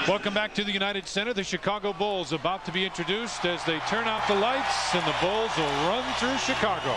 Welcome back to the United Center. The Chicago Bulls about to be introduced as they turn out the lights, and the Bulls will run through Chicago.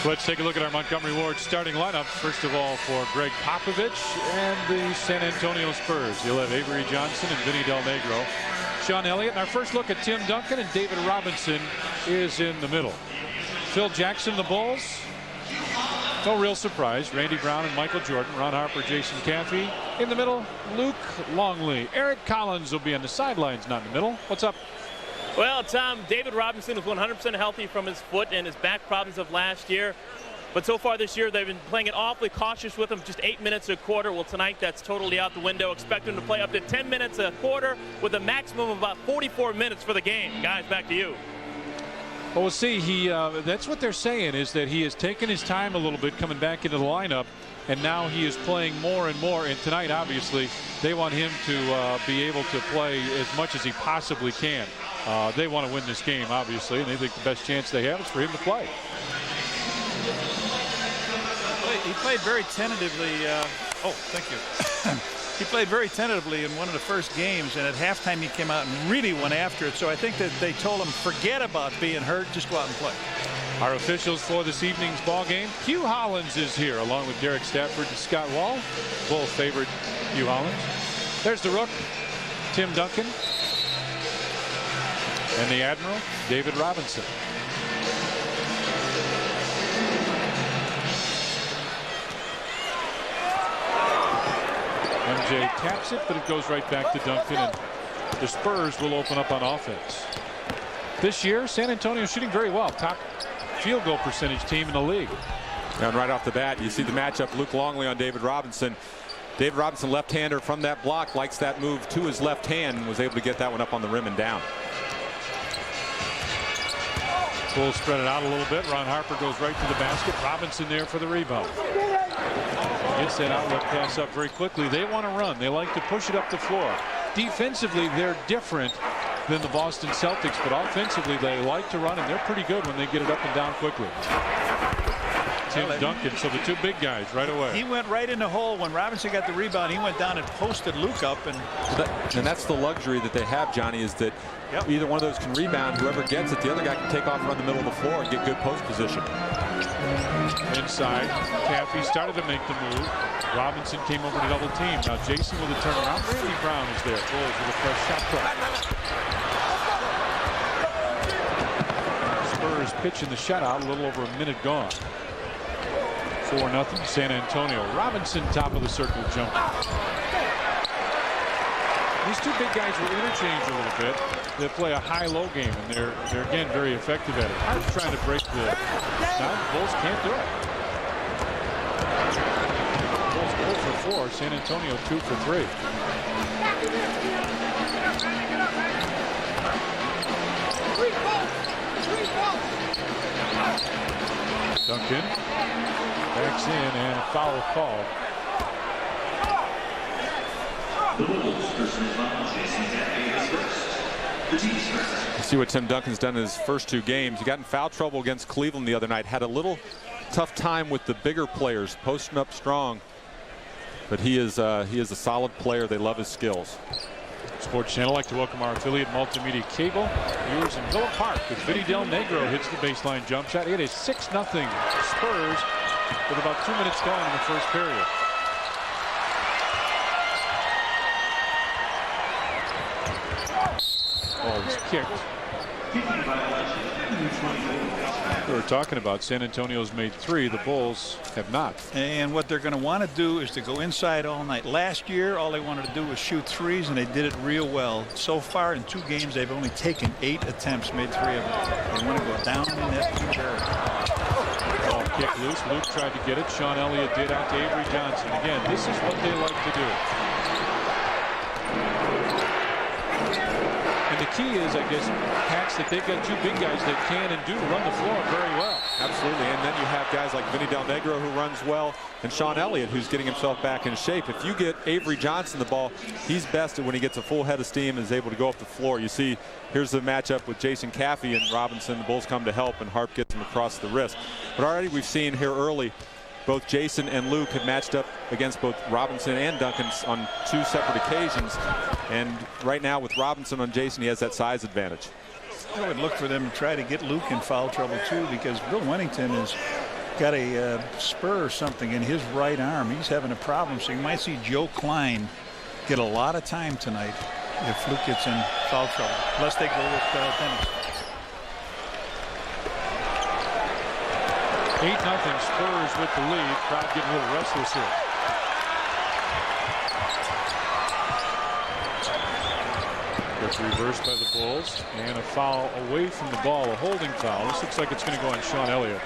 Let's take a look at our Montgomery Ward starting lineup. First of all, for Greg Popovich and the San Antonio Spurs. You'll have Avery Johnson and Vinny Del Negro. Sean Elliott. And our first look at Tim Duncan and David Robinson is in the middle. Phil Jackson, the Bulls. No real surprise. Randy Brown and Michael Jordan. Ron Harper, Jason Caffey. In the middle, Luke Longley. Eric Collins will be on the sidelines, not in the middle. What's up? Well, Tom, David Robinson is 100% healthy from his foot and his back problems of last year. But so far this year, they've been playing it awfully cautious with him, just 8 minutes a quarter. Well, tonight, that's totally out the window. Expect him to play up to 10 minutes a quarter with a maximum of about 44 minutes for the game. Guys, back to you. Well, we'll see. That's what they're saying, is that he has taken his time a little bit coming back into the lineup, and now he is playing more and more. And tonight, obviously, they want him to be able to play as much as he possibly can. They want to win this game, obviously, and they think the best chance they have is for him to play. He played very tentatively. Thank you. He played very tentatively in one of the first games, and at halftime he came out and really went after it. So I think that they told him, forget about being hurt, just go out and play. Our officials for this evening's ball game. Hugh Hollins is here, along with Derek Stafford and Scott Wall. Both favored Hugh Hollins. There's the Rook, Tim Duncan. And the Admiral, David Robinson. MJ taps it, but it goes right back to Duncan, and the Spurs will open up on offense. This year, San Antonio shooting very well. Top field goal percentage team in the league. And right off the bat, you see the matchup, Luke Longley on David Robinson. David Robinson, left-hander from that block, likes that move to his left hand, and was able to get that one up on the rim and down. Bulls spread it out a little bit. Ron Harper goes right to the basket. Robinson there for the rebound. Gets that outlet pass up very quickly. They want to run. They like to push it up the floor. Defensively, they're different than the Boston Celtics, but offensively, they like to run, and they're pretty good when they get it up and down quickly. Tim Duncan, so the two big guys right away. He went right in the hole. When Robinson got the rebound, he went down and posted Luke up. And that's the luxury that they have, Johnny, is that either one of those can rebound. Whoever gets it, the other guy can take off around the middle of the floor and get good post position. Inside, Caffey started to make the move. Robinson came over to double team. Now Jason with a turnaround. Randy Brown is there. Bulls with a fresh shot clock. Spurs pitching the shutout. A little over a minute gone. 4-0 San Antonio. Robinson top of the circle jumper. These two big guys will interchange a little bit. They play a high-low game, and they're again very effective at it. Hart's trying to break the. Now the Bulls can't do it. Bulls 0 for 4. San Antonio 2 for 3. Duncan backs in and a foul called. You see what Tim Duncan's done in his first 2 games. He got in foul trouble against Cleveland the other night. Had a little tough time with the bigger players, posting up strong. But he is a solid player. They love his skills. Sports Channel like to welcome our affiliate multimedia cable viewers in Villa Park as Vinny Del Negro hits the baseline jump shot. It is 6-0 Spurs with about 2 minutes gone in the first period. Ball is kicked. We were talking about San Antonio's made 3. The Bulls have not. And what they're going to want to do is to go inside all night. Last year, all they wanted to do was shoot threes, and they did it real well. So far in 2 games, they've only taken 8 attempts, made 3 of them. They want to go down in that 2 barrel. Ball kicked loose. Luke tried to get it. Sean Elliott did out to Avery Johnson. Again, this is what they like to do. And the key is, I guess, Hacks, that they've got 2 big guys that can and do run the floor very well. Absolutely. And then you have guys like Vinny Del Negro who runs well, and Sean Elliott who's getting himself back in shape. If you get Avery Johnson the ball, he's best when he gets a full head of steam and is able to go up the floor. You see, here's the matchup with Jason Caffey and Robinson. The Bulls come to help, and Harp gets him across the wrist. But already we've seen here early, both Jason and Luke have matched up against both Robinson and Duncan on 2 separate occasions. And right now with Robinson on Jason, he has that size advantage. I would look for them to try to get Luke in foul trouble too, because Bill Wennington has got a spur or something in his right arm. He's having a problem, so you might see Joe Klein get a lot of time tonight if Luke gets in foul trouble, unless they go with Dennis. 8-0 Spurs with the lead. Crowd getting a little restless here. Gets reversed by the Bulls, and a foul away from the ball, a holding foul. This looks like it's going to go on Sean Elliott.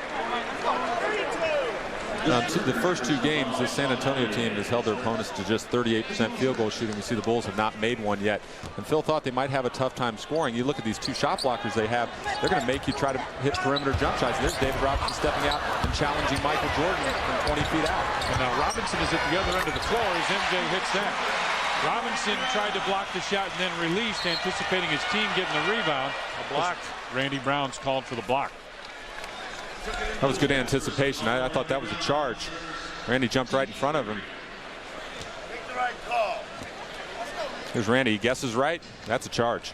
The first 2 games, the San Antonio team has held their opponents to just 38% field goal shooting. We see the Bulls have not made one yet. And Phil thought they might have a tough time scoring. You look at these 2 shot blockers they have, they're going to make you try to hit perimeter jump shots. There's David Robinson stepping out and challenging Michael Jordan from 20 feet out. And now Robinson is at the other end of the floor as MJ hits that. Robinson tried to block the shot and then released, anticipating his team getting the rebound. A block. Randy Brown's called for the block. That was good anticipation. I thought that was a charge. Randy jumped right in front of him. Here's Randy. He guesses right. That's a charge.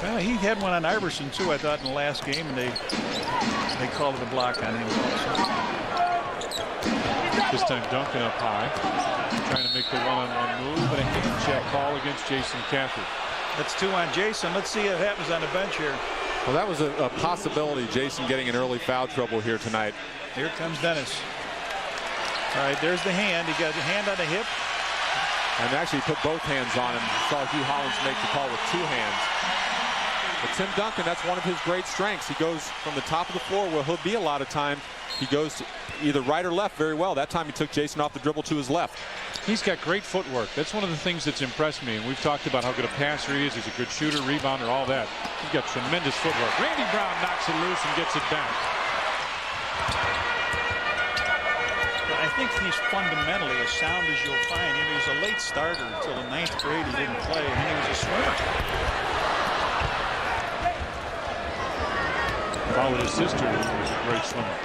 Well, he had one on Iverson too, I thought, in the last game, and they called it a block on him also. This time Duncan up high, trying to make the one-on-one move, but a hand check call against Jason Caffey. That's 2 on Jason. Let's see what happens on the bench here. Well, that was a possibility, Jason getting in early foul trouble here tonight. Here comes Dennis. All right, there's the hand. He got the hand on the hip. And actually put both hands on him. Saw Hugh Hollins make the call with 2 hands. But Tim Duncan, that's one of his great strengths. He goes from the top of the floor where he'll be a lot of time. He goes to either right or left very well. That time he took Jason off the dribble to his left. He's got great footwork. That's one of the things that's impressed me. And we've talked about how good a passer he is. He's a good shooter, rebounder, all that. He's got tremendous footwork. Randy Brown knocks it loose and gets it back. I think he's fundamentally as sound as you'll find. He was a late starter until the 9th grade. He didn't play, and he was a swimmer. Followed his sister, who was a great swimmer.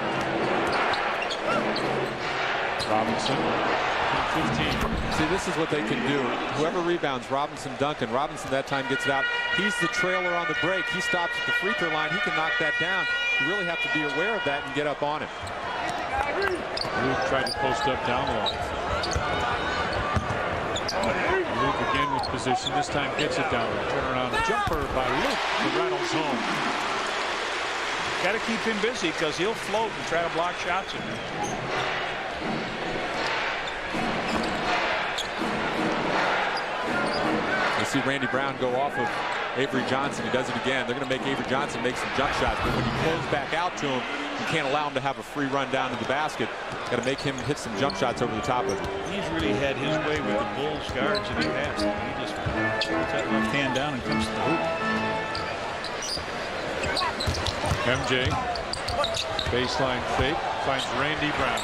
Robinson, 15. See, this is what they can do. Whoever rebounds, Robinson, Duncan. Robinson that time gets it out. He's the trailer on the break. He stops at the free throw line. He can knock that down. You really have to be aware of that and get up on him. Luke tried to post up down low. Luke again with position. This time gets it down. Turnaround jumper by Luke to Reynolds home. Got to keep him busy because he'll float and try to block shots at him. You see Randy Brown go off of Avery Johnson. He does it again. They're going to make Avery Johnson make some jump shots, but when you close back out to him, you can't allow him to have a free run down to the basket. Got to make him hit some jump shots over the top of him. He's really had his way with the Bulls guards in the past. He just puts that left hand down and comes to the hoop. MJ Baseline fake, finds Randy Brown.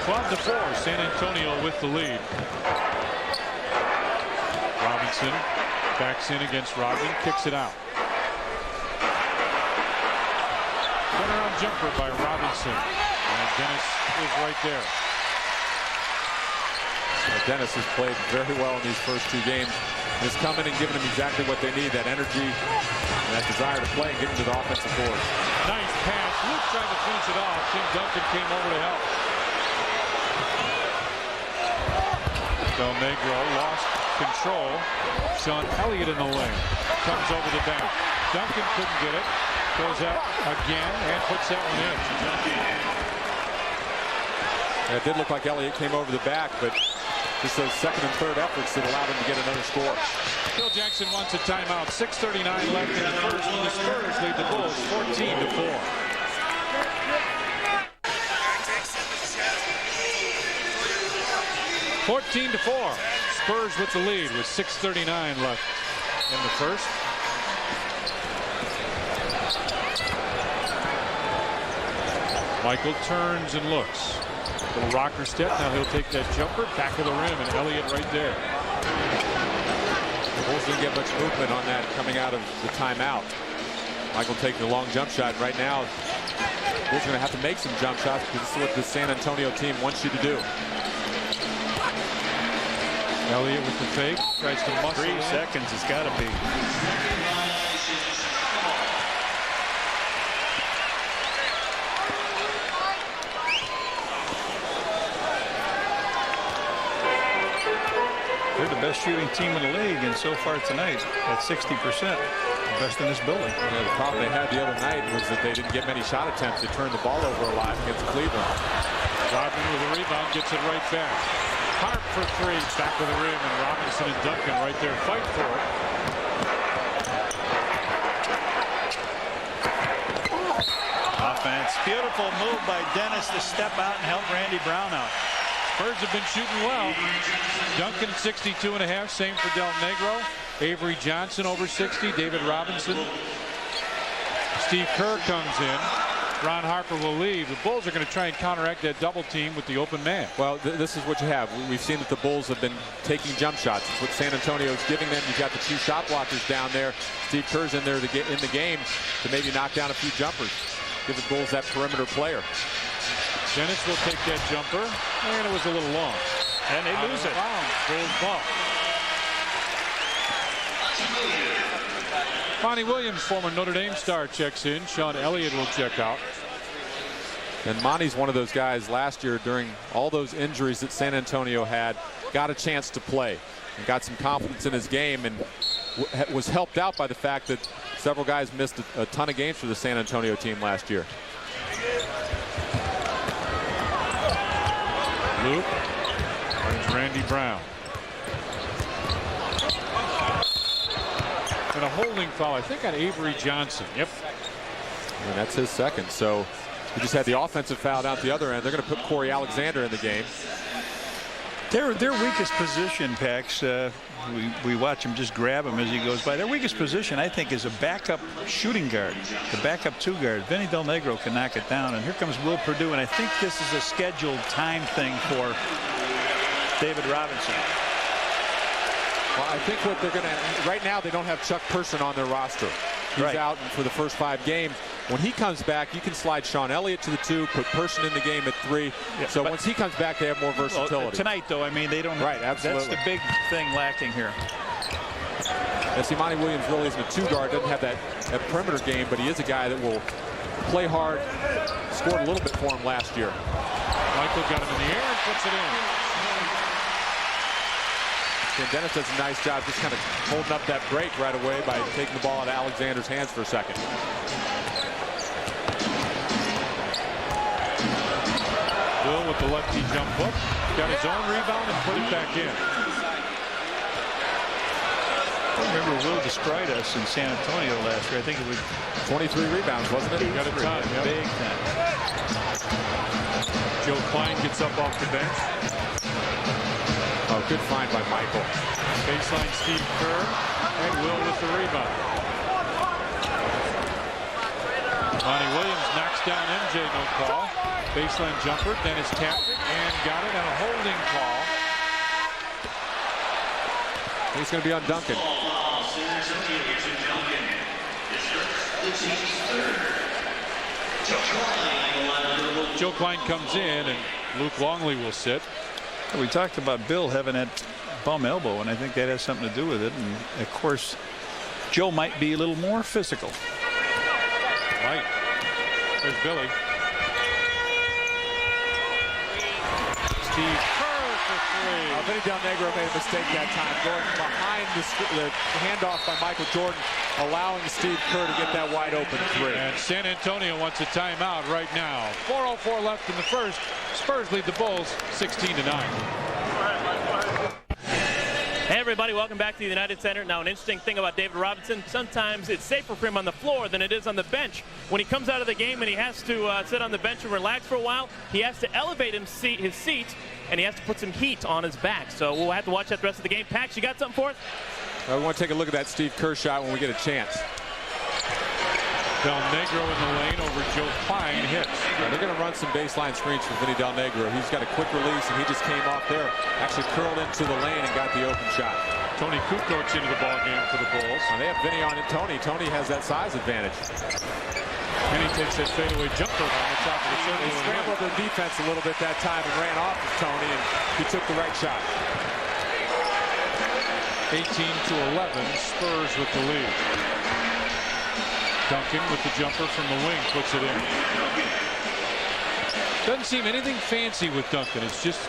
12-4, San Antonio with the lead. Robinson backs in against Rodman, kicks it out. Turnaround jumper by Robinson. And Dennis is right there. Dennis has played very well in these first 2 games. He's coming and giving them exactly what they need, that energy and that desire to play and get into the offensive board. Nice pass. Luke tried to finish it off. Tim Duncan came over to help. Del Negro lost control. Sean Elliott in the lane. Comes over the back. Duncan couldn't get it. Goes out again and puts that one in. Yeah, it did look like Elliott came over the back, but just those second and third efforts that allowed him to get another score. Phil Jackson wants a timeout. 6:39 left in the first. The Spurs lead the Bulls 14-4. Spurs with the lead with 6:39 left in the first. Michael turns and looks. Little rocker step. Now he'll take that jumper back of the rim, and Elliott right there. The Bulls didn't get much movement on that coming out of the timeout. Michael taking a long jump shot right now. The Bulls are going to have to make some jump shots because this is what the San Antonio team wants you to do. Elliott with the fake, tries to muscle 3 in. seconds, it's got to be. They're the best shooting team in the league, and so far tonight at 60%, best in this building. Yeah, the problem they had the other night was that they didn't get many shot attempts. They turned the ball over a lot against Cleveland. Rodman with a rebound, gets it right back. Harp for 3, back of the rim, and Robinson and Duncan right there fight for it. Offense, beautiful move by Dennis to step out and help Randy Brown out. Spurs have been shooting well. Duncan 62.5, same for Del Negro. Avery Johnson over 60. David Robinson. Steve Kerr comes in. Ron Harper will leave. The Bulls are going to try and counteract that double team with the open man. Well, this is what you have. We've seen that the Bulls have been taking jump shots. It's what San Antonio is giving them. You've got the 2 shot blockers down there. Steve Kerr's in there to get in the game to maybe knock down a few jumpers. Give the Bulls that perimeter player. Dennis will take that jumper, and it was a little long. And they lose it. Bulls ball. Monty Williams, former Notre Dame star, checks in. Sean Elliott will check out. And Monty's one of those guys last year during all those injuries that San Antonio had, got a chance to play and got some confidence in his game, and was helped out by the fact that several guys missed a ton of games for the San Antonio team last year. Luke finds Randy Brown. And a holding foul, I think, on Avery Johnson. Yep. And that's his second. So we just had the offensive foul down at the other end. They're going to put Corey Alexander in the game. Their weakest position, Pax, we watch him just grab him as he goes by. Their weakest position, I think, is a backup shooting guard, the backup 2 guard. Vinny Del Negro can knock it down, and here comes Will Perdue, and I think this is a scheduled time thing for David Robinson. Well, I think what they're going to, right now they don't have Chuck Person on their roster. He's out for the first 5 games. When he comes back, you can slide Sean Elliott to the 2, put Person in the game at 3. Yeah, so once he comes back, they have more versatility. Well, tonight, though, I mean, they don't. Right, absolutely. That's the big thing lacking here. Monty Williams really isn't a 2 guard, doesn't have that perimeter game, but he is a guy that will play hard. Scored a little bit for him last year. Michael got him in the air and puts it in. And Dennis does a nice job just kind of holding up that break right away by taking the ball out of Alexander's hands for a second. Bill with the lefty jump hook. Got his own rebound and put it back in. I remember Will destroyed us in San Antonio last year. I think it was 23 rebounds, wasn't it? He got a ton. Yep. Big time. Joe Klein gets up off the bench. Oh, good find by Michael. Baseline Steve Kerr, and Will with the rebound. Monty Williams knocks down MJ, no call. Baseline jumper, Dennis tapped it and got it, and a holding call. He's going to be on Duncan. Joe Klein comes in, and Luke Longley will sit. We talked about Bill having that bum elbow, and I think that has something to do with it. And of course, Joe might be a little more physical. Right. There's Billy. Steve Kerr for three. Vinny Del Negro made a mistake that time, going behind the handoff by Michael Jordan, allowing Steve Kerr to get that wide open three. And San Antonio wants a timeout right now. 4:04 left in the first. Spurs lead the Bulls 16-9. Hey everybody, welcome back to the United Center. Now an interesting thing about David Robinson, sometimes it's safer for him on the floor than it is on the bench. When he comes out of the game and he has to sit on the bench and relax for a while, he has to elevate his seat and he has to put some heat on his back. So we'll have to watch that the rest of the game. Pax, you got something for us? I want to take a look at that Steve Kerr shot when we get a chance. Del Negro in the lane over Joe Klein hits. They're going to run some baseline screens for Vinny Del Negro. He's got a quick release, and he just came off there, actually curled into the lane and got the open shot. Tony Kukoc into the ball game for the Bulls. Now they have Vinny on it. Tony has that size advantage. And he takes that fadeaway jumper on the top of the circle. They scrambled their defense a little bit that time and ran off of Tony, and he took the right shot. 18-11, Spurs with the lead. Duncan with the jumper from the wing puts it in. Doesn't seem anything fancy with Duncan. It's just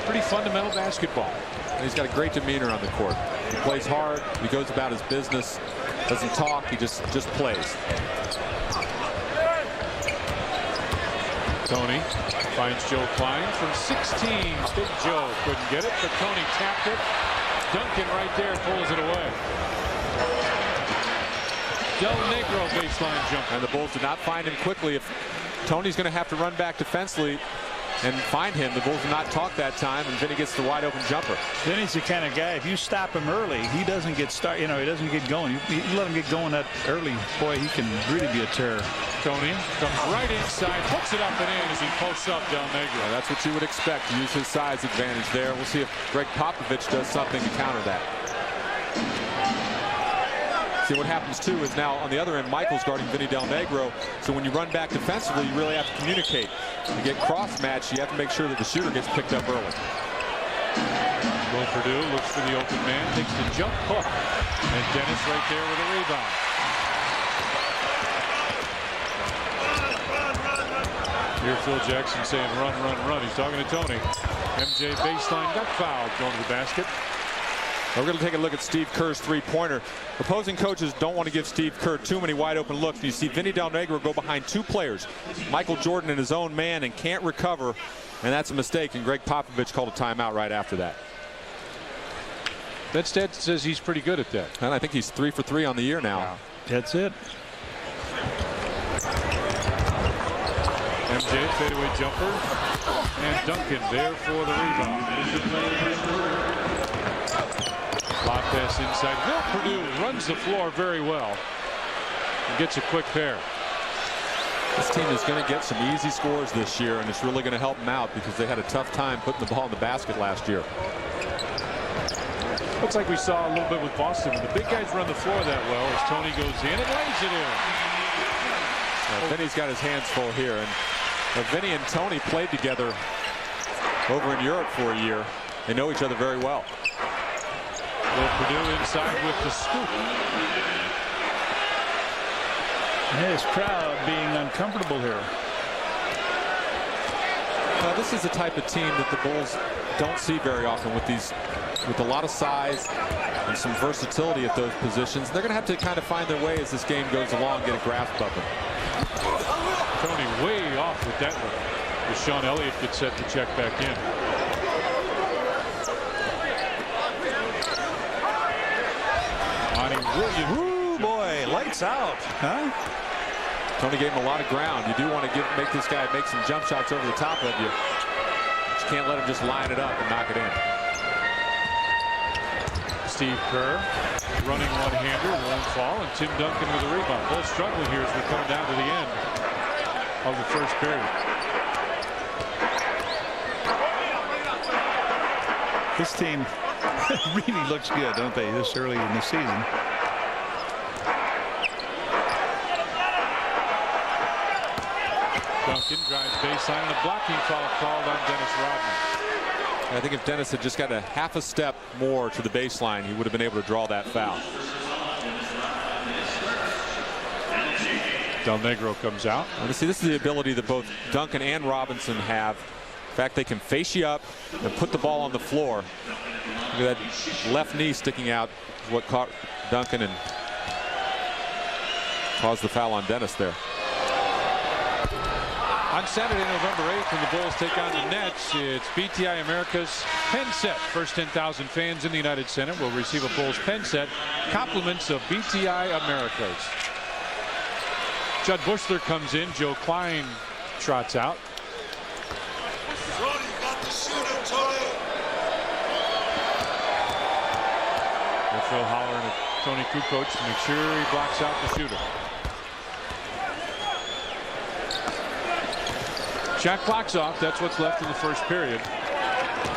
pretty fundamental basketball. And he's got a great demeanor on the court. He plays hard. He goes about his business. Doesn't talk. He just plays. Tony finds Joe Klein from 16. Big Joe couldn't get it, but Tony tapped it. Duncan right there pulls it away. Del Negro baseline jumper. And the Bulls did not find him quickly. If Tony's going to have to run back defensively and find him, the Bulls did not talk that time, and Vinny gets the wide open jumper. Vinny's the kind of guy, if you stop him early, he doesn't get started. You know, he doesn't get going. You let him get going that early, boy, he can really be a terror. Tony comes right inside, puts it up and in as he posts up Del Negro. Yeah, that's what you would expect. Use his size advantage there. We'll see if Greg Popovich does something to counter that. See, what happens too is now on the other end, Michael's guarding Vinny Del Negro. So when you run back defensively, you really have to communicate. To get cross-matched, you have to make sure that the shooter gets picked up early. Will Perdue looks for the open man, takes the jump hook, and Dennis right there with a rebound. Here Phil Jackson saying run, run, run. He's talking to Tony. MJ baseline got fouled going to the basket. We're going to take a look at Steve Kerr's three-pointer. Opposing coaches don't want to give Steve Kerr too many wide open looks. You see Vinny Del Negro go behind two players, Michael Jordan and his own man, and can't recover, and that's a mistake, and Greg Popovich called a timeout right after that. That stat says he's pretty good at that. And I think he's 3 for 3 on the year now. Wow. That's it. MJ fadeaway jumper, and Duncan there for the rebound. Lob pass inside. Will Perdue runs the floor very well and gets a quick pair. This team is going to get some easy scores this year, and it's really going to help them out because they had a tough time putting the ball in the basket last year. Looks like we saw a little bit with Boston. The big guys run the floor that well as Tony goes in and lays it in. Vinny's got his hands full here, and Vinny and Tony played together over in Europe for a year. They know each other very well. Will Perdue inside with the scoop. His crowd being uncomfortable here. Now, this is the type of team that the Bulls don't see very often with a lot of size and some versatility at those positions. They're going to have to kind of find their way as this game goes along, get a grasp of them. Tony way off with that one. As Sean Elliott gets set to check back in. Williams. Ooh, boy, lights out, huh? Tony gave him a lot of ground. You do want to make this guy make some jump shots over the top of you. But you can't let him just line it up and knock it in. Steve Kerr running one-hander, won't fall, and Tim Duncan with a rebound. Both struggling here as we come down to the end. of the first period. This team really looks good, don't they, this early in the season? Duncan drives baseline and a blocking foul called on Dennis Rodman. I think if Dennis had just got a half a step more to the baseline, he would have been able to draw that foul. Del Negro comes out. And see, this is the ability that both Duncan and Robinson have. In fact, they can face you up and put the ball on the floor. Look at that left knee sticking out, what caught Duncan and caused the foul on Dennis there. On Saturday, November 8th, when the Bulls take on the Nets, it's BTI America's pen set. First 10,000 fans in the United Center will receive a Bulls pen set. Compliments of BTI Americas. Judd Bushler comes in. Joe Klein trots out. Phil hollering at Tony Kukoc to make sure he blocks out the shooter. Shot clock's off. That's what's left in the first period.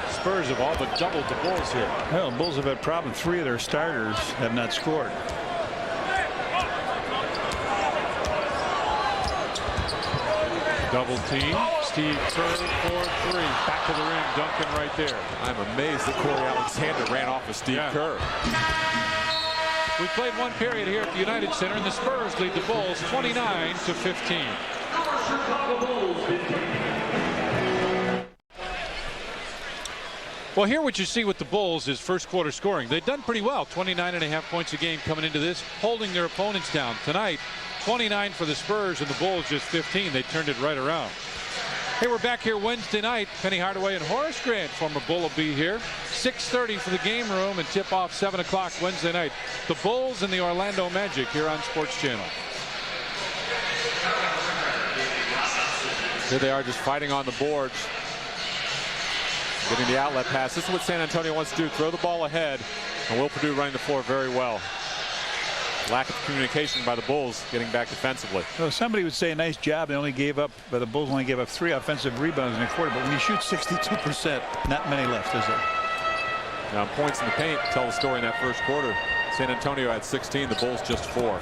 Spurs have all but doubled the Bulls here. Well, the Bulls have had problems. 3 of their starters have not scored. Double team. Steve Kerr for 3. Back to the rim. Duncan right there. I'm amazed that Corey Alexander ran off of Steve Kerr. We played one period here at the United Center, and the Spurs lead the Bulls 29-15. Well, here what you see with the Bulls is first quarter scoring. They've done pretty well. 29.5 points a game coming into this, holding their opponents down. Tonight, 29 for the Spurs, and the Bulls just 15. They turned it right around. Hey, we're back here Wednesday night. Penny Hardaway and Horace Grant, former Bull, will be here. 6:30 for the game room, and tip off 7 o'clock Wednesday night. The Bulls and the Orlando Magic here on Sports Channel. Here they are just fighting on the boards. Getting the outlet pass. This is what San Antonio wants to do. Throw the ball ahead. And Will Perdue running the floor very well. Lack of communication by the Bulls getting back defensively. Well, somebody would say a nice job. They only gave up, but the Bulls only gave up 3 offensive rebounds in the quarter. But when you shoot 62%, not many left, is there? Now, points in the paint tell the story in that first quarter. San Antonio had 16, the Bulls just 4.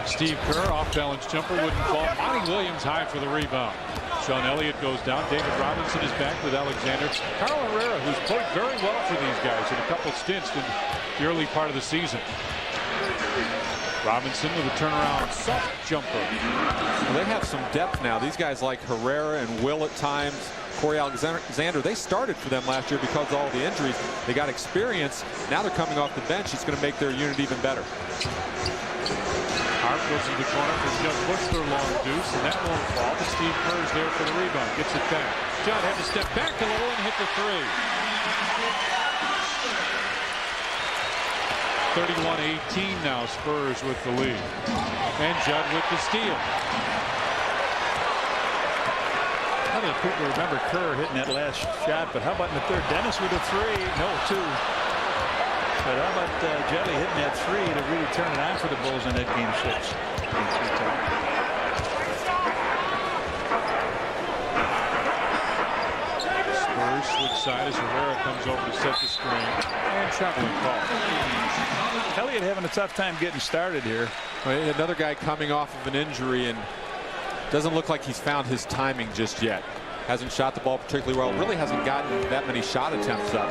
Steve Kerr, off-balance jumper, wouldn't fall. Monty Williams high for the rebound. Sean Elliott goes down. David Robinson is back with Alexander. Carl Herrera, who's played very well for these guys in a couple stints in the early part of the season. Robinson with a turnaround soft jumper. Well, they have some depth now. These guys like Herrera and Will at times. Corey Alexander, they started for them last year because of all the injuries. They got experience. Now they're coming off the bench. It's going to make their unit even better. Hart goes in the corner for Judd Bushler, long deuce, and that won't fall. But Steve Kerr's there for the rebound. Gets it back. Judd had to step back a little and hit the 3. 31-18 now, Spurs with the lead. And Judd with the steal. How many people remember Kerr hitting that last shot? But how about in the third? Dennis with a 3. No, 2. But how about Jelly hitting that 3 to really turn it on for the Bulls in that game 6? Spurs switch side as Herrera comes over to set the screen. And traveling call. Elliott having a tough time getting started here. Another guy coming off of an injury and doesn't look like he's found his timing just yet. Hasn't shot the ball particularly well. Really hasn't gotten that many shot attempts up.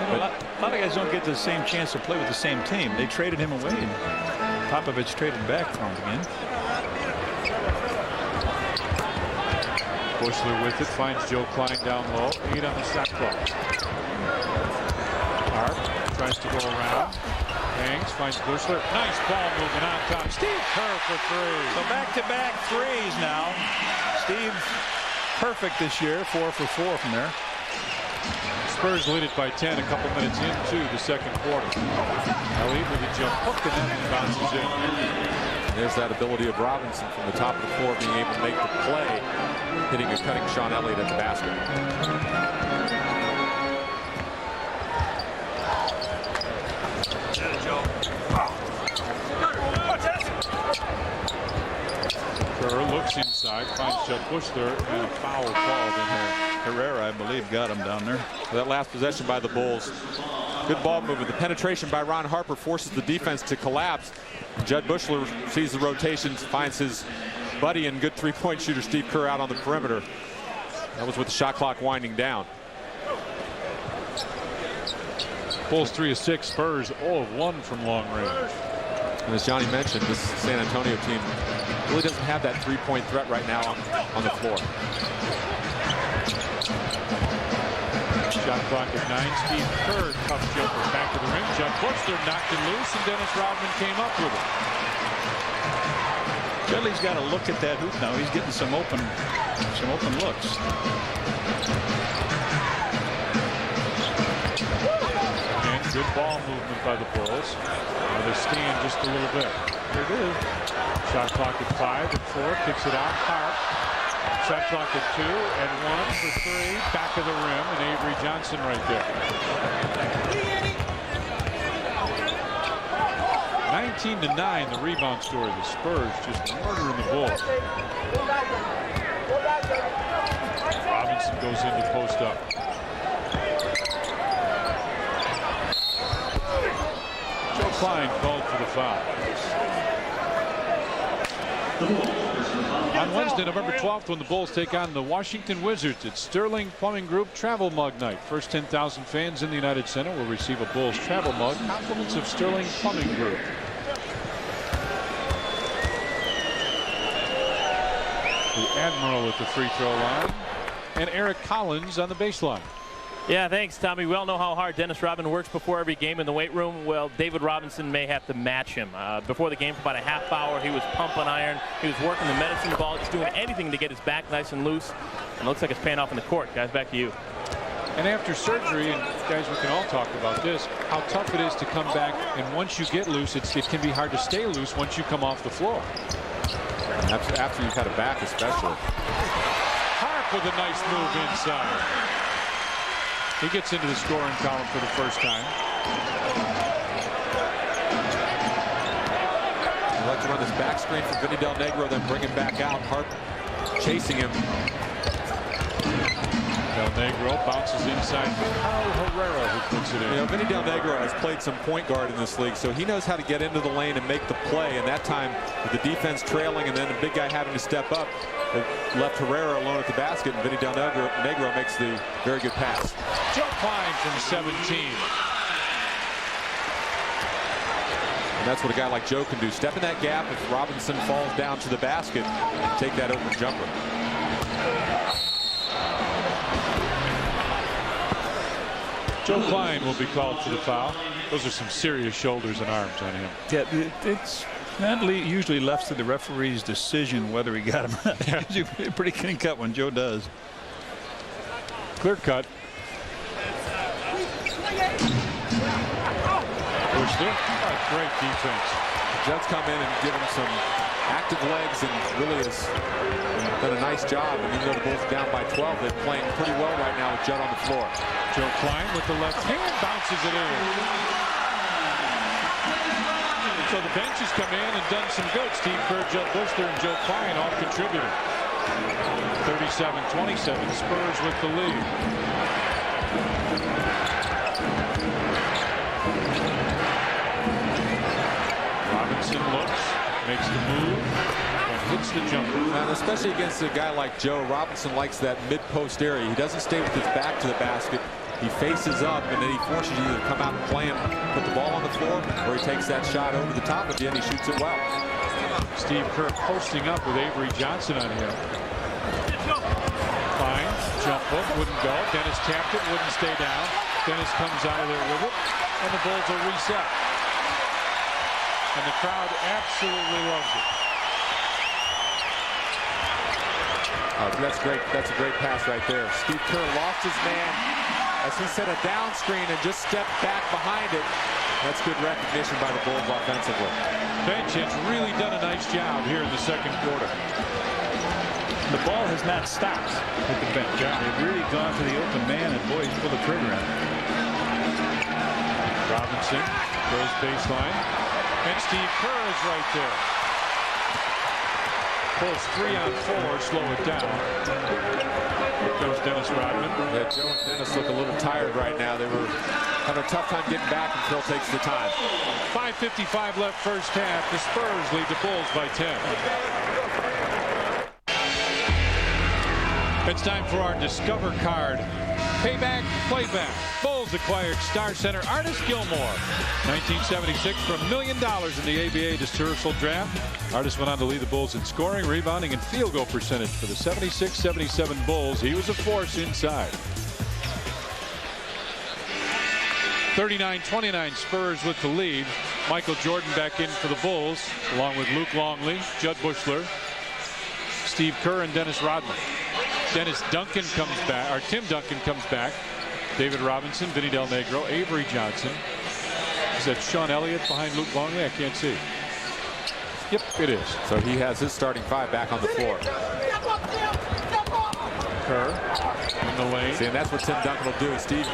But a lot of guys don't get the same chance to play with the same team. They traded him away, and Popovich traded back for him again. Bushler with it, finds Joe Klein down low. 8 on the shot clock. Hart tries to go around. Hangs, finds Bushler. Nice ball movement on top. Steve Kerr for 3. So back-to-back threes now. Steve perfect this year, 4 for 4 from there. Spurs lead it by 10 a couple minutes into the second quarter. Elliott with a jump hook and then bounces in. There's that ability of Robinson from the top of the floor being able to make the play, hitting a cutting Sean Elliott at the basket. Kerr looks inside. side, finds Judd Bushler, and a foul called in there. Herrera, I believe, got him down there. That last possession by the Bulls. Good ball movement. The penetration by Ron Harper forces the defense to collapse. Judd Bushler sees the rotations, finds his buddy and good three-point shooter Steve Kerr out on the perimeter. That was with the shot clock winding down. Bulls 3 of 6, Spurs 0 of 1 from long range. And as Johnny mentioned, this San Antonio team really doesn't have that three-point threat right now on the floor. Shot clock at 9. Steve Kerr, tough jumper, back to the rim. Judd Bushler knocked it loose, and Dennis Rodman came up with it. Dudley's got to look at that hoop now. He's getting some open looks. And good ball movement by the Bulls. Now they stand just a little bit. They do. Shot clock at 5 and 4. Kicks it out. Harp. Shot clock at 2 and 1 for 3. Back of the rim, and Avery Johnson right there. 19-9, the rebound story. The Spurs just murdering the Bulls. Robinson goes in to post up. Joe Klein called for the foul. On Wednesday, November 12th, when the Bulls take on the Washington Wizards, it's Sterling Plumbing Group Travel Mug Night. First 10,000 fans in the United Center will receive a Bulls travel mug, compliments of Sterling Plumbing Group. The Admiral at the free throw line, and Eric Collins on the baseline. Yeah, thanks, Tommy. We all know how hard Dennis Rodman works before every game in the weight room. Well, David Robinson may have to match him. Before the game for about a half hour, he was pumping iron. He was working the medicine ball, just doing anything to get his back nice and loose. And it looks like it's paying off in the court. Guys, back to you. And after surgery, and guys, we can all talk about this, how tough it is to come back. And once you get loose, it can be hard to stay loose once you come off the floor. After you've had a back, especially. Harp with a nice move inside. He gets into the scoring column for the first time. I'd like to run this back screen for Vinny Del Negro, then bring him back out. Harp chasing him. Del Negro bounces inside for Carl Herrera, who puts it in. You know, Vinny Del Negro has played some point guard in this league, so he knows how to get into the lane and make the play. And that time, with the defense trailing and then the big guy having to step up, it left Herrera alone at the basket, and Vinny Del Negro makes the very good pass. Joe Klein from 17. And that's what a guy like Joe can do. Step in that gap if Robinson falls down to the basket, take that open jumper. Joe Klein will be called for the foul. Those are some serious shoulders and arms on him. Yeah, it's not usually left to the referee's decision whether he got him or not. Yeah. It's pretty clean cut when Joe does. Clear cut. Bushler, great defense. Judd's come in and given him some active legs and really has done a nice job. And even though the Bulls are down by 12, they're playing pretty well right now with Judd on the floor. Joe Klein with the left hand bounces it in. So the bench has come in and done some good. Steve Kerr, Judd Bushler, and Joe Klein all contributing. 37-27, Spurs with the lead. Robinson looks, makes the move, and hits the jumper. And especially against a guy like Joe, Robinson likes that mid-post area. He doesn't stay with his back to the basket. He faces up, and then he forces you to come out and play him, put the ball on the floor, or he takes that shot over the top at the end. He shoots it well. Steve Kerr posting up with Avery Johnson on him. Klein, jump hook, wouldn't go. Dennis tapped it, wouldn't stay down. Dennis comes out of there with it, and the Bulls will reset. And the crowd absolutely loves it. That's great. That's a great pass right there. Steve Kerr lost his man as he set a down screen and just stepped back behind it. That's good recognition by the Bulls offensively. Bench has really done a nice job here in the second quarter. The ball has not stopped with the bench. They've really gone to the open man, and boy, he's pulled the trigger on it. Robinson goes baseline, and Steve Kerr is right there. Bulls 3 on 4, slow it down. Here comes Dennis Rodman. Yeah, Joe and Dennis look a little tired right now. They were having a tough time getting back, and Phil takes the time. 5:55 left first half. The Spurs lead the Bulls by 10. It's time for our Discover card. Payback, playback. Bulls acquired star center Artis Gilmore. 1976 for $1 million in the ABA Dispersal Draft. Artis went on to lead the Bulls in scoring, rebounding, and field goal percentage for the 76-77 Bulls. He was a force inside. 39-29 Spurs with the lead. Michael Jordan back in for the Bulls, along with Luke Longley, Judd Bushler, Steve Kerr, and Dennis Rodman. Dennis Duncan comes back, or Tim Duncan comes back. David Robinson, Vinny Del Negro, Avery Johnson. Is that Sean Elliott behind Luke Longley? I can't see. Yep, it is. So he has his starting 5 back on the floor. Kerr in the lane. See, and that's what Tim Duncan will do. Steve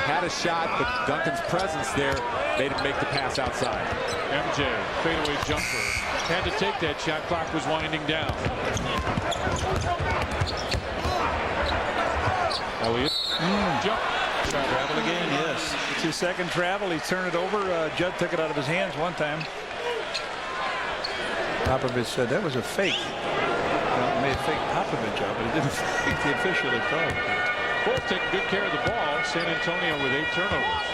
had a shot, but Duncan's presence there made him make the pass outside. MJ, fadeaway jumper. Had to take that shot. Clock was winding down. Elliott. Jump. Travel again, yes. It's his second travel. He turned it over. Judd took it out of his hands one time. Popovich said that was a fake. Well, made a fake Popovich out, but it didn't fake the official that called. Bulls taking good care of the ball. San Antonio with 8 turnovers.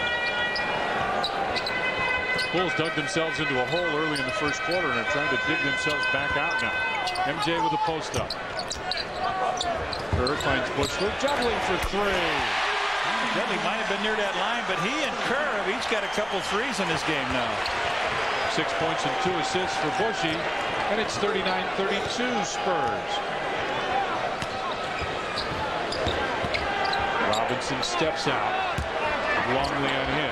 Bulls dug themselves into a hole early in the first quarter and are trying to dig themselves back out now. MJ with a post up. Kerr finds Bushler. Juggling for 3. Dudley might have been near that line, but he and Kerr have each got a couple threes in this game now. 6 points and 2 assists for Bushy, and it's 39-32 Spurs. Robinson steps out. Longley on him.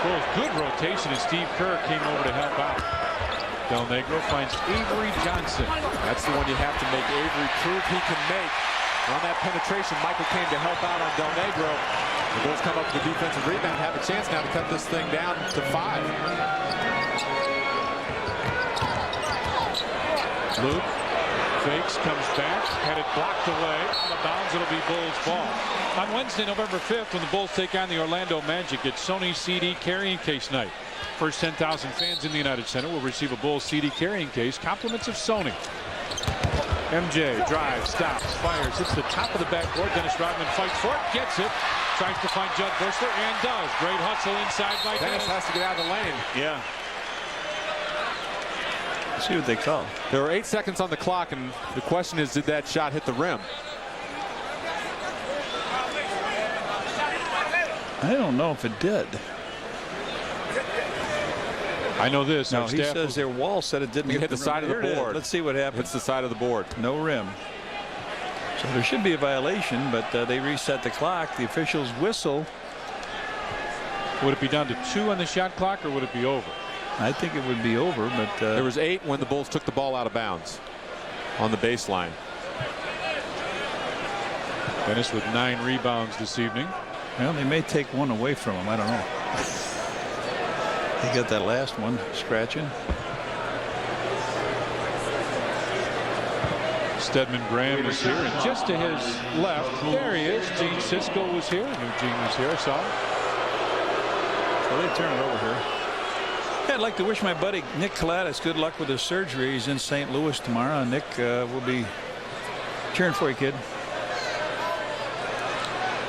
Bulls good rotation as Steve Kerr came over to help out. Del Negro finds Avery Johnson. That's the one you have to make Avery prove he can make. On that penetration, Michael came to help out on Del Negro. The Bulls come up with the defensive rebound, have a chance now to cut this thing down to 5. Luke fakes, comes back, had it blocked away. Out of bounds, it'll be Bulls ball. On Wednesday, November 5th, when the Bulls take on the Orlando Magic, it's Sony CD carrying case night. First 10,000 fans in the United Center will receive a Bulls CD carrying case, compliments of Sony. MJ drives, stops, fires, hits the top of the backboard. Dennis Rodman fights for it, gets it, tries to find Judd Bushler, and does. Great hustle inside by Dennis. Has to get out of the lane. Yeah. Let's see what they call. There are 8 seconds on the clock, and the question is, did that shot hit the rim? I don't know if it did. I know this. No, he says their wall said it didn't hit the side of the board. Let's see what happens. Hits the side of the board. No rim. So there should be a violation, but they reset the clock. The officials whistle. Would it be down to 2 on the shot clock, or would it be over? I think it would be over, but there was 8 when the Bulls took the ball out of bounds on the baseline. Dennis with 9 rebounds this evening. Well, they may take one away from him. I don't know. He got that last one scratching. Stedman Graham was here, and just to his left, there he is. Gene Siskel was here. I knew Gene was here. I saw him. So they turn it over here. Yeah, I'd like to wish my buddy Nick Kalatis good luck with his surgery. He's in St. Louis tomorrow. Nick will be cheering for you, kid.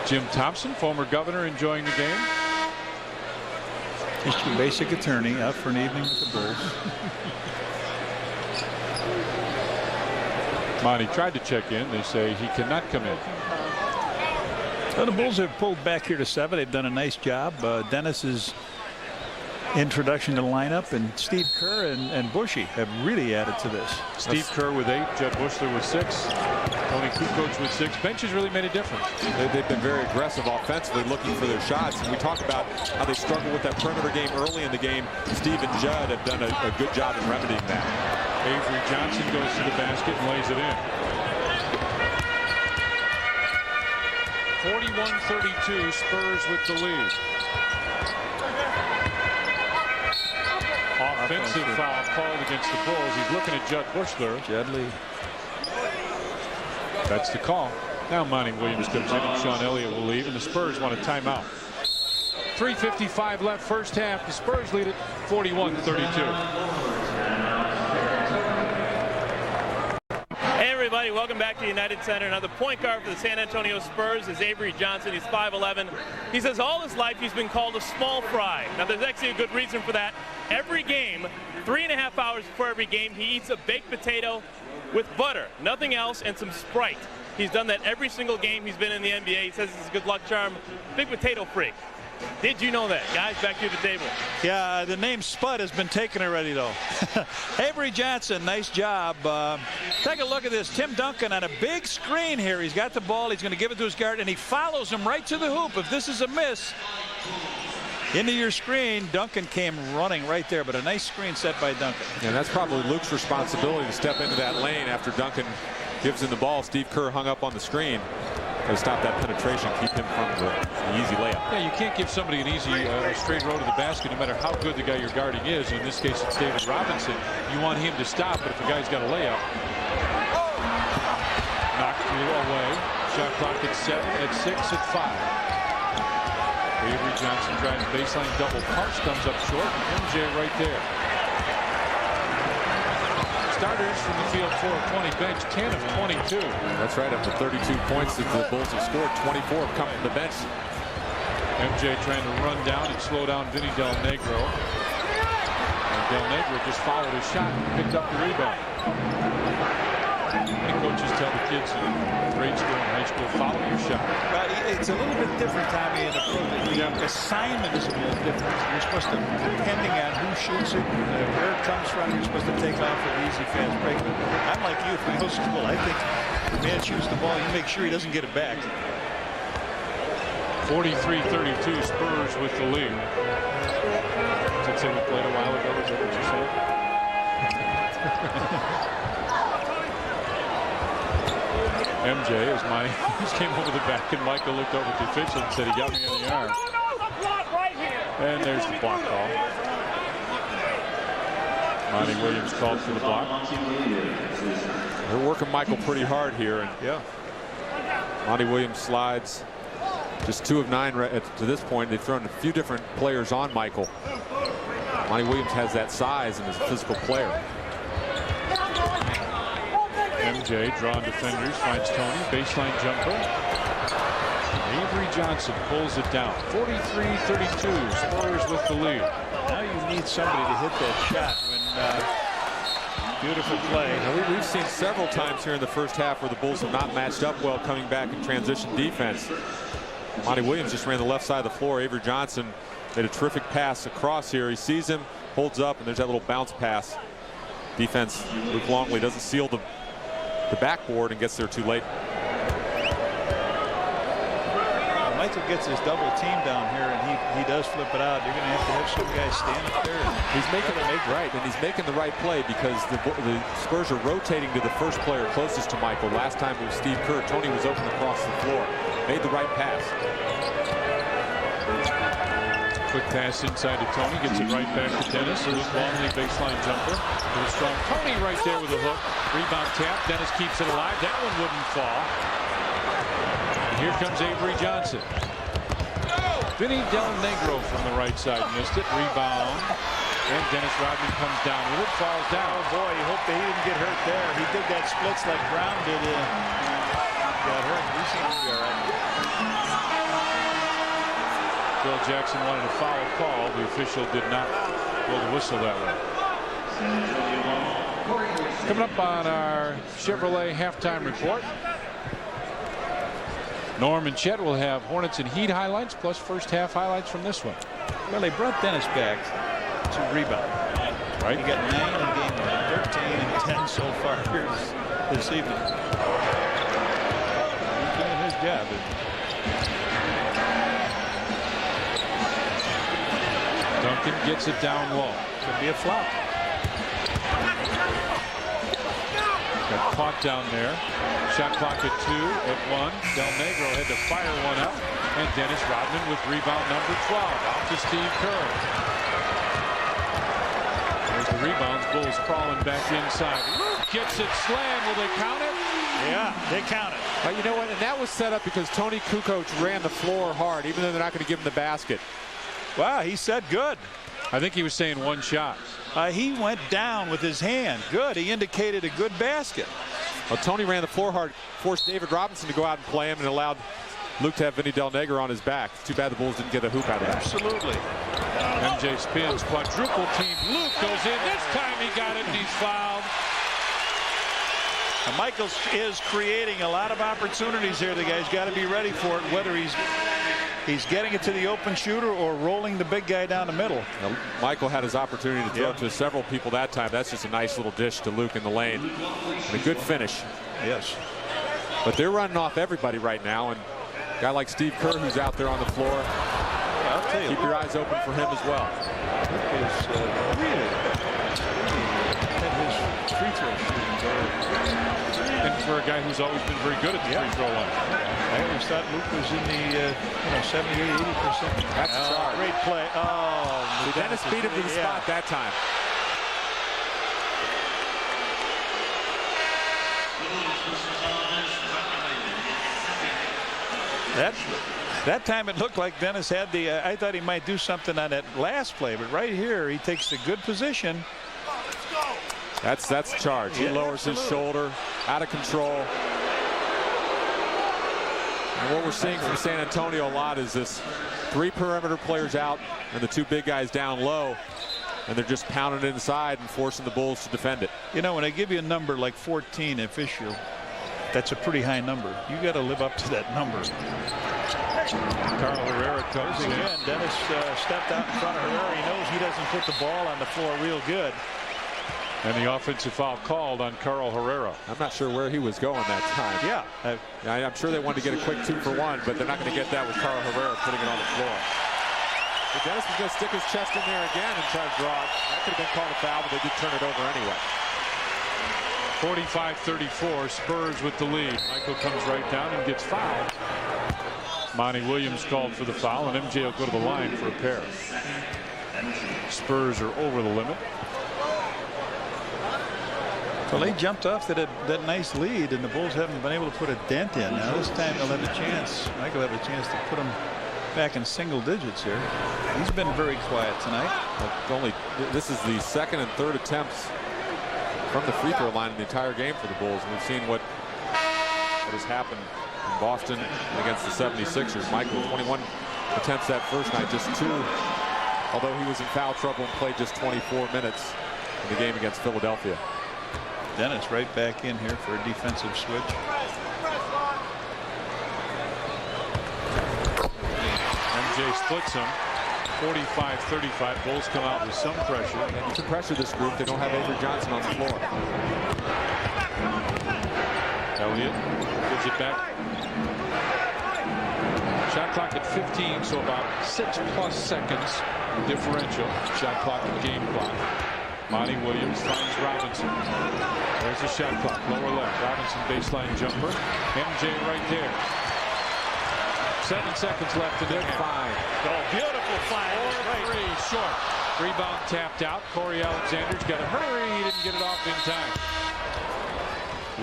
Jim Thompson, former governor, enjoying the game. Just your basic attorney out for an evening with the Bulls. Monty tried to check in. They say he cannot come in. Well, the Bulls have pulled back here to 7. They've done a nice job. Dennis's introduction to the lineup, and Steve Kerr and Bushy have really added to this. Steve Kerr with 8, Judd Bushler with 6, Tony Kukoc with 6. Benches really made a difference. They've been very aggressive offensively, looking for their shots. And we talk about how they struggle with that perimeter game early in the game. Steve and Judd have done a good job in remedying that. Avery Johnson goes to the basket and lays it in. 41-32, Spurs with the lead. Off offensive foul called against the Bulls. He's looking at Judd Bushler. Judley. That's the call. Now Monty Williams comes in and Sean Elliott will leave, and the Spurs want a timeout. 3:55 left first half. The Spurs lead it 41-32. Hey everybody, welcome back to United Center. Now the point guard for the San Antonio Spurs is Avery Johnson. He's 5'11". He says all his life he's been called a small fry. Now there's actually a good reason for that. Every game, 3.5 hours before every game, he eats a baked potato with butter, nothing else, and some Sprite. He's done that every single game he's been in the NBA. He says it's a good luck charm. Big potato freak. Did you know that? Guys, back to the table. Yeah, the name Spud has been taken already, though. Avery Johnson, nice job. Take a look at this. Tim Duncan on a big screen here. He's got the ball. He's going to give it to his guard, and he follows him right to the hoop. If this is a miss, into your screen, Duncan came running right there, but a nice screen set by Duncan. And that's probably Luke's responsibility to step into that lane after Duncan gives him the ball. Steve Kerr hung up on the screen. To stop that penetration, keep him from the easy layup. Yeah, you can't give somebody an easy straight road to the basket no matter how good the guy you're guarding is. And in this case, it's David Robinson. You want him to stop, but if the guy's got a layup, knocked through away. Shot clock at 7, at 6, at 5. Avery Johnson trying baseline double punch, comes up short. MJ right there. Starters from the field 4 of 20, bench 10 of 22. That's right, up to 32 points that the Bulls have scored. 24 have come from the bench. MJ trying to run down and slow down Vinny Del Negro. And Del Negro just followed his shot and picked up the rebound. Many coaches tell the kids in grade school and high school, follow your shot. Well, it's a little bit different, Tommy, in the pro. The assignment is a little different. You're supposed to, depending on who shoots it, where it comes from, you're supposed to take off with an easy fast break. I'm like you from middle school. I think the man shoots the ball, you make sure he doesn't get it back. 43-32, Spurs with the lead. Did say we played a while ago? Is that what you said? MJ, as Monty just came over the back, and Michael looked over at the official and said he got me in the arm. And there's the block call. Monty Williams called for the block. They're working Michael pretty hard here, and yeah, Monty Williams slides. Just 2 of 9 to this point. They've thrown a few different players on Michael. Monty Williams has that size and is a physical player. MJ drawing defenders, finds Tony, baseline jumper. Avery Johnson pulls it down. 43-32, Spurs with the lead. Now you need somebody to hit that shot when beautiful play. Now we've seen several times here in the first half where the Bulls have not matched up well coming back in transition defense. Monty Williams just ran the left side of the floor. Avery Johnson made a terrific pass across here. He sees him, holds up, and there's that little bounce pass. Defense, Luke Longley doesn't seal the backboard and gets there too late. Michael gets his double team down here, and he does flip it out. You're going to have some guys stand up there. He's making the right play because the Spurs are rotating to the first player closest to Michael. Last time it was Steve Kerr. Tony was open across the floor. Made the right pass. Quick pass inside to Tony, gets it right back to Dennis. Luke Longley baseline jumper. With a strong Tony right there with a hook. Rebound tap. Dennis keeps it alive. That one wouldn't fall. And here comes Avery Johnson. Vinny Del Negro from the right side missed it. Rebound. And Dennis Rodman comes down with it. Falls down. Oh boy, you hope that he didn't get hurt there. He did that splits like Brown did. Got hurt. He seems to be all right. Bill Jackson wanted a foul call. The official did not blow the whistle that way. Coming up on our Chevrolet halftime report, Norm and Chet will have Hornets and Heat highlights plus first half highlights from this one. Well, they brought Dennis back to rebound. Right. He got 9 in game 13 and 10 so far this evening. He's doing his job. Duncan gets it down low. Could be a flop. Got caught down there. Shot clock at 2, at 1. Del Negro had to fire one up. And Dennis Rodman with rebound number 12. Out to Steve Kerr. There's The rebounds, Bulls crawling back inside. Luke gets it slammed. Will they count it? Yeah, they count it. You know what? And that was set up because Tony Kukoc ran the floor hard, even though they're not going to give him the basket. Wow, he said good. I think he was saying one shot. He went down with his hand. Good. He indicated a good basket. Well, Tony ran the floor hard, forced David Robinson to go out and play him, and allowed Luke to have Vinny Del Negro on his back. It's too bad the Bulls didn't get a hoop out of that. Absolutely. MJ spins, quadruple team. Luke goes in. This time he got it, and he's fouled. And Michael is creating a lot of opportunities here. The guy's got to be ready for it, whether he's getting it to the open shooter or rolling the big guy down the middle. Now, Michael had his opportunity to throw it to several people that time. That's just a nice little dish to Luke in the lane. And a good finish. Yes. But they're running off everybody right now. And a guy like Steve Kerr, who's out there on the floor, I'll tell you, keep your eyes open for him as well. Really had his free throw shooting. And for a guy who's always been very good at the free throw line. I always thought Luke was in the 70, 80%. That's a charge. Great play. Oh, Dennis beat him to the spot that time. That time it looked like Dennis had the. I thought he might do something on that last play, but right here he takes a good position. That's a charge. He lowers his shoulder, out of control. And what we're seeing from San Antonio a lot is this 3 perimeter players out and the 2 big guys down low, and they're just pounding it inside and forcing the Bulls to defend it. You know, when I give you a number like 14 official, that's a pretty high number. You got to live up to that number. Carl Herrera comes in. Again, Dennis stepped out in front of Herrera. He knows he doesn't put the ball on the floor real good. And the offensive foul called on Carl Herrera. I'm not sure where he was going that time. Yeah. I'm sure they wanted to get a quick 2-for-1, but they're not going to get that with Carl Herrera putting it on the floor. But Dennis was going to stick his chest in there again and try to draw it. That could have been called a foul, but they did turn it over anyway. 45-34, Spurs with the lead. Michael comes right down and gets fouled. Monty Williams called for the foul, and MJ will go to the line for a pair. Spurs are over the limit. Well, they jumped off that nice lead, and the Bulls haven't been able to put a dent in. Now this time they'll have a chance. Michael will have a chance to put them back in single digits here. He's been very quiet tonight. This is the 2nd and 3rd attempts from the free throw line in the entire game for the Bulls. We've seen what has happened in Boston against the 76ers. Michael 21 attempts that first night, just 2. Although he was in foul trouble and played just 24 minutes in the game against Philadelphia. Dennis right back in here for a defensive switch. MJ splits him. 45-35. Bulls come out with some pressure. And you can pressure this group. They don't have Avery Johnson on the floor. Elliott gives it back. Shot clock at 15, so about 6+ seconds differential. Shot clock and game clock. Monty Williams finds Robinson. There's the shot clock, lower left. Robinson baseline jumper. MJ right there. 7 seconds left in the game. Oh, beautiful find. 4-3 short. Rebound tapped out. Corey Alexander's got to hurry. He didn't get it off in time.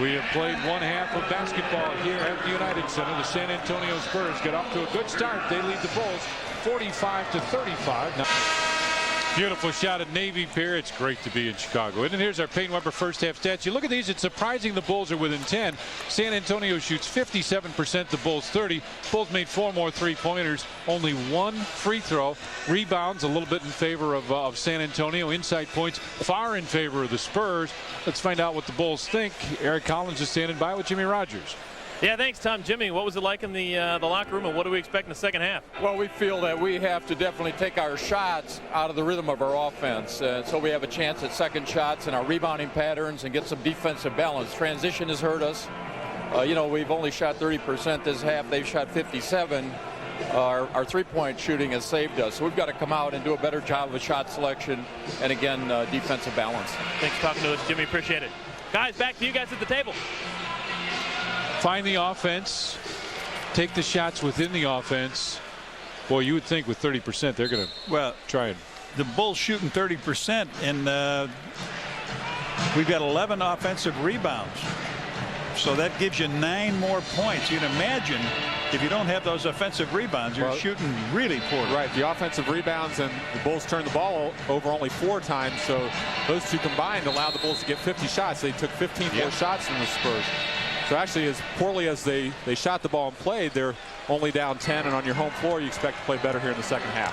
We have played 1/2 of basketball here at the United Center. The San Antonio Spurs get off to a good start. They lead the Bulls 45-35. Now, beautiful shot at Navy Pier. It's great to be in Chicago. And here's our Payne Weber first half stats. You look at these, it's surprising the Bulls are within 10. San Antonio shoots 57%, the Bulls 30. Bulls made 4 more 3-pointers, only 1 free throw. Rebounds a little bit in favor of San Antonio. Inside points far in favor of the Spurs. Let's find out what the Bulls think. Eric Collins is standing by with Jimmy Rogers. Yeah, thanks, Tom. Jimmy, what was it like in the locker room, and what do we expect in the second half? Well, we feel that we have to definitely take our shots out of the rhythm of our offense, so we have a chance at second shots and our rebounding patterns and get some defensive balance. Transition has hurt us. We've only shot 30% this half. They've shot 57%. Our three-point shooting has saved us. So we've got to come out and do a better job of shot selection and, again, defensive balance. Thanks for talking to us, Jimmy. Appreciate it. Guys, back to you guys at the table. Find the offense, take the shots within the offense. Boy, you would think with 30% they're going to try and the Bulls shooting 30%, and we've got 11 offensive rebounds. So that gives you 9 more points. You'd imagine if you don't have those offensive rebounds, you're shooting really poorly. Right, the offensive rebounds, and the Bulls turned the ball over only 4 times. So those two combined allowed the Bulls to get 50 shots. They took 15 more shots than the Spurs. So actually, as poorly as they shot the ball and played, they're only down 10. And on your home floor, you expect to play better here in the second half.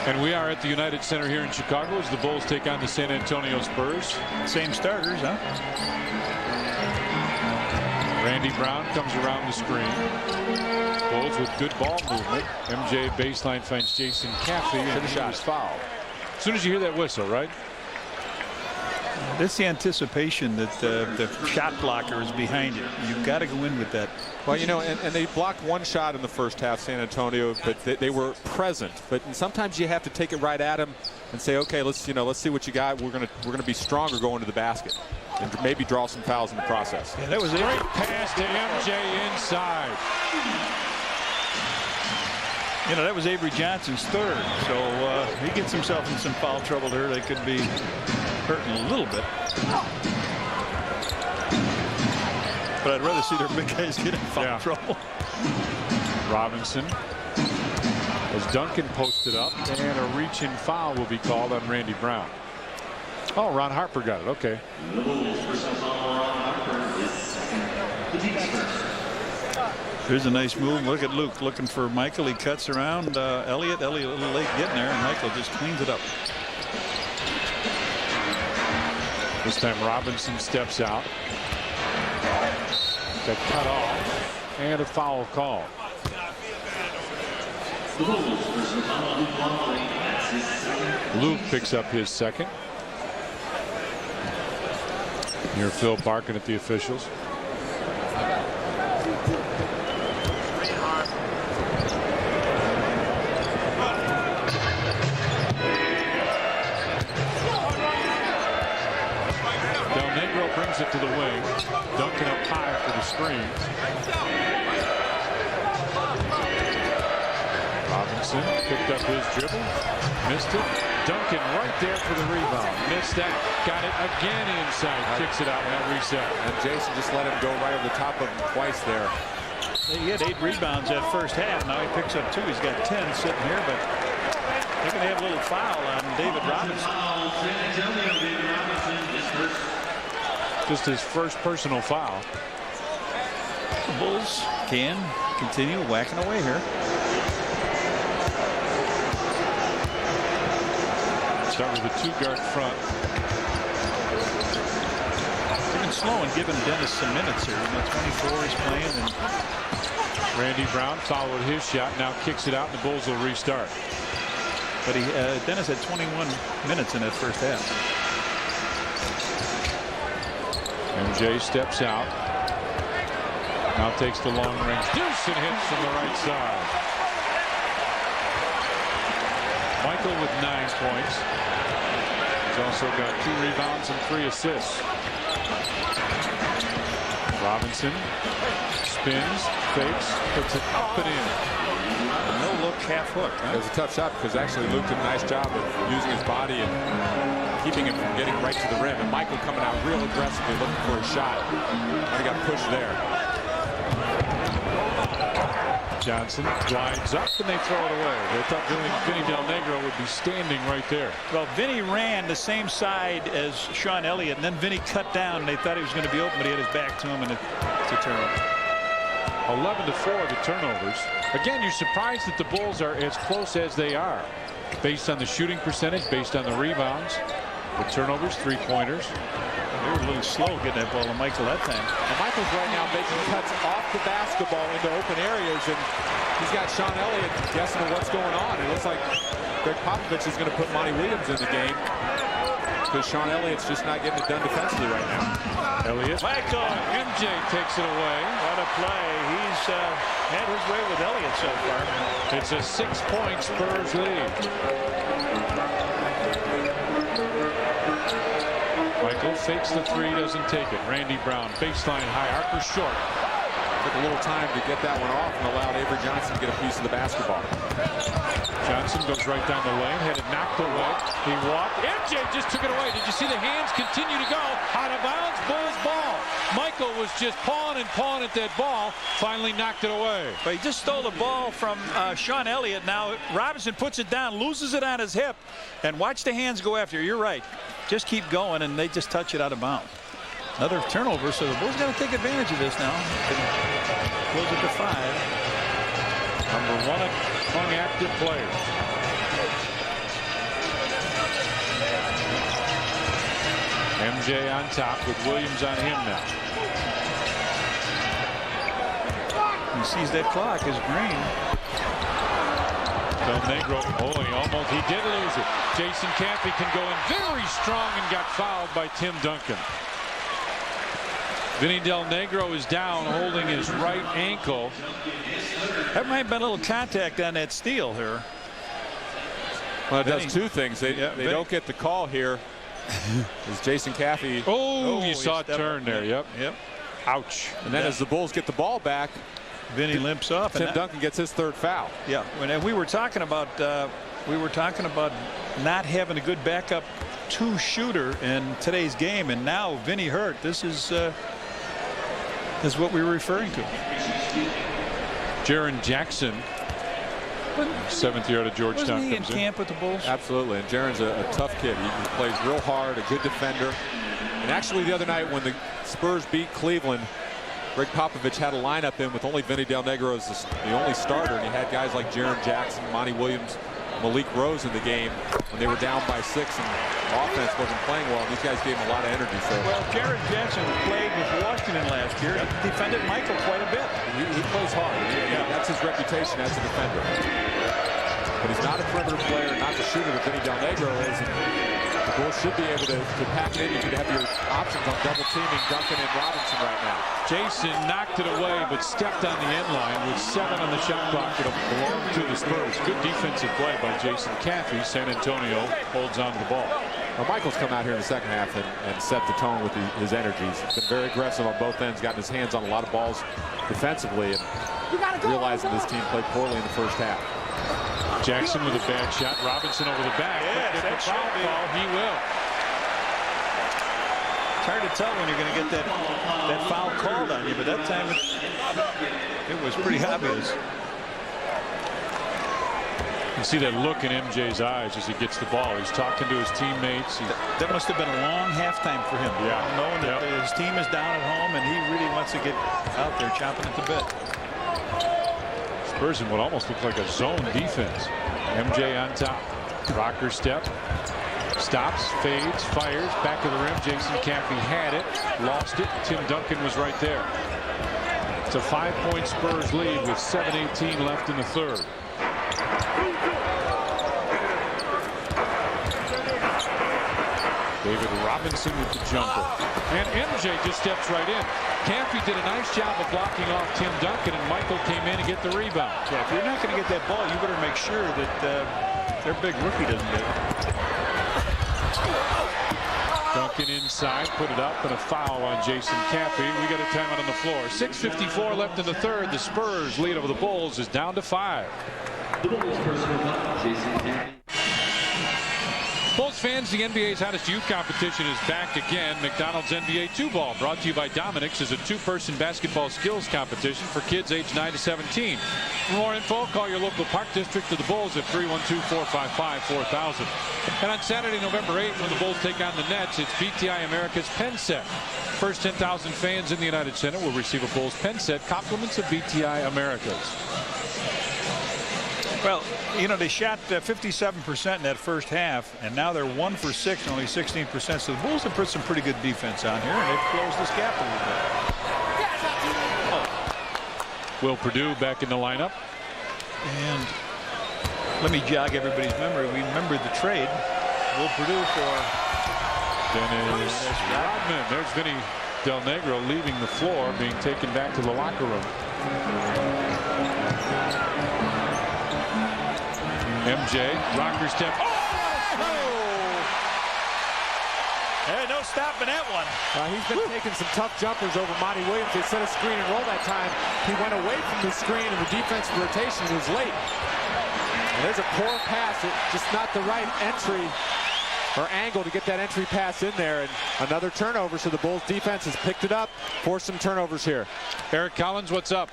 And we are at the United Center here in Chicago as the Bulls take on the San Antonio Spurs. Same starters, huh? Randy Brown comes around the screen. Bulls with good ball movement. MJ baseline finds Jason Caffey and he was fouled. As soon as you hear that whistle, right? That's the anticipation that the shot blocker is behind you. You've got to go in with that. Well, you know, and they blocked 1 shot in the first half, San Antonio, but they were present. But sometimes you have to take it right at them and say, okay, let's see what you got. We're gonna be stronger going to the basket and maybe draw some fouls in the process. Yeah, that was a great pass to MJ inside. You know, that was Avery Johnson's 3rd, so he gets himself in some foul trouble there. They could be hurting a little bit. But I'd rather see their big guys get in foul trouble. Robinson as Duncan posted up, and a reach-in foul will be called on Randy Brown. Oh, Ron Harper got it. Okay. Here's a nice move. Look at Luke looking for Michael. He cuts around Elliott. Elliott a little late getting there, and Michael just cleans it up. This time Robinson steps out. Got cut off, and a foul call. Luke picks up his 2nd. Here Phil barking at the officials. Del Negro brings it to the wing. Duncan up high for the screen. Robinson picked up his dribble, missed it. Duncan right there for the rebound. Missed that. Got it again inside. Kicks it out in that reset. And Jason just let him go right over the top of him twice there. He had 8 rebounds that first half. Now he picks up 2. He's got 10 sitting here, but they're going to have a little foul on David Robinson. Just his first personal foul. The Bulls can continue whacking away here. Start with a 2-guard front. They've been slow and giving Dennis some minutes here. 24 is playing. And Randy Brown followed his shot. Now kicks it out, and the Bulls will restart. But Dennis had 21 minutes in that first half. MJ steps out. Now takes the long range deuce and hits from the right side. Michael with 9 points. He's also got 2 rebounds and 3 assists. Robinson spins, fakes, puts it up and in. No look, half hook. It was a tough shot because actually Luke did a nice job of using his body and keeping him from getting right to the rim. And Michael coming out real aggressively looking for a shot. And he got pushed there. Johnson glides up and they throw it away. They thought Vinny Del Negro would be standing right there. Well, Vinny ran the same side as Sean Elliott, and then Vinny cut down, and they thought he was going to be open, but he had his back to him, and it's a turnover. 11-4 the turnovers. Again, you're surprised that the Bulls are as close as they are, based on the shooting percentage, based on the rebounds, the turnovers, 3-pointers. They were a little slow getting that ball to Michael that time. And Michael's right now making cuts off the basketball into open areas, and he's got Sean Elliott guessing at what's going on. It looks like Greg Popovich is going to put Monty Williams in the game because Sean Elliott's just not getting it done defensively right now. Elliott. Michael. MJ takes it away. What a play. He's had his way with Elliott so far. It's a 6-point Spurs lead. Michael fakes the 3, doesn't take it. Randy Brown, baseline high, Harper short. Took a little time to get that one off and allowed Avery Johnson to get a piece of the basketball. Johnson goes right down the lane, had it knocked away. He walked. MJ just took it away. Did you see the hands continue to go? Out of bounds, Bulls ball. Michael was just pawing at that ball. Finally knocked it away. But he just stole the ball from Sean Elliott. Now Robinson puts it down, loses it on his hip, and watch the hands go after. You're right. Just keep going, and they just touch it out of bounds. Another turnover, so the Bulls got to take advantage of this now. Close it to 5. Number 1 among active players. MJ on top with Williams on him now. He sees that clock is green. Del Negro, he did lose it. Jason Caffey can go in very strong and got fouled by Tim Duncan. Vinny Del Negro is down holding his right ankle. That might have been a little contact on that steal here. Well, it does two things. They don't get the call here. As Jason Caffey. You saw it turn there. Yep. Ouch. And then as the Bulls get the ball back, Vinny limps off. Tim Duncan gets his 3rd foul. Yeah, and we were talking about not having a good backup 2 shooter in today's game, and now Vinny hurt. This is what we were referring to. Jaren Jackson, 7th year out of Georgetown. Wasn't he in camp with the Bulls? Absolutely, and Jaren's a tough kid. He plays real hard, a good defender. And actually the other night when the Spurs beat Cleveland, Greg Popovich had a lineup in with only Vinny Del Negro as the only starter, and he had guys like Jaren Jackson, Monty Williams, Malik Rose in the game when they were down by 6 and offense wasn't playing well, and these guys gave him a lot of energy. So, well, Jaren Jackson played with Washington last year. He defended Michael quite a bit. He plays hard. That's his reputation as a defender. But he's not a perimeter player, not the shooter that Vinny Del Negro is. And the Bulls should be able to pack it in. You could have your options on double teaming Duncan and Robinson right now. Jason knocked it away, but stepped on the end line with 7 on the shot clock. It'll belong to the Spurs. Good defensive play by Jason Caffey. San Antonio holds on to the ball. Well, Michael's come out here in the second half and set the tone with his energies. He's been very aggressive on both ends, gotten his hands on a lot of balls defensively, and realizing this team played poorly in the first half. Jackson with a bad shot. Robinson over the back. Yes, If the foul call, he will. It's hard to tell when you're going to get that foul called on you, but that time it was pretty obvious. You see that look in MJ's eyes as he gets the ball. He's talking to his teammates. That must have been a long halftime for him. Yeah. Knowing that his team is down at home and he really wants to get out there chopping at the bit. Spurs in what almost looked like a zone defense. MJ on top. Rocker step. Stops, fades, fires, back of the rim. Jason Caffey had it, lost it. Tim Duncan was right there. It's a 5-point Spurs lead with 7:18 left in the 3rd. David Robinson with the jumper. And MJ just steps right in. Caffey did a nice job of blocking off Tim Duncan, and Michael came in and get the rebound. Yeah, if you're not going to get that ball, you better make sure that their big rookie doesn't get it. Duncan inside, put it up, and a foul on Jason Caffey. We got a timeout on the floor. 6:54 left in the 3rd. The Spurs lead over the Bulls is down to 5. Bulls fans, the NBA's hottest youth competition is back again. McDonald's NBA 2-Ball, brought to you by Dominic's, is a 2-person basketball skills competition for kids aged 9 to 17. For more info, call your local park district of the Bulls at 312-455-4000. And on Saturday, November 8th, when the Bulls take on the Nets, it's BTI America's Pen Set. First 10,000 fans in the United Center will receive a Bulls Pen Set, compliments of BTI America's. Well, you know, they shot 57% in that first half, and now they're 1 for 6, only 16%. So the Bulls have put some pretty good defense on here, and they've closed this gap a little bit. Will Perdue back in the lineup. And let me jog everybody's memory. We remember the trade. Will Perdue for Dennis Rodman. There's Vinny Del Negro leaving the floor, being taken back to the locker room. MJ, rocker step. Hey, no stopping that one. He's been taking some tough jumpers over Monty Williams. They set a screen and roll that time. He went away from the screen, and the defensive rotation was late. There's a poor pass, just not the right entry or angle to get that entry pass in there, and another turnover. So the Bulls defense has picked it up, forced some turnovers here. Eric Collins, what's up?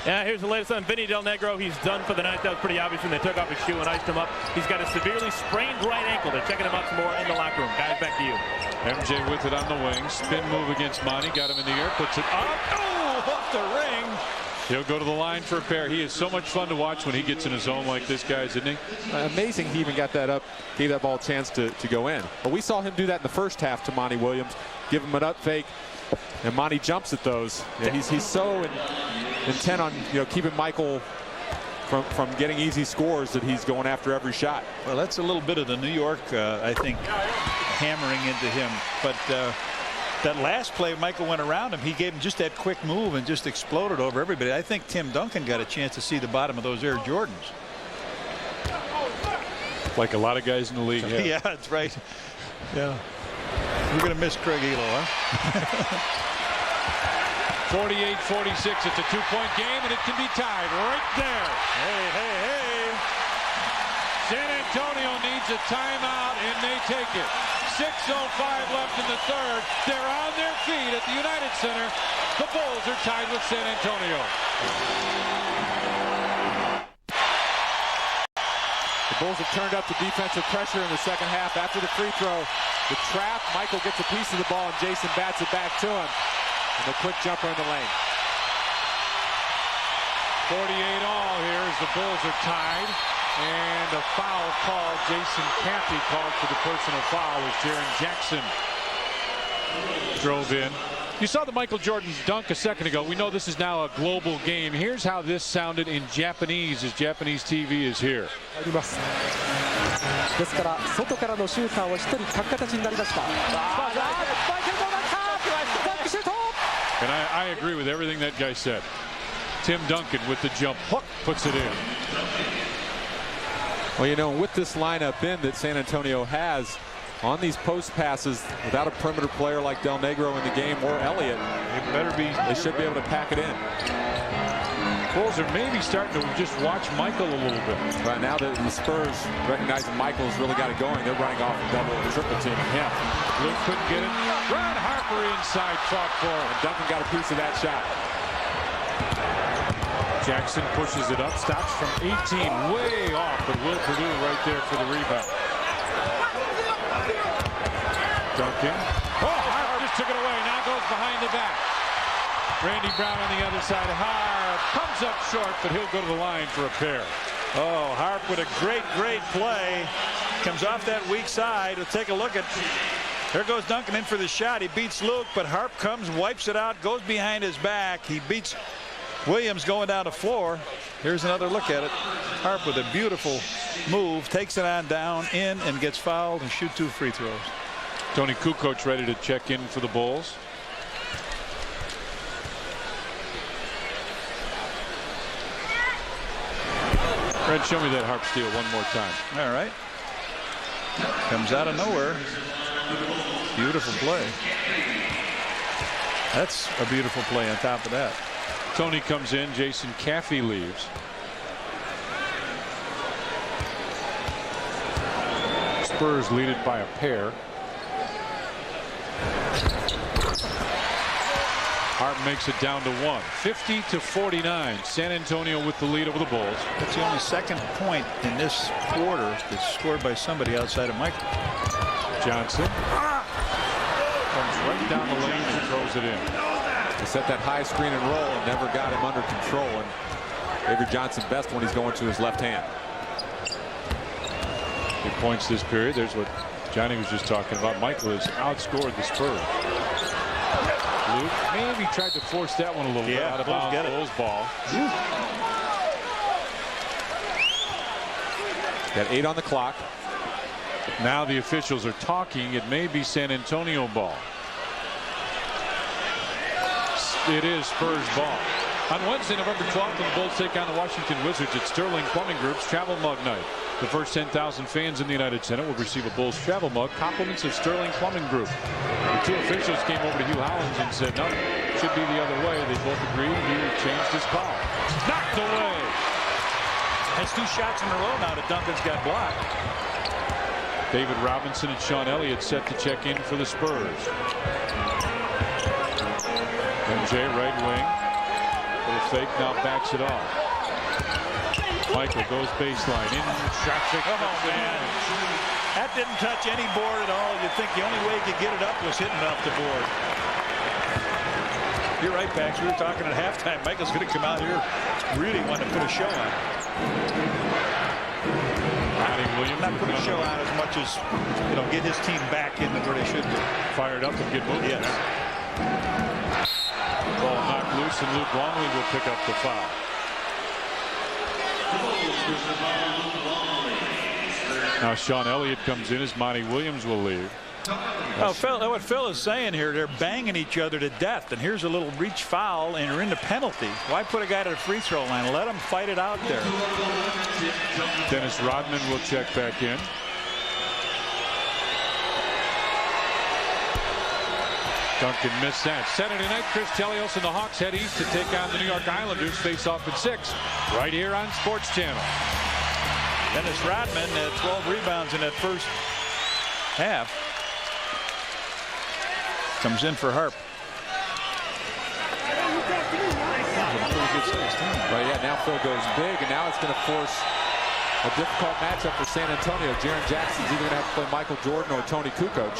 Yeah, here's the latest on Vinny Del Negro. He's done for the night. That was pretty obvious when they took off his shoe and iced him up. He's got a severely sprained right ankle. They're checking him out some more in the locker room. Guys, back to you. MJ with it on the wing. Spin move against Monty. Got him in the air. Puts it up. Oh, off the ring. He'll go to the line for a pair. He is so much fun to watch when he gets in a zone like this, guys, isn't he? Amazing he even got that up, gave that ball a chance to go in. But we saw him do that in the first half to Monty Williams, give him an up fake, and Monty jumps at those. Yeah, he's so intent on keeping Michael from getting easy scores that he's going after every shot. Well, that's a little bit of the New York, I think, hammering into him. But that last play, Michael went around him. He gave him just that quick move and just exploded over everybody. I think Tim Duncan got a chance to see the bottom of those Air Jordans. Like a lot of guys in the league. Yeah, yeah, that's right. Yeah. We're going to miss Craig Elo, huh? 48-46. It's a two-point game, and it can be tied right there. Hey, hey, hey. San Antonio needs a timeout, and they take it. 6:05 left in the third. They're on their feet at the United Center. The Bulls are tied with San Antonio. The Bulls have turned up the defensive pressure in the second half. After the free throw, the trap, Michael gets a piece of the ball, and Jason bats it back to him. And the quick jumper in the lane. 48 all here as the Bulls are tied. And a foul called. Jason Caffey called for the personal foul as Jaren Jackson drove in. You saw the Michael Jordan dunk a second ago. We know this is now a global game. Here's how this sounded in Japanese as Japanese TV is here. And I agree with everything that guy said. Tim Duncan with the jump hook puts it in. Well, with this lineup that San Antonio has on these post passes, without a perimeter player like Del Negro in the game or Elliott, they should be able to pack it in. Bulls are maybe starting to just watch Michael a little bit. Right now, the Spurs recognizing Michael's really got it going. They're running off a double and triple team him. Luke couldn't get it. Ron Harper inside, fought for it. And Duncan got a piece of that shot. Jackson pushes it up, stops from 18, way off, but Will Perdue right there for the rebound. Duncan. Oh, Harp just took it away. Now goes behind the back. Randy Brown on the other side. Harp comes up short, but he'll go to the line for a pair. Oh, Harp with a great play. Comes off that weak side. We'll take a look at. There goes Duncan in for the shot. He beats Luke, but Harp comes, wipes it out, goes behind his back. He beats Williams going down the floor. Here's another look at it. Harp with a beautiful move, takes it on down, in, and gets fouled and shoot 2 free throws. Tony Kukoc ready to check in for the Bulls. Fred, show me that Harp steal one more time. All right. Comes out of nowhere. Beautiful play. That's a beautiful play on top of that. Tony comes in. Jason Caffey leaves. Spurs lead it by a pair. Harp makes it down to 1. 50-49. San Antonio with the lead over the Bulls. That's the only second point in this quarter that's scored by somebody outside of Michael. Johnson comes right down the lane and throws it in. He set that high screen and roll and never got him under control. And Avery Johnson best when he's going to his left hand. He points this period. There's what Johnny was just talking about. Michael has outscored the Spurs. Luke maybe tried to force that one a little bit out of bounds. Bulls ball. Got 8 on the clock. Now the officials are talking. It may be San Antonio ball. It is Spurs ball. On Wednesday, November 12th, when the Bulls take on the Washington Wizards at Sterling Plumbing Group's Travel Mug Night. The first 10,000 fans in the United Center will receive a Bulls travel mug, compliments of Sterling Plumbing Group. The 2 officials came over to Hugh Hollins and said, no, it should be the other way. They both agreed. He changed his call. Knocked away. That's 2 shots in a row now that Duncan's got blocked. David Robinson and Sean Elliott set to check in for the Spurs. MJ right wing. Little fake, now backs it off. Michael goes baseline in traffic. Oh man, that didn't touch any board at all. You'd think the only way he could get it up was hitting off the board. You're right, Pax. We were talking at halftime. Michael's going to come out here really want to put a show on. Williams not put a show on as much as, you know, get his team back into where they should be. Fired up and get moving. Yes. Ball knocked loose, and Luke Longley will pick up the foul. Now Sean Elliott comes in as Monty Williams will leave. Oh, what Phil is saying here, they're banging each other to death, and here's a little reach foul, and you're in the penalty. Why put a guy to the free throw line? Let him fight it out there. Dennis Rodman will check back in. Duncan missed that. Saturday night, Chris Chelios and the Hawks head east to take on the New York Islanders. Face off at 6, right here on Sports Channel. Dennis Rodman had 12 rebounds in that first half. Comes in for Harp. Well, yeah, now Phil goes big, and now it's going to force a difficult matchup for San Antonio. Jaren Jackson's either going to have to play Michael Jordan or Tony Kukoc.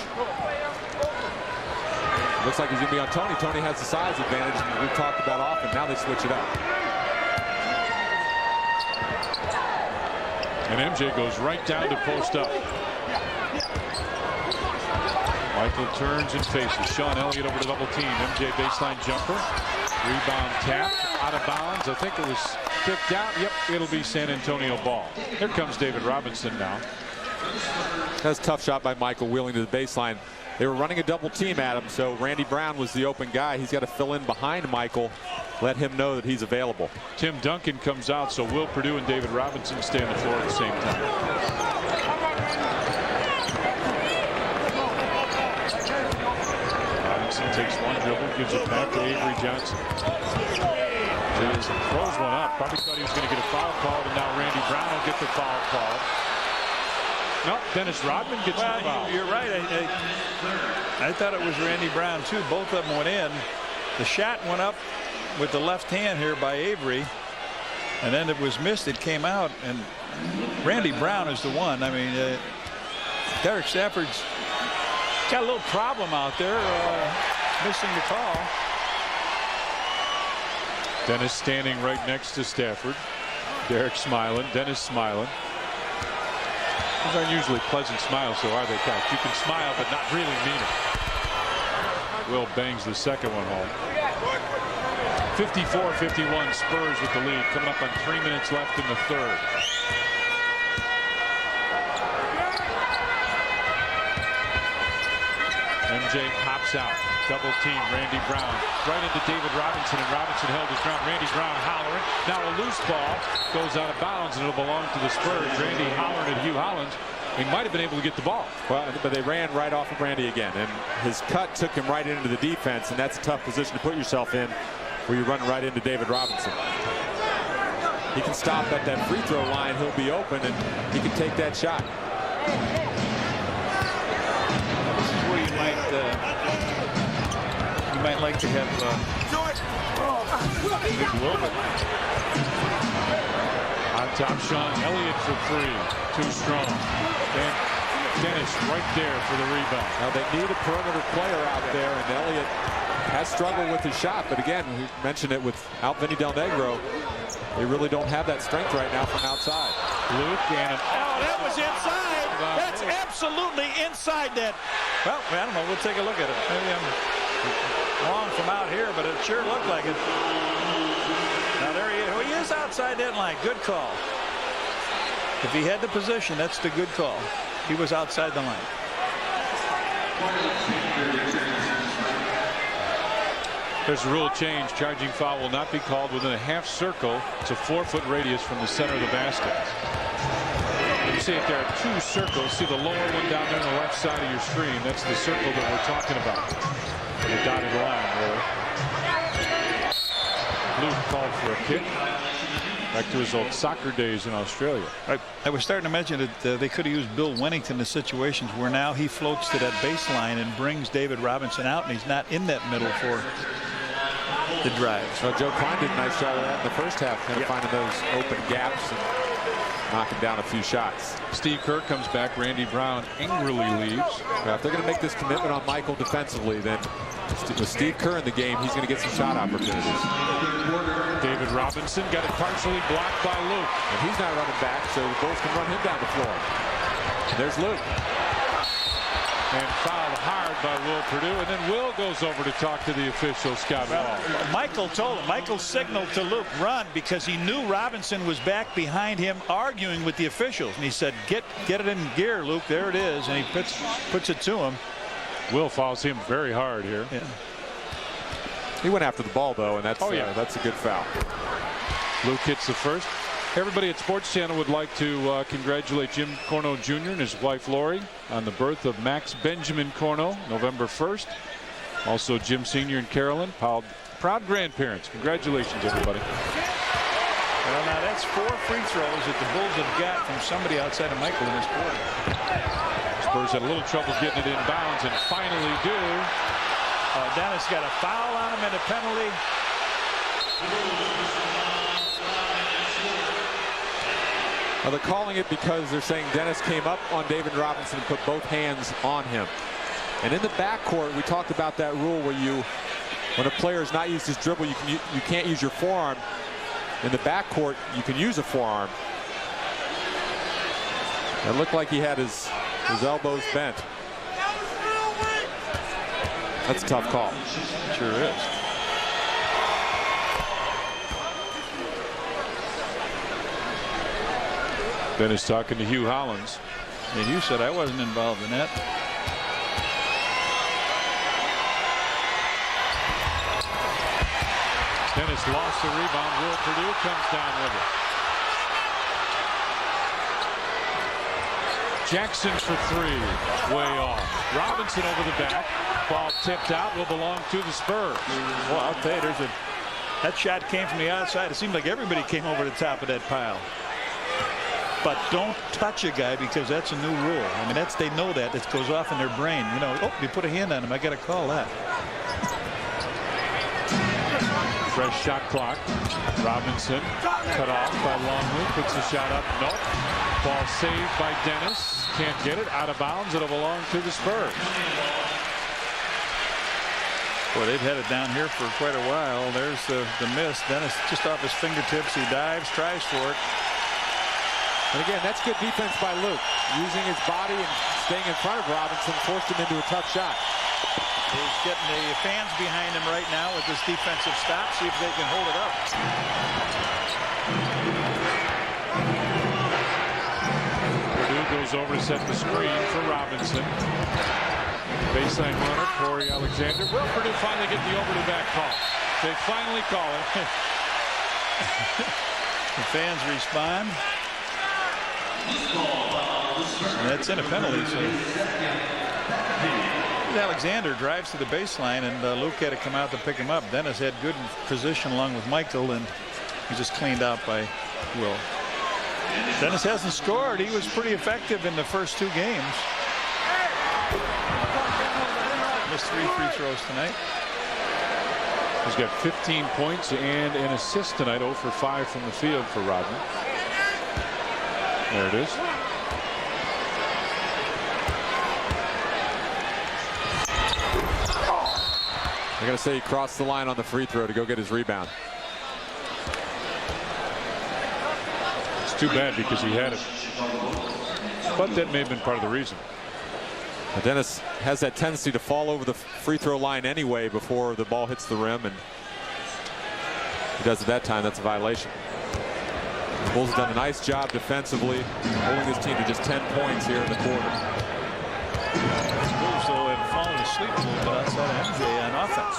Looks like he's going to be on Tony. Tony has the size advantage, and we've talked about often. Now they switch it up. And MJ goes right down to post up. Michael turns and faces Sean Elliott over to double team. MJ baseline jumper. Rebound tapped out of bounds. I think it was kicked out. Yep, it'll be San Antonio ball. Here comes David Robinson now. That's a tough shot by Michael, wheeling to the baseline. They were running a double team at him, so Randy Brown was the open guy. He's got to fill in behind Michael, let him know that he's available. Tim Duncan comes out, so Will Perdue and David Robinson stay on the floor at the same time. Robinson takes one dribble, gives it back to Avery Johnson. Johnson throws one up. Probably thought he was going to get a foul called, and now Randy Brown will get the foul called. No, Dennis Rodman gets the foul. You're right. I thought it was Randy Brown, too. Both of them went in. The shot went up with the left hand here by Avery, and then it was missed. It came out, and Randy Brown is the one. I mean, Derek Stafford's got a little problem out there, missing the call. Dennis standing right next to Stafford. Derek smiling. Dennis smiling. Those aren't usually pleasant smiles, so are they, Coach? You can smile, but not really mean it. Will bangs the second one home. 54-51, Spurs with the lead. Coming up on 3 minutes left in the third. MJ pops out. Double team. Randy Brown right into David Robinson, and Robinson held his ground. Randy Brown hollering. Now a loose ball goes out of bounds, and it'll belong to the Spurs. Randy hollering at Hugh Hollins. He might have been able to get the ball. Well, but they ran right off of Randy again, and his cut took him right into the defense, and that's a tough position to put yourself in where you run right into David Robinson. He can stop at that free throw line. He'll be open, and he can take that shot. This is where you might like to have on top, Sean Elliott for 3. Too strong. And Dennis right there for the rebound. Now they need a perimeter player out there, and Elliott has struggled with his shot. But again, we mentioned it without Vinny Del Negro. They really don't have that strength right now from outside. Luke and that was inside. That's absolutely inside that. Well, I don't know. We'll take a look at it. Maybe I'm wrong from out here, but it sure looked like it. Now there he is. He is outside that line. Good call. If he had the position, that's the good call. He was outside the line. There's a rule change. Charging foul will not be called within a half circle. It's a 4-foot radius from the center of the basket. You see if there are 2 circles. See the lower one down there on the left side of your screen. That's the circle that we're talking about. The dotted line there. Luke called for a kick. Back to his old soccer days in Australia. I was starting to mention that they could have used Bill Wennington in situations where now he floats to that baseline and brings David Robinson out, and he's not in that middle for the drive. So Joe Klein did a nice job of that in the first half, kind of finding those open gaps and knocking down a few shots. Steve Kerr comes back. Randy Brown angrily leaves. If they're going to make this commitment on Michael defensively, then with Steve Kerr in the game, he's going to get some shot opportunities. David Robinson got it partially blocked by Luke. And he's not running back, so the Bulls can run him down the floor. There's Luke. And fouled hard by Will Perdue, and then Will goes over to talk to the official, Scott Wall. Michael signaled to Luke, run, because he knew Robinson was back behind him arguing with the officials, and he said, get it in gear, Luke. There it is, and he puts it to him. Will fouls him very hard here. Yeah. He went after the ball, though, and that's a good foul. Luke hits the first. Everybody at Sports Channel would like to congratulate Jim Corno Jr. and his wife Lori on the birth of Max Benjamin Corno, November 1st. Also Jim Sr. and Carolyn, proud grandparents. Congratulations, everybody. Well, now that's 4 free throws that the Bulls have got from somebody outside of Michael in this quarter. Spurs had a little trouble getting it in bounds and finally do. Dennis got a foul on him and a penalty. Well, they're calling it because they're saying Dennis came up on David Robinson and put both hands on him. And in the backcourt, we talked about that rule where when a player is not used his dribble, you can't use your forearm. In the backcourt, you can use a forearm. It looked like he had his elbows bent. That's a tough call. Sure is. Dennis talking to Hugh Hollins. And Hugh said I wasn't involved in that. Dennis lost the rebound. Will Perdue comes down with it. Jackson for 3. Way off. Robinson over the back. Ball tipped out. Will belong to the Spurs. Well, I'll tell you, that shot came from the outside. It seemed like everybody came over the top of that pile. But don't touch a guy, because that's a new rule. I mean, they know that. It goes off in their brain. You know, oh, you put a hand on him. I got to call that. Fresh shot clock. Robinson cut off by Longley. Puts the shot up. Nope. Ball saved by Dennis. Can't get it. Out of bounds. It'll belong to the Spurs. Boy, they've had it down here for quite a while. There's the miss. Dennis just off his fingertips. He dives, tries for it. And again, that's good defense by Luke. Using his body and staying in front of Robinson forced him into a tough shot. He's getting the fans behind him right now with this defensive stop. See if they can hold it up. Perdue goes over to set the screen for Robinson. Baseline runner, Corey Alexander. Will Perdue finally get the over-the-back call? They finally call it. The fans respond. And that's in a penalty. So Alexander drives to the baseline, and Luke had to come out to pick him up. Dennis had good position along with Michael, and he just cleaned out by Will. Dennis hasn't scored. He was pretty effective in the first 2 games. Missed 3 free throws tonight. He's got 15 points and an assist tonight. 0 for 5 from the field for Rodman. There it is. I got to say, he crossed the line on the free throw to go get his rebound. It's too bad because he had it. But that may have been part of the reason. But Dennis has that tendency to fall over the free throw line anyway before the ball hits the rim, and he does it that time. That's a violation. The Bulls have done a nice job defensively, holding this team to just 10 points here in the quarter. The Bulls, though, have fallen asleep a little bit outside of MJ on offense.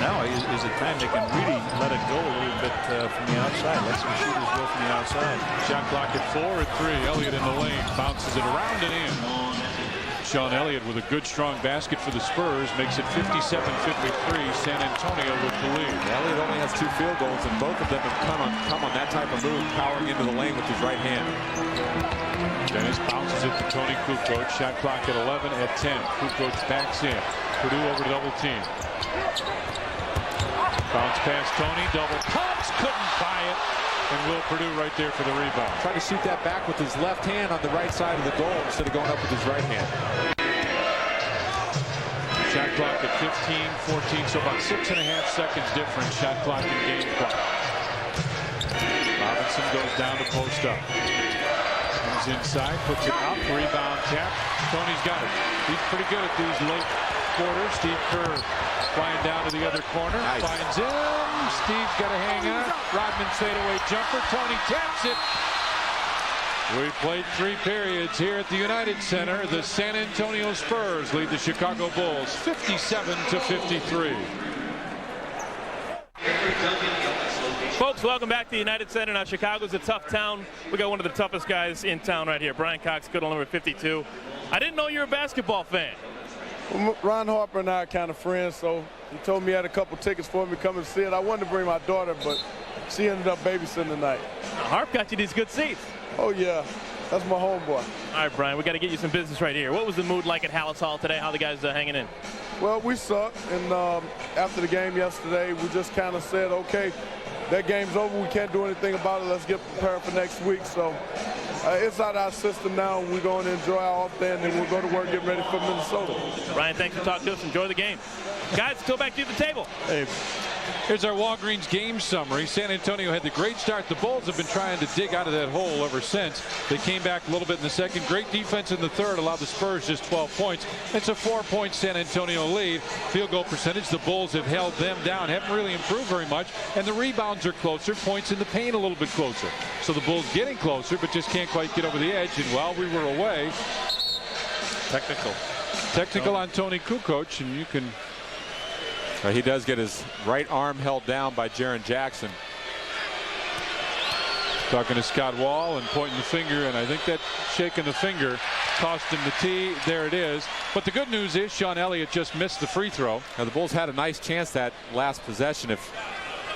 Now is the time they can really let it go a little bit from the outside. Let some shooters go from the outside. Shot clock at 4 at 3. Elliott in the lane bounces it around and in. Sean Elliott with a good strong basket for the Spurs makes it 57-53. San Antonio with the lead. Elliott only has 2 field goals, and both of them have come on that type of move, powering into the lane with his right hand. Dennis bounces it to Tony Kukoc. Shot clock at 11 at 10. Kukoc backs in. Purdue over double team. Bounce past Tony. Double pumps. Couldn't buy it. And Will Purdue right there for the rebound. Tried to shoot that back with his left hand on the right side of the goal instead of going up with his right hand. Shot clock at 15-14, so about 6.5 seconds difference. Shot clock and game clock. Robinson goes down to post up. Comes inside, puts it up, rebound tap. Tony's got it. He's pretty good at these late quarters. Steve Kerr flying down to the other corner. Nice. Finds him. Steve's got to hang on. Rodman fadeaway jumper. Tony taps it. We played 3 periods here at the United Center. The San Antonio Spurs lead the Chicago Bulls 57-53. Folks, welcome back to the United Center. Now, Chicago's a tough town. We got one of the toughest guys in town right here. Brian Cox, good on number 52. I didn't know you were a basketball fan. Well, Ron Harper and I are kind of friends, so he told me he had a couple tickets for me to come and see it. I wanted to bring my daughter, but she ended up babysitting tonight. Harp got you these good seats. Oh, yeah. That's my homeboy. All right, Brian, we got to get you some business right here. What was the mood like at Hallis Hall today? How the guys hanging in? Well, we sucked, and after the game yesterday, we just kind of said, okay, that game's over. We can't do anything about it. Let's get prepared for next week. So it's out of our system now. We're going to enjoy our off day, and then we'll go to work getting ready for Minnesota. Brian, thanks for talking to us. Enjoy the game. Guys, go back to the table. Hey, here's our Walgreens game summary. San Antonio had the great start. The Bulls have been trying to dig out of that hole ever since. They came back a little bit in the second. Great defense in the third allowed the Spurs just 12 points. It's a 4-point San Antonio lead. Field goal percentage, the Bulls have held them down. Haven't really improved very much. And the rebounds are closer. Points in the paint a little bit closer. So the Bulls getting closer, but just can't quite get over the edge. And while we were away, technical on Tony Kukoc, and you can. He does get his right arm held down by Jaren Jackson. Talking to Scott Wall and pointing the finger, and I think that shaking the finger cost him the tee. There it is. But the good news is Sean Elliott just missed the free throw. Now the Bulls had a nice chance that last possession if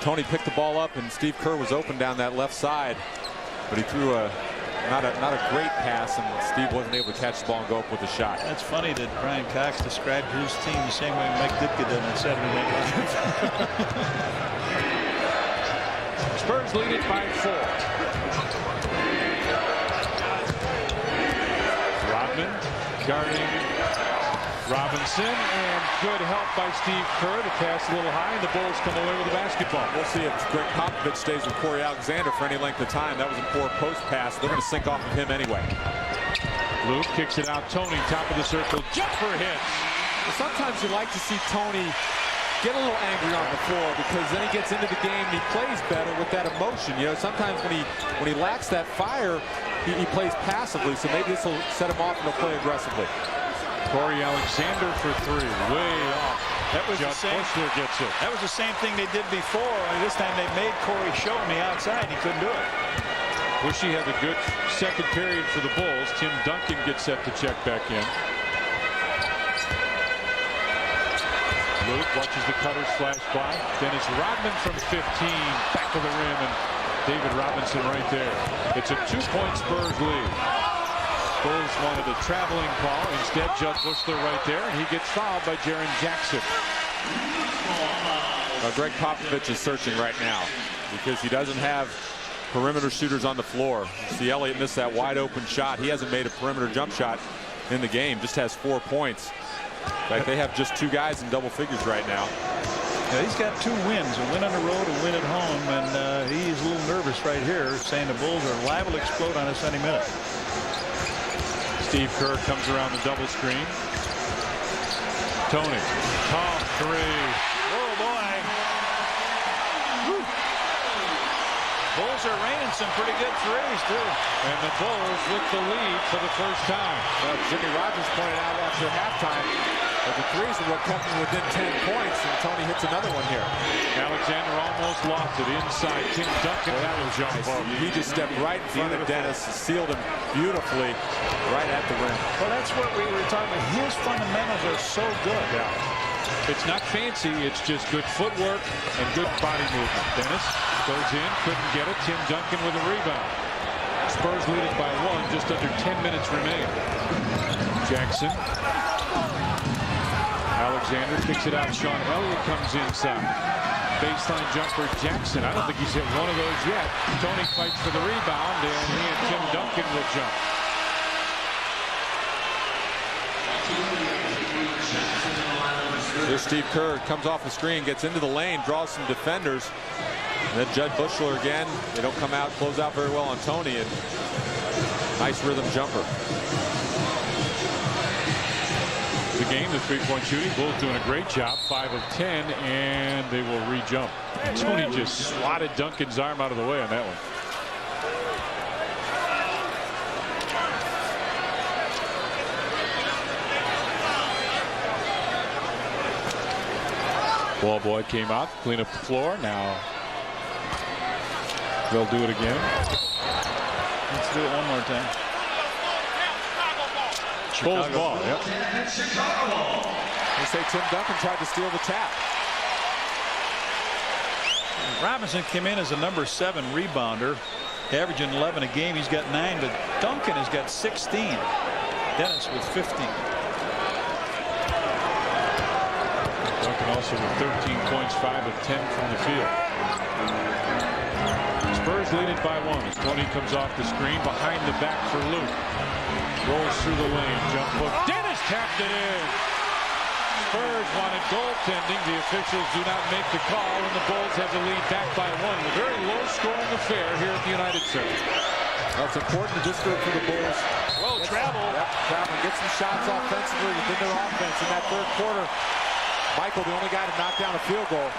Tony picked the ball up and Steve Kerr was open down that left side, but he threw not a great pass, and Steve wasn't able to catch the ball and go up with a shot. That's funny that Brian Cox described his team the same way Mike Ditka did on Saturday Night. Spurs lead it by 4. Rodman guarding Robinson, and good help by Steve Kerr to pass a little high, and the Bulls come away with the basketball. We'll see if Greg Popovich stays with Corey Alexander for any length of time. That was a poor post pass. They're going to sink off of him anyway. Luke kicks it out. Tony, top of the circle, jumper hits. Well, sometimes you like to see Tony get a little angry on the floor, because then he gets into the game and he plays better with that emotion. You know, sometimes when he lacks that fire, he plays passively. So maybe this will set him off and he'll play aggressively. Corey Alexander for 3, way off. That was Judd Bushler gets it. That was the same thing they did before. Only this time they made Corey show on the outside. He couldn't do it. Bushy had a good second period for the Bulls. Tim Duncan gets set to check back in. Luke watches the cutters flash by. Dennis Rodman from 15, back of the rim, and David Robinson right there. It's a 2-point Spurs lead. Bulls wanted a traveling call. Instead, Judd Bushler right there, and he gets fouled by Jaren Jackson. Greg Popovich is searching right now because he doesn't have perimeter shooters on the floor. See Elliott missed that wide open shot. He hasn't made a perimeter jump shot in the game. Just has 4 points. In fact, they have just 2 guys in double figures right now. Yeah, he's got 2 wins, a win on the road, a win at home, and he's a little nervous right here, saying the Bulls are liable to explode on us any minute. Steve Kerr comes around the double screen. Tony, top 3. Oh boy. Woo. Bulls are raining some pretty good threes too. And the Bulls with the lead for the first time. Jimmy Rogers pointed out after halftime that the threes were what kept him within 10 points, and Tony hits another one here. Alexander almost lost it inside. Tim Duncan, that was jump ball. He just stepped right in front of Dennis, sealed him beautifully right at the rim. Well, that's what we were talking about. His fundamentals are so good. Yeah. It's not fancy. It's just good footwork and good body movement. Dennis goes in, couldn't get it. Tim Duncan with a rebound. Spurs lead it by 1. Just under 10 minutes remain. Jackson. Alexander kicks it out. Sean Elliott comes inside. Baseline jumper Jackson. I don't think he's hit one of those yet. Tony fights for the rebound, and he and Tim Duncan will jump. Here's Steve Kerr. Comes off the screen, gets into the lane, draws some defenders. And then Judd Bushler again. They don't come out, close out very well on Tony. And nice rhythm jumper. The game, the three-point shooting. Bulls doing a great job. 5 of 10, and they will re-jump. Tony just swatted Duncan's arm out of the way on that one. Ball boy came out, clean up the floor. Now they'll do it again. Let's do it one more time. Bulls ball. Yep. They say Tim Duncan tried to steal the tap. Robinson came in as a number 7 rebounder, averaging 11 a game. He's got 9, but Duncan has got 16. Dennis with 15. Duncan also with 13 points, 5 of 10 from the field. Spurs lead it by 1 as Tony comes off the screen behind the back for Luke. Rolls through the lane, jump hook. Dennis tapped it in. Spurs wanted goaltending. The officials do not make the call, and the Bulls have the lead back by 1. A very low-scoring affair here at the United Center. That's important to just do it for the Bulls. Well, travel. Yep, travel. Get some shots offensively within their offense in that third quarter. Michael, the only guy to knock down a field goal.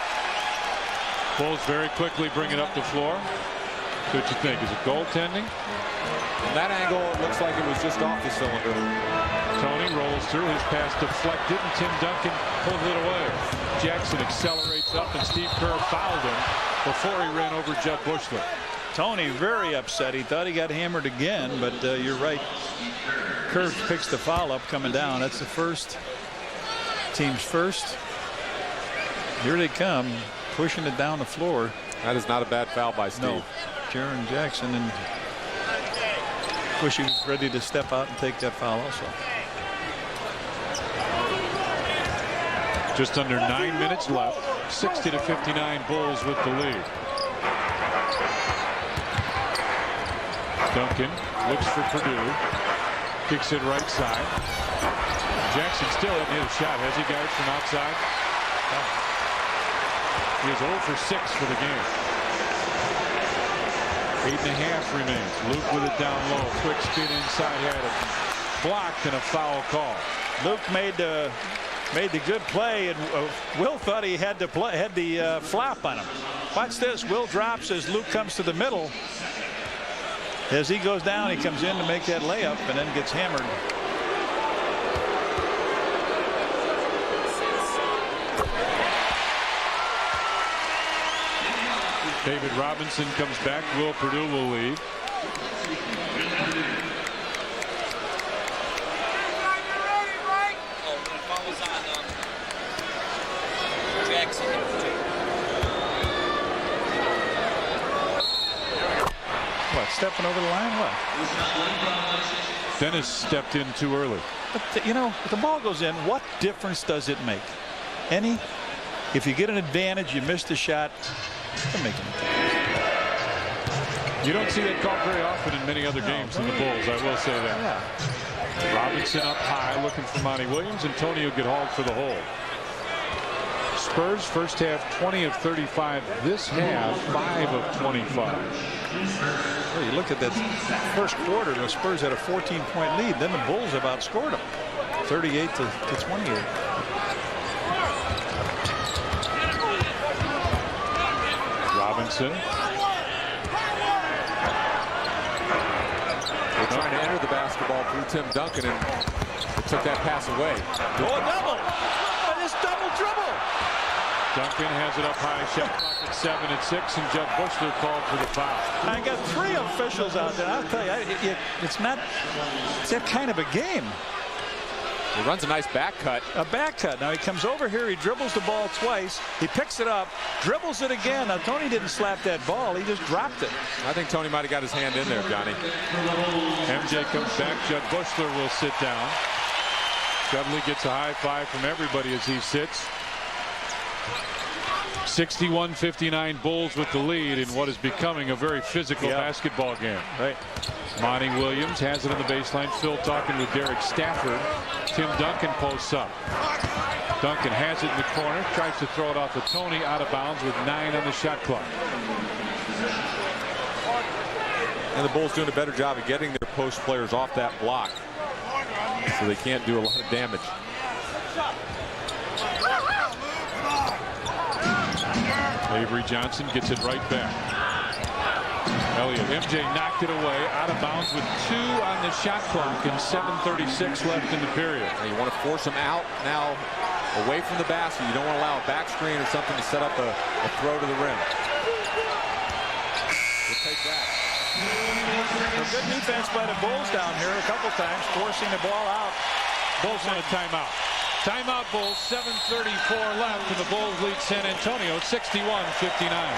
Bulls very quickly bring it up the floor. What you think? Is it goaltending? From that angle, it looks like it was just off the cylinder. Tony rolls through. His pass deflected, and Tim Duncan pulled it away. Jackson accelerates up, and Steve Kerr fouled him before he ran over Judd Bushler. Tony very upset. He thought he got hammered again, but you're right. Kerr picks the foul up coming down. That's the first. Team's first. Here they come, pushing it down the floor. That is not a bad foul by Steve. No. Jaron Jackson, and wish he was ready to step out and take that foul also. Just under 9 minutes left. 60-59 Bulls with the lead. Duncan looks for Purdue. Kicks it right side. Jackson still hasn't hit a shot. Has he, guys, from outside? He is 0 for 6 for the game. 8.5 remains. Luke with it down low. Quick spin inside. Had it blocked and a foul call. Luke made the good play, and Will thought he had the flap on him. Watch this. Will drops as Luke comes to the middle. As he goes down, he comes in to make that layup and then gets hammered. David Robinson comes back. Will Purdue will leave. What, stepping over the line? What? Dennis stepped in too early. But you know, if the ball goes in, what difference does it make? Any? If you get an advantage, you miss the shot. Doesn't make any difference. You don't see that call very often in many other games than the Bulls. I will say that. Yeah. Robinson up high looking for Monty Williams, and Tony will get hauled for the hole. Spurs first half 20 of 35. This half 5 of 25. Well, you look at that first quarter, the Spurs had a 14-point lead. Then the Bulls have outscored them 38 to 28. Robinson. They're trying to enter the basketball through Tim Duncan, and they took that pass away. Oh, double! This double dribble! Duncan has it up high. Shot clock at 7 at 6, and Judd Bushler called for the foul. I got 3 officials out there. I'll tell you, it's that kind of a game. He runs a nice back cut. A back cut. Now he comes over here. He dribbles the ball twice. He picks it up, dribbles it again. Now Tony didn't slap that ball. He just dropped it. I think Tony might have got his hand in there, Johnny. MJ comes back. Judd Bushler will sit down. Dudley gets a high five from everybody as he sits. 61-59 Bulls with the lead in what is becoming a very physical basketball game. Right. Monty Williams has it on the baseline. Phil talking with Derek Stafford. Tim Duncan posts up. Duncan has it in the corner. Tries to throw it off to Tony, out of bounds with 9 on the shot clock. And the Bulls doing a better job of getting their post players off that block, so they can't do a lot of damage. Avery Johnson gets it right back. Elliott. MJ knocked it away, out of bounds with 2 on the shot clock and 7:36 left in the period. And you want to force them out now, away from the basket. You don't want to allow a back screen or something to set up a throw to the rim. We'll take that. A good defense by the Bulls down here a couple times, forcing the ball out. Bulls on a timeout. Timeout, Bulls. 7:34 left, and the Bulls lead San Antonio 61-59.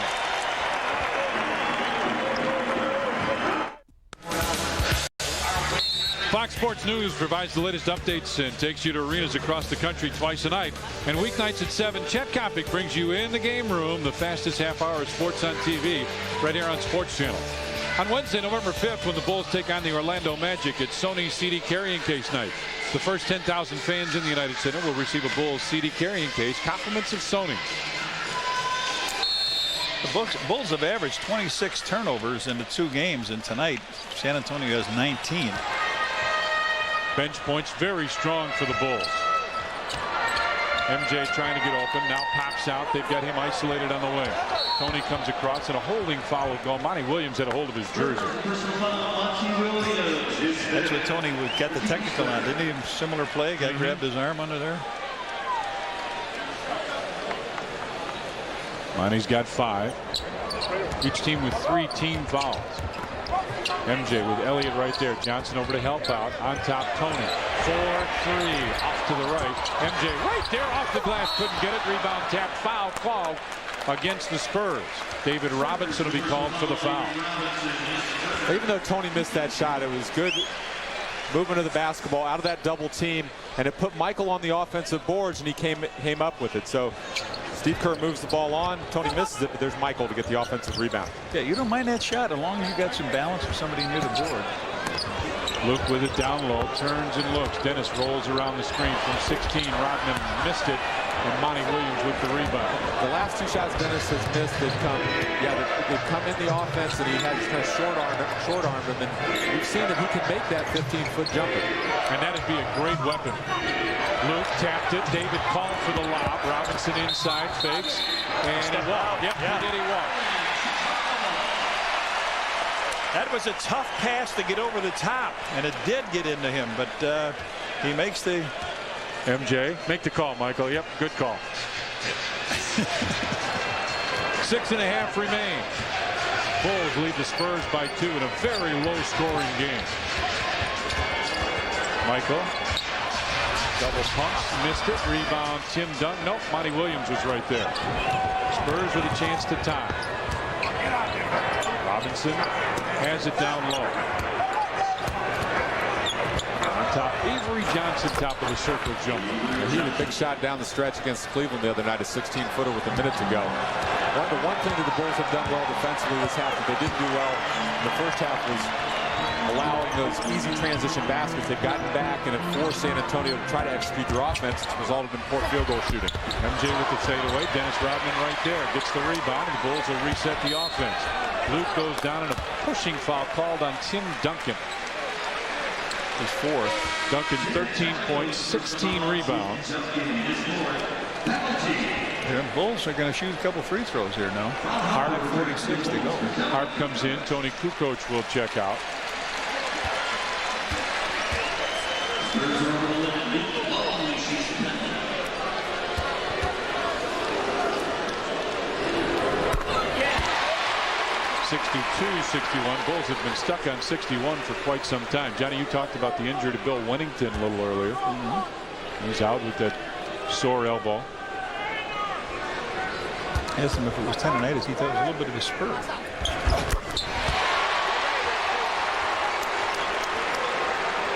Fox Sports News provides the latest updates and takes you to arenas across the country twice a night. And weeknights at 7, Chet Kopic brings you In the Game Room, the fastest half hour of sports on TV, right here on Sports Channel. On Wednesday, November 5th, when the Bulls take on the Orlando Magic, it's Sony's CD carrying case night. The first 10,000 fans in the United Center will receive a Bulls CD carrying case, compliments of Sony. The Bulls have averaged 26 turnovers in the 2 games, and tonight San Antonio has 19. Bench points very strong for the Bulls. MJ trying to get open, now pops out. They've got him isolated on the wing. Tony comes across, and a holding foul will go. Monty Williams had a hold of his jersey. That's what Tony would get the technical on. Didn't he? A similar play. Guy grabbed his arm under there. Monty's got 5. Each team with 3 team fouls. MJ with Elliott right there. Johnson over to help out. On top, Tony. 4-3 off to the right. MJ right there off the glass. Couldn't get it. Rebound tap. Foul called against the Spurs. David Robinson will be called for the foul. Even though Tony missed that shot, it was good movement of the basketball out of that double team, and it put Michael on the offensive boards, and he came up with it. So Steve Kerr moves the ball on. Tony misses it, but there's Michael to get the offensive rebound. Yeah, you don't mind that shot as long as you got some balance or somebody near the board. Luke with it down low, turns and looks. Dennis rolls around the screen from 16. Rodman missed it, and Monty Williams with the rebound. The last 2 shots Dennis has missed, they've come in the offense, and he has kind of short-armed him, and we've seen that he can make that 15-foot jumper. And that'd be a great weapon. Luke tapped it. David called for the lob. Robinson inside, fakes, and he walked. Yep, he did. He walked. That was a tough pass to get over the top, and it did get into him, but he makes the... MJ, make the call, Michael. Yep, good call. 6.5 remain. Bulls lead the Spurs by 2 in a very low-scoring game. Michael. Double pumps, missed it. Rebound, Tim Duncan. Nope, Monty Williams was right there. Spurs with a chance to tie. Robinson has it down low. On top, Avery Johnson, top of the circle jumper. He had a big shot down the stretch against Cleveland the other night, a 16-footer with a minute to go. The one thing that the Bulls have done well defensively this half that they didn't do well in the first half was allowing those easy transition baskets. They've gotten back and it forced San Antonio to try to execute their offense. It's resulted in poor field goal shooting. MJ with the fadeaway. Dennis Rodman right there gets the rebound, and the Bulls will reset the offense. Luke goes down, and a pushing foul called on Tim Duncan. His 4th. Duncan 13 points, 16 rebounds. The Bulls are going to shoot a couple free throws here now. Hart 46 to go. Hart comes in. Tony Kukoc will check out. 62-61. Bulls have been stuck on 61 for quite some time. Johnny, you talked about the injury to Bill Wennington a little earlier. He's out with that sore elbow. I asked him if it was tendonitis. He thought it was a little bit of a spur.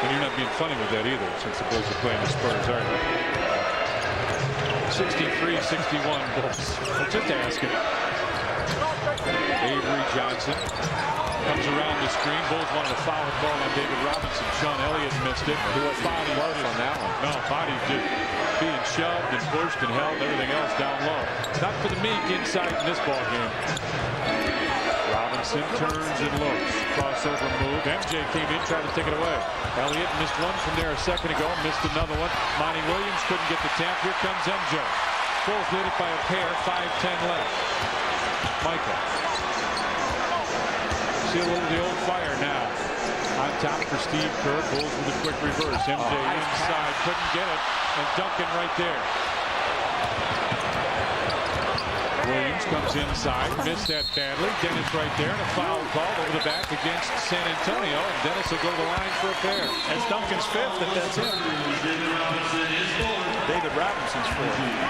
And you're not being funny with that either, since the Bulls are playing the Spurs, are you? 63-61 Bulls. I'm just asking. Avery Johnson comes around the screen. Bulls wanted a foul ball on David Robinson. Sean Elliott missed it. He wasn't close on that one. No, body just being shoved and pushed and held, everything else down low. Not for the meek inside in this ball game. Robinson turns and looks. Crossover move. MJ came in, tried to take it away. Elliott missed one from there a second ago. Missed another one. Monty Williams couldn't get the tap. Here comes MJ. Bulls lead it by a pair. 5:10 left. Michael. See a little of the old fire now. On top for Steve Kerr. Bulls with a quick reverse. MJ inside. Couldn't get it. And Duncan right there. Williams comes inside. Missed that badly. Dennis right there. And a foul call over the back against San Antonio. And Dennis will go to the line for a pair. That's Duncan's fifth, and that's it. David Robinson's fourth. Here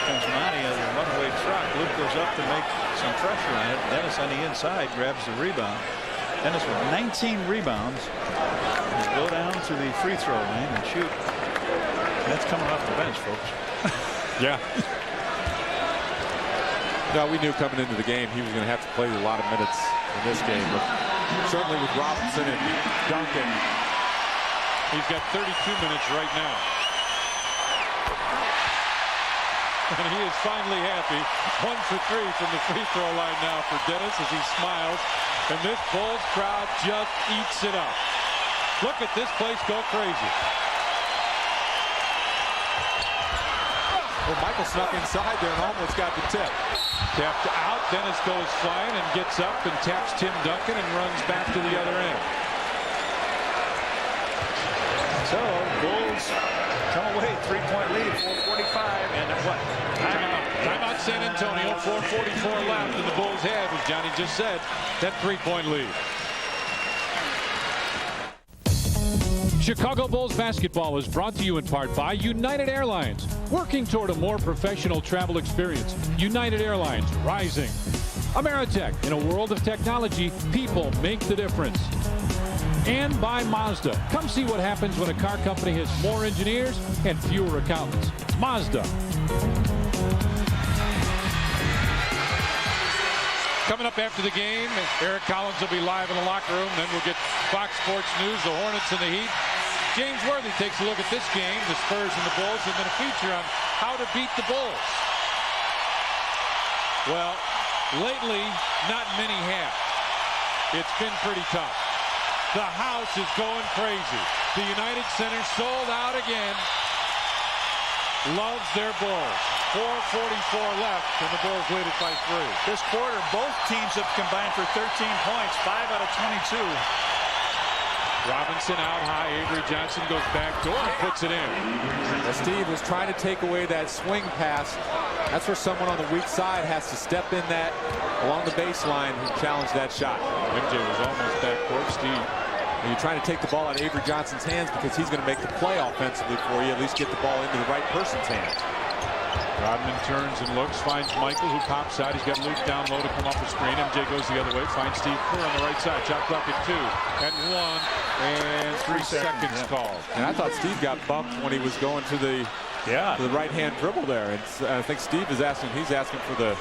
comes Monty on a runaway truck. Luke goes up to make some pressure on it. Dennis on the inside grabs the rebound. Dennis with 19 rebounds. He'll go down to the free throw line and shoot. That's coming off the bench, folks. Yeah. No, we knew coming into the game he was going to have to play a lot of minutes in this game. But certainly with Robinson and Duncan. He's got 32 minutes right now. And he is finally happy. 1 for 3 from the free throw line now for Dennis as he smiles. And this Bulls crowd just eats it up. Look at this place go crazy. Well, Michael snuck inside there and almost got the tip. Tapped out. Dennis goes flying and gets up and taps Tim Duncan and runs back to the other end. So, Bulls come away, 3-point lead, 4:45, and what? Timeout San Antonio, 4:44 left, and the Bulls have, as Johnny just said, that 3-point lead. Chicago Bulls basketball is brought to you in part by United Airlines, working toward a more professional travel experience. United Airlines, rising. Ameritech, in a world of technology, people make the difference. And by Mazda. Come see what happens when a car company has more engineers and fewer accountants. Mazda. Coming up after the game, Eric Collins will be live in the locker room. Then we'll get Fox Sports News, the Hornets and the Heat. James Worthy takes a look at this game, the Spurs and the Bulls, and then a feature on how to beat the Bulls. Well, lately, not many have. It's been pretty tough. The house is going crazy. The United Center sold out again. Loves their Bulls. 4:44 left, and the Bulls lead it by 3. This quarter, both teams have combined for 13 points, 5 out of 22. Robinson out high. Avery Johnson goes back door and puts it in. Steve was trying to take away that swing pass. That's where someone on the weak side has to step in that along the baseline and challenge that shot. MJ was almost backcourt. Steve. And you're trying to take the ball out of Avery Johnson's hands because he's going to make the play offensively for you. At least get the ball into the right person's hands. Rodman turns and looks, finds Michael, who pops out. He's got Luke down low to come off the screen. MJ goes the other way, finds Steve Kerr on the right side. Shot clock at 2, at 1, and 3 seconds called. And I thought Steve got bumped when he was going to the right-hand dribble there. And I think Steve is asking, he's asking for the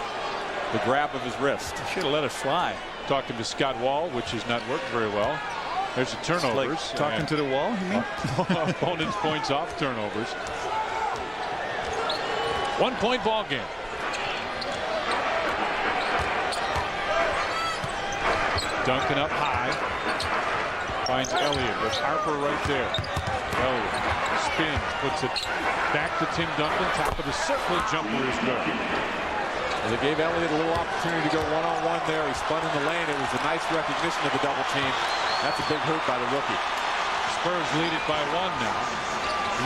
grab of his wrist. He should have let it fly. Talking to Scott Wall, which has not worked very well. There's the turnovers. Like talking to the wall, you mean? Opponents points off turnovers. 1-point ball game. Duncan up high. Finds Elliott with Harper right there. Elliott spins, puts it back to Tim Duncan. Top of the circle, jumper is good. Well, they gave Elliott a little opportunity to go one-on-one there. He spun in the lane. It was a nice recognition of the double team. That's a big hurt by the rookie. Spurs lead it by 1 now.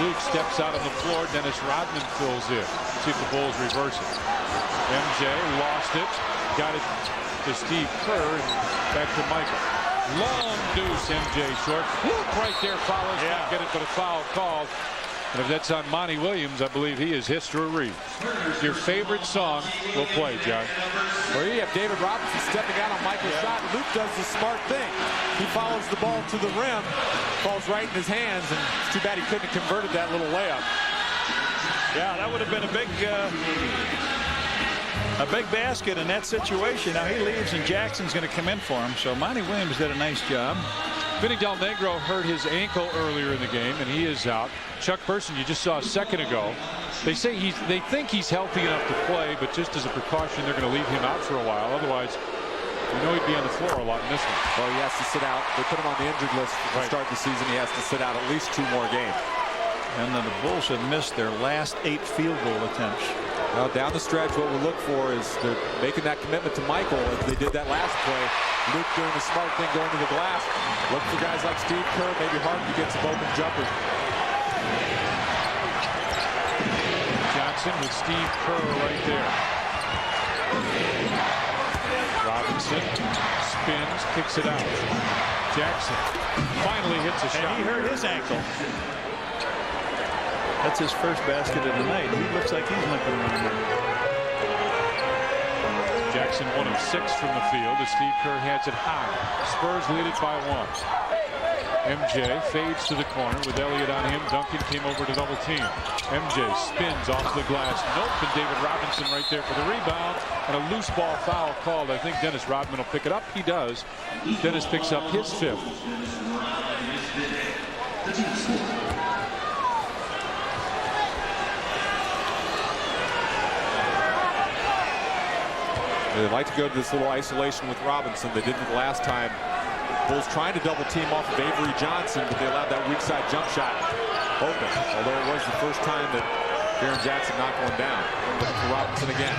Luke steps out on the floor. Dennis Rodman fills in. See if the Bulls reverse it. MJ lost it. Got it to Steve Kerr. Back to Michael. Long deuce, MJ short. Whoop, right there, follows. Can't get it, but a foul called. And if that's on Monty Williams, I believe he is history. Your favorite song will play, John. Well, you have David Robinson stepping out on Michael's shot. Luke does the smart thing. He follows the ball to the rim, falls right in his hands, and it's too bad he couldn't have converted that little layup. Yeah, that would have been a big basket in that situation. Now he leaves, and Jackson's going to come in for him. So Monty Williams did a nice job. Vinny Del Negro hurt his ankle earlier in the game, and he is out. Chuck Person, you just saw a second ago. They say they think he's healthy enough to play, but just as a precaution, they're going to leave him out for a while. Otherwise, you know he'd be on the floor a lot in this one. Well, he has to sit out. They put him on the injured list to start the season. He has to sit out at least 2 more games. And then the Bulls have missed their last 8 field goal attempts. Well, down the stretch, what we look for is they're making that commitment to Michael as they did that last play. Luke doing the smart thing, going to the glass. Look for guys like Steve Kerr, maybe Harden to get some open jumpers. Johnson with Steve Kerr right there. Robinson spins, kicks it out. Jackson finally hits a shot. And he hurt his ankle. That's his first basket of the night. He looks like he's limping around. Jackson 1 of 6 from the field as Steve Kerr has it high. Spurs lead it by 1. MJ fades to the corner with Elliott on him. Duncan came over to double team. MJ spins off the glass. Nope, and David Robinson right there for the rebound. And a loose ball foul called. I think Dennis Rodman will pick it up. He does. Dennis picks up his 5th. They like to go to this little isolation with Robinson. They didn't last time. Bulls trying to double team off of Avery Johnson, but they allowed that weak side jump shot open. Although it was the first time that Jaren Jackson knocked one down. Looking for Robinson again.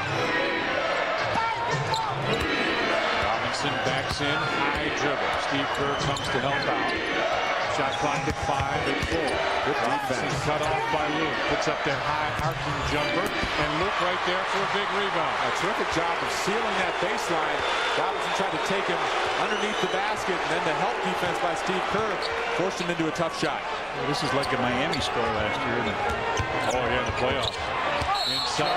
Robinson backs in, high dribble. Steve Kerr comes to help out. Shot clock at 5 and 4. Good defense. Cut off by Luke. Puts up that high arcing jumper. And Luke right there for a big rebound. A terrific job of sealing that baseline. Robinson tried to take him underneath the basket. And then the help defense by Steve Kerr forced him into a tough shot. Well, this is like a Miami score last year. Oh, yeah, the playoffs. Inside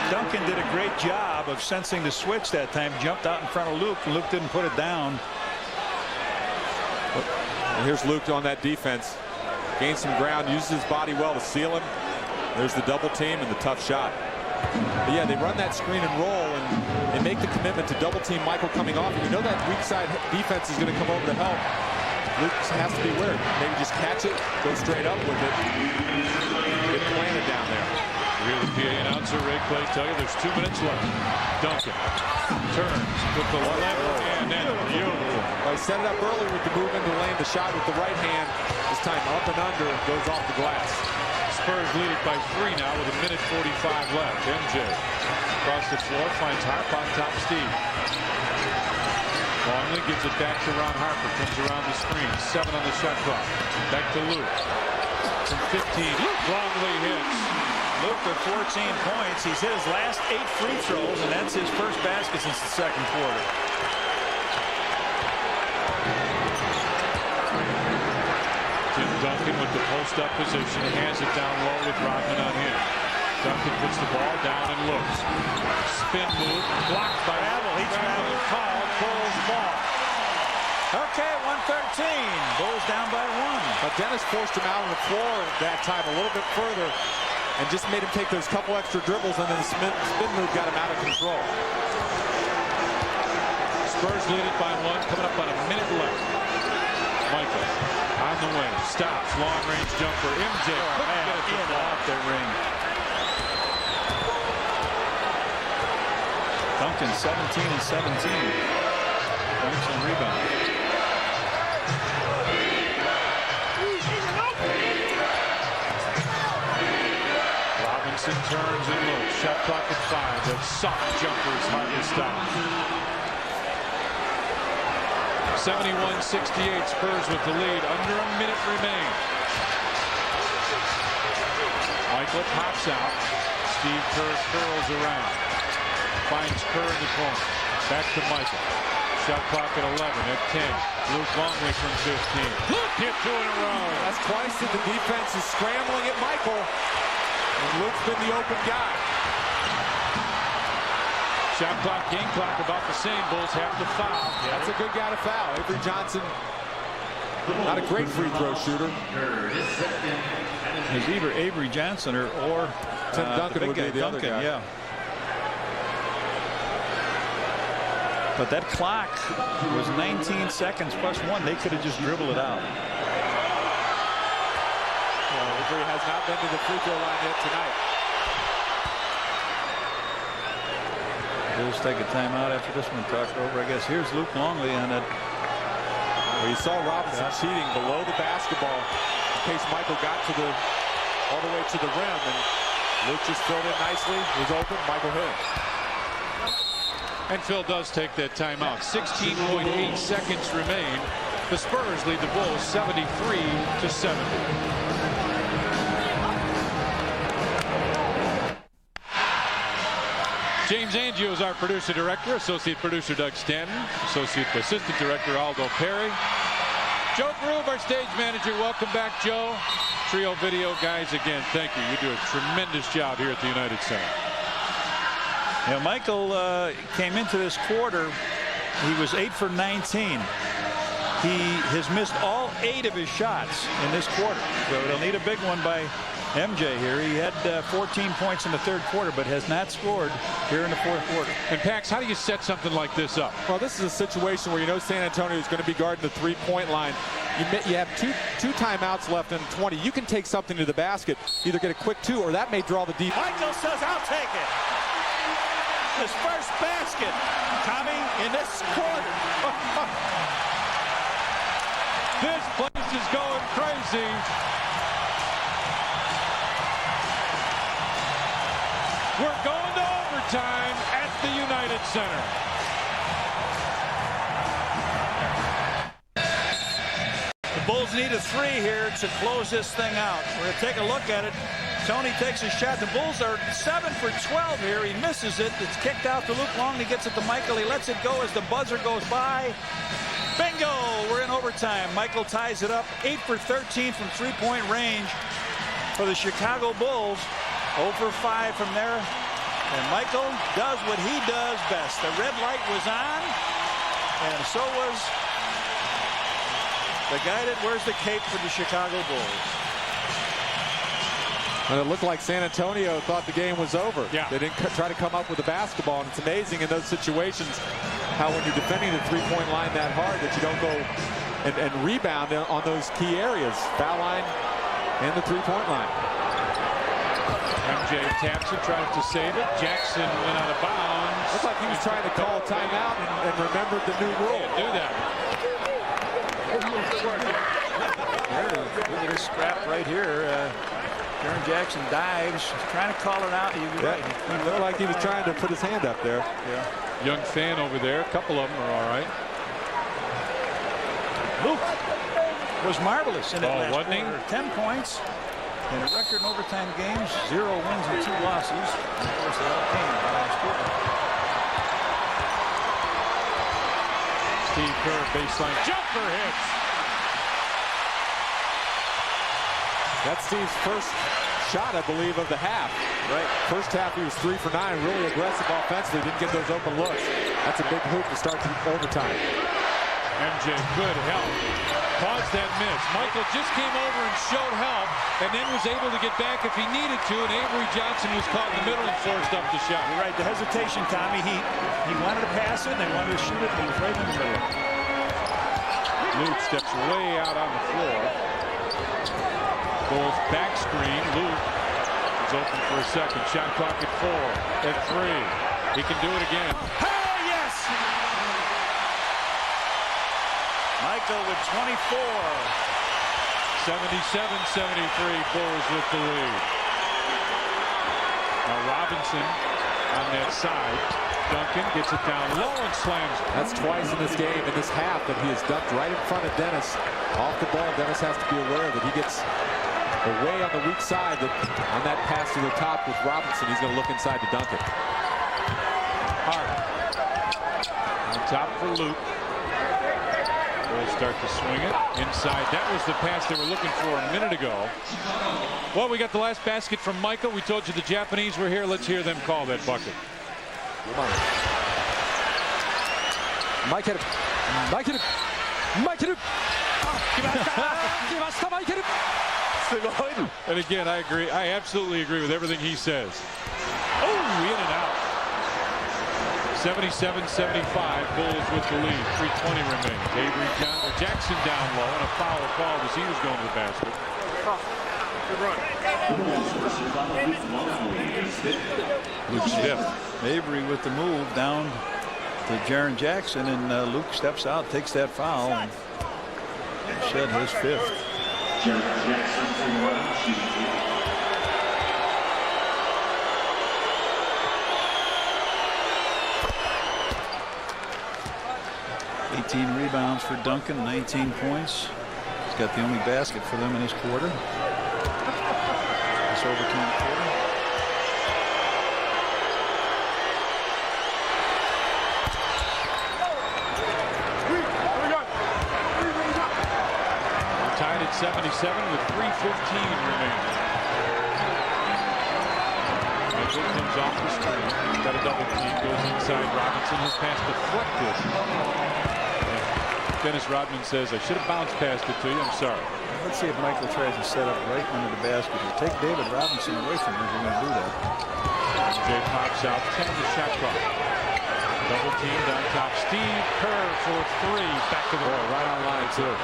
Duncan did a great job of sensing the switch that time. Jumped out in front of Luke. Luke didn't put it down. And here's Luke on that defense. Gains some ground, uses his body well to seal him. There's the double team and the tough shot. But yeah, they run that screen and roll, and they make the commitment to double team Michael coming off. And you know that weak side defense is going to come over to help. Luke has to be wary. Maybe just catch it, go straight up with it, get planted down there. You hear the PA announcer, Ray Clay, tell you there's 2 minutes left. Duncan turns with the left hand and beautiful. Well, he set it up early with the movement to land the shot with the right hand. This time up and under, goes off the glass. Spurs lead it by 3 now with 1:45 left. MJ across the floor, finds Harp on top Steve. Longley gives it back to Ron Harper, comes around the screen. 7 on the shot clock. Back to Luke. From 15, Longley hits. Luke with 14 points. He's hit his last 8 free throws, and that's his first basket since the second quarter. Tim Duncan with the post-up position, has it down low with Rodman on him. Duncan puts the ball down and looks. Spin move, blocked by Travel. He's called Bulls ball. Okay, 113. Bulls down by 1. But Dennis forced him out on the floor that time a little bit further and just made him take those couple extra dribbles, and then the spin move got him out of control. Spurs lead it by 1, coming up on 1 minute left. Michael on the wing, stops, long range jumper. MJ couldn't get it to fall off their ring. Duncan 17 and 17. Points and rebounds. Robinson turns and looks. Shot clock at 5. That soft jumper is hard to stop. 71-68. Spurs with the lead. Under 1 minute remains. Michael pops out. Steve Kerr curls around. finds Kerr in the corner. Back to Michael. Shot clock at 11 at 10. Luke Longley from 15. Luke hit 2 in a row. That's twice that the defense is scrambling at Michael. And Luke's been the open guy. Shot clock, game clock about the same. Bulls have to foul. Yeah, that's a good guy to foul. Avery Johnson, not a great free throw shooter. It's either Avery Johnson or Tim Duncan would be the other guy. Yeah. But that clock was 19 seconds plus 1. They could have just dribbled it out. Well, Avery has not been to the free throw line yet tonight. Bulls take a timeout after this one talked over. I guess here's Luke Longley on it. Well, you saw Robinson cheating below the basketball in case Michael got to all the way to the rim, and Luke just filled in nicely. He was open. Michael hit it. And Phil does take that timeout. 16.8 seconds remain. The Spurs lead the Bulls 73-70. James Angio is our producer director. Associate producer Doug Stanton. Associate assistant director Aldo Perry. Joe Groove, our stage manager. Welcome back, Joe. Trio video guys, again, thank you. You do a tremendous job here at the United Center. Yeah, Michael came into this quarter. He was 8 for 19. He has missed all 8 of his shots in this quarter. So they'll need a big one by MJ here. He had 14 points in the third quarter, but has not scored here in the fourth quarter. And Pax, how do you set something like this up? Well, this is a situation where you know San Antonio is going to be guarding the three-point line. You have two timeouts left in 20. You can take something to the basket, either get a quick 2, or that may draw the deep. Michael says, "I'll take it." His first basket, Tommy, in this quarter. This place is going crazy. We're going to overtime at the United Center. The Bulls need a 3 here to close this thing out. We're going to take a look at it. Tony takes a shot. The Bulls are 7 for 12 here. He misses it. It's kicked out to Luke Longley. Gets it to Michael. He lets it go as the buzzer goes by. Bingo! We're in overtime. Michael ties it up. 8 for 13 from three-point range for the Chicago Bulls. 0 for 5 from there. And Michael does what he does best. The red light was on, and so was the guy that wears the cape for the Chicago Bulls. And it looked like San Antonio thought the game was over. Yeah. They didn't try to come up with the basketball, and it's amazing in those situations how when you're defending the three-point line that hard that you don't go and rebound on those key areas. Foul line and the three-point line. MJ taps it, tries to save it. Jackson went out of bounds. Looks like he was trying to call a timeout and remembered the new rule. Can't do that. Look at this scrap right here. Jaren Jackson dives, trying to call it out. Right. He looked like he was trying to put his hand up there. Yeah. Young fan over there. A couple of them are all right. Luke was marvelous in that last wasn't he? quarter. 10 points in a record in overtime games. 0 wins and 2 losses. And of course, they all came in the last quarter. Steve Kerr, baseline jumper hits. That's Steve's first shot, I believe, of the half. Right. First half, he was 3 for 9, really aggressive offensively. Didn't get those open looks. That's a big hoop to start overtime. MJ, good help. Caused that miss. Michael just came over and showed help, and then was able to get back if he needed to, and Avery Johnson was caught in the middle and forced up the shot. You're right. The hesitation, Tommy. He wanted to pass it, and they wanted to shoot it, and he was right in the middle. Luke steps way out on the floor. Bulls back screen. Luke is open for a second. Shot clock at 4, at 3. He can do it again. Hey, yes! Michael with 24. 77-73, Bulls with the lead. Now Robinson on that side. Duncan gets it down low and slams it. That's twice in this game, in this half, that he has dunked right in front of Dennis. Off the ball, Dennis has to be aware that he gets away on the weak side. That on that pass to the top with Robinson, he's going to look inside to Duncan. Hart. On top for Luke. They'll start to swing it inside. That was the pass they were looking for a minute ago. Well, we got the last basket from Michael. We told you the Japanese were here. Let's hear them call that bucket. Michael. And again, I agree. I absolutely agree with everything he says. Oh, in and out. 77-75. Bulls with the lead. 3:20 remains. Jackson down low, and a foul called as he was going to the basket. Luke stiff. Avery with the move down to Jaren Jackson, and Luke steps out, takes that foul, and shed his fifth. Jaren Jackson from 18 rebounds for Duncan, 19 points. He's got the only basket for them in this quarter. This overtime quarter. We're tied at 77 with 3:15 remaining. Michael comes off the screen. He's got a double team. Goes inside. Robinson has passed deflected. Dennis Rodman says, I should have bounced past it to you. I'm sorry. Let's see if Michael tries to set up right under the basket. He'll take David Robinson away from him if he's going to do that. Jay pops out 10 to shot clock. Double teamed on top. Steve Kerr for three. Back to the right on line too.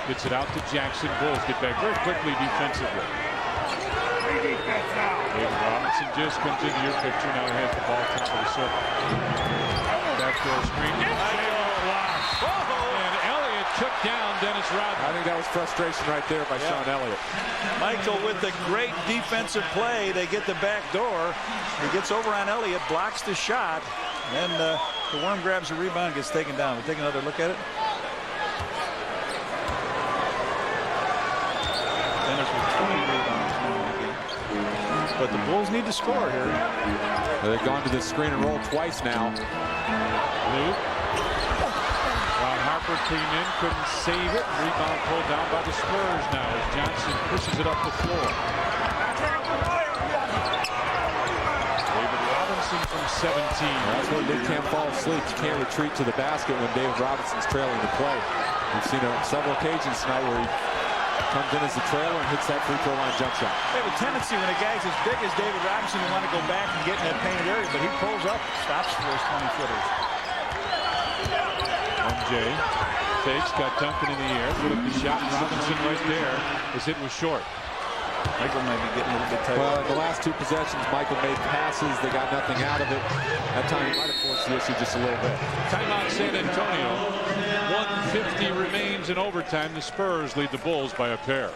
Gets it out to Jackson. Bulls get back very quickly defensively. David Robinson just comes into your picture. Now he has the ball top of the circle. Backdoor screen. And Elliott took down Dennis Rodman. I think that was frustration right there by Sean Elliott. Michael with the great defensive play. They get the back door. He gets over on Elliott, blocks the shot. Then the worm grabs the rebound, gets taken down. We'll take another look at it. Dennis with 20 rebounds now in the game. But the Bulls need to score here. They've gone to the screen and roll twice now. Luke. Ron Harper came in, couldn't save it. Rebound pulled down by the Spurs now as Johnson pushes it up the floor. David Robinson from 17. That's where Luke can't fall asleep. You can't retreat to the basket when David Robinson's trailing the play. We've seen it on several occasions tonight where he comes in as the trailer and hits that free throw line jump shot. They have a tendency when a guy's as big as David Robinson to want to go back and get in that painted area, but he pulls up, stops for his 20-footers. MJ fakes, got Duncan in the air, put up the shot, and Robinson right there. His hit was short. Michael might be getting a little bit tight. Well, in the last two possessions, Michael made passes. They got nothing out of it. That time he might have forced the issue just a little bit. Timeout San Antonio. 1:50 remains in overtime. The Spurs lead the Bulls by a pair.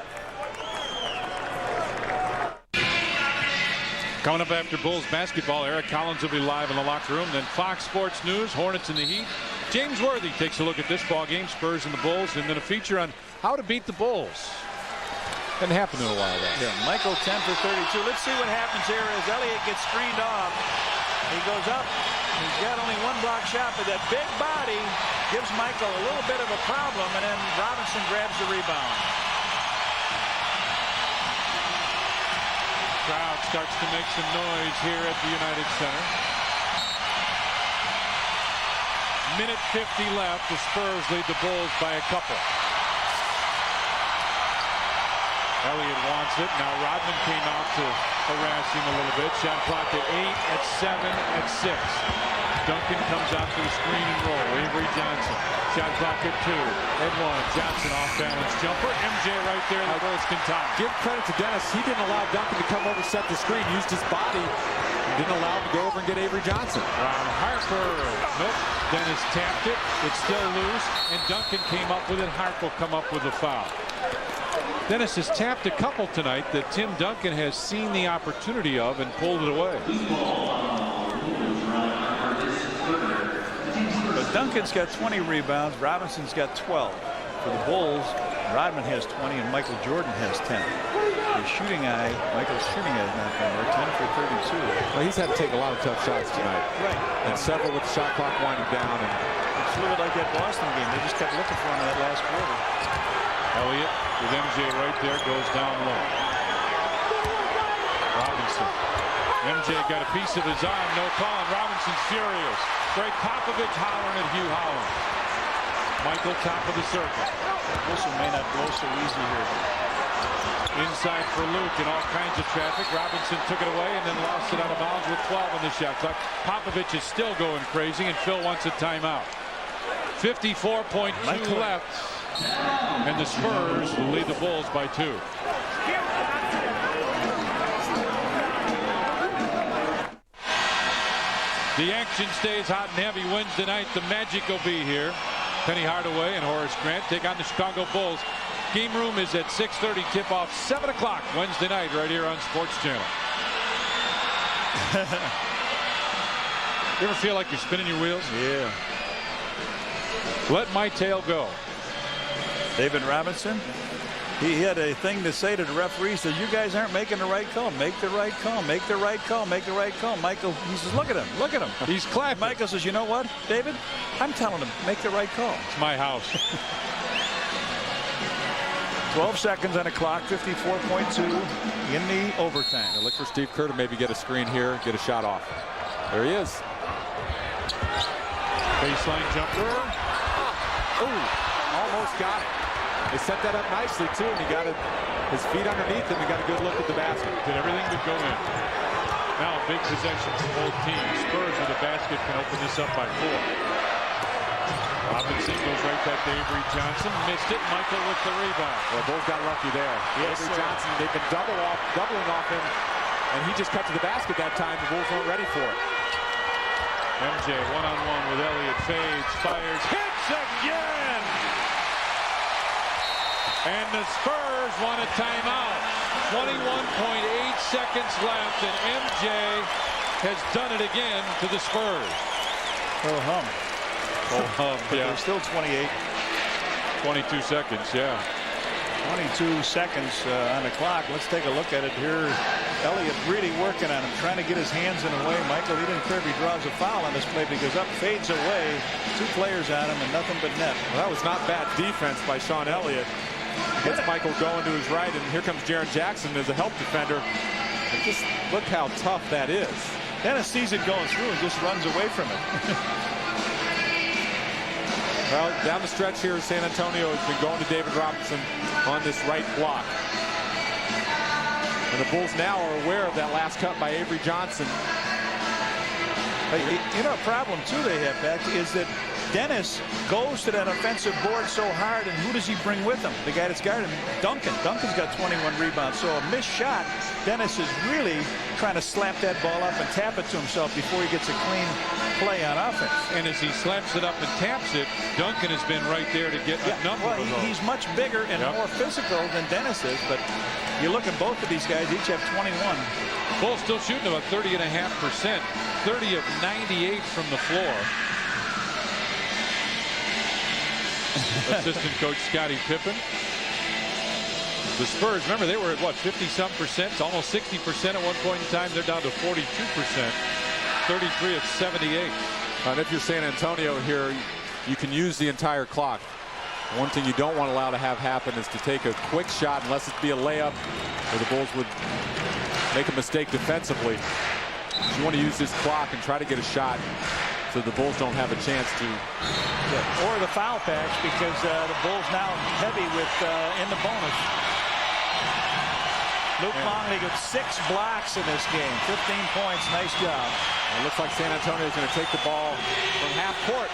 Coming up after Bulls basketball, Eric Collins will be live in the locker room. Then Fox Sports News, Hornets in the Heat. James Worthy takes a look at this ball game, Spurs and the Bulls, and then a feature on how to beat the Bulls. Didn't happen in a while, though. Yeah, Michael 10 for 32. Let's see what happens here as Elliott gets screened off. He goes up. He's got only one block shot, but that big body gives Michael a little bit of a problem, and then Robinson grabs the rebound. Crowd starts to make some noise here at the United Center. Minute 50 left. The Spurs lead the Bulls by a couple. Elliott wants it. Now Rodman came out to harass him a little bit. Shot clock at 8, at 7, at 6. Duncan comes out to the screen and roll. Avery Johnson. Shot clock at 2, at 1. Johnson off balance jumper. MJ right there. The Bulls can tie. Give credit to Dennis. He didn't allow Duncan to come over, set the screen, used his body. Didn't allow him to go over and get Avery Johnson. Ron Harper. Nope. Dennis tapped it. It's still loose. And Duncan came up with it. Harper come up with the foul. Dennis has tapped a couple tonight that Tim Duncan has seen the opportunity of and pulled it away. But Duncan's got 20 rebounds. Robinson's got 12. For the Bulls, Rodman has 20 and Michael Jordan has 10. His shooting eye, Michael's shooting eye is not been there, 10 for 32. Well, he's had to take a lot of tough shots tonight. Right. And several with the shot clock winding down. And it's a little bit like that Boston game. They just kept looking for him in that last quarter. Elliott with MJ right there, goes down low. Robinson. MJ got a piece of his arm, no call, and Robinson's furious. Greg Popovich hollering at Hugh Howland. Michael top of the circle. Wilson may not blow so easy here. Inside for Luke and all kinds of traffic. Robinson took it away and then lost it out of bounds with 12 in the shot clock. Popovich is still going crazy, and Phil wants a timeout. 54.2 left, and the Spurs will lead the Bulls by 2. The action stays hot and heavy Wednesday night. The Magic will be here. Penny Hardaway and Horace Grant take on the Chicago Bulls. Game room is at 6:30. Tip-off 7 o'clock Wednesday night right here on Sports Channel. You ever feel like you're spinning your wheels? Yeah. Let my tail go. David Robinson, he had a thing to say to the referee. He said, you guys aren't making the right call. Make the right call. Make the right call. Make the right call. Michael, he says, look at him. Look at him. He's clapping. Michael says, you know what, David? I'm telling him, make the right call. It's my house. 12 seconds on the clock, 54.2 in the overtime. Look for Steve Kerr to maybe get a screen here, get a shot off. There he is. Baseline jumper. Oh, almost got it. They set that up nicely, too, and he got it, his feet underneath him. He got a good look at the basket. Did everything but go in. Now a big possession for both teams. Spurs with a basket can open this up by 4. Robinson goes right back to Avery Johnson. Missed it. Michael with the rebound. Well, Bulls got lucky there. Yes, Avery sir. Johnson, they've been doubling off him, and he just cut to the basket that time. The Bulls weren't ready for it. MJ one-on-one with Elliott. Fades, fires, hits again! And the Spurs want a timeout. 21.8 seconds left, and MJ has done it again to the Spurs. Oh, hum. Yeah. There's still 28. 22 seconds, yeah. 22 seconds on the clock. Let's take a look at it here. Elliott really working on him, trying to get his hands in the way. Michael, he didn't care if he draws a foul on this play, but he goes up, fades away. 2 players on him, and nothing but net. Well, that was not bad defense by Sean Elliott. Gets Michael going to his right, and here comes Jaren Jackson as a help defender. And just look how tough that is. Dennis sees it going through and just runs away from it. Well, down the stretch here, San Antonio has been going to David Robinson on this right block. And the Bulls now are aware of that last cut by Avery Johnson. Hey, you know, a problem, too, they have, Pat, is that Dennis goes to that offensive board so hard, and who does he bring with him? The guy that's guarding him, Duncan. Duncan's got 21 rebounds, so a missed shot. Dennis is really trying to slap that ball up and tap it to himself before he gets a clean play on offense. And as he slaps it up and taps it, Duncan has been right there to get a number of those. He's much bigger and more physical than Dennis is, but you look at both of these guys, each have 21. Bulls still shooting about 30.5%. 30 of 98 from the floor. Assistant coach Scottie Pippen. The Spurs, remember, they were at what, 50-some%, almost 60% at one point in time. They're down to 42%. 33 of 78. And if you're San Antonio here, you can use the entire clock. One thing you don't want to allow to have happen is to take a quick shot, unless it be a layup, where the Bulls would make a mistake defensively. You want to use this clock and try to get a shot so the Bulls don't have a chance to. Or the foul patch, because the Bulls now heavy with in the bonus. Luke Longley got 6 blocks in this game. 15 points. Nice job. It looks like San Antonio is going to take the ball from half court.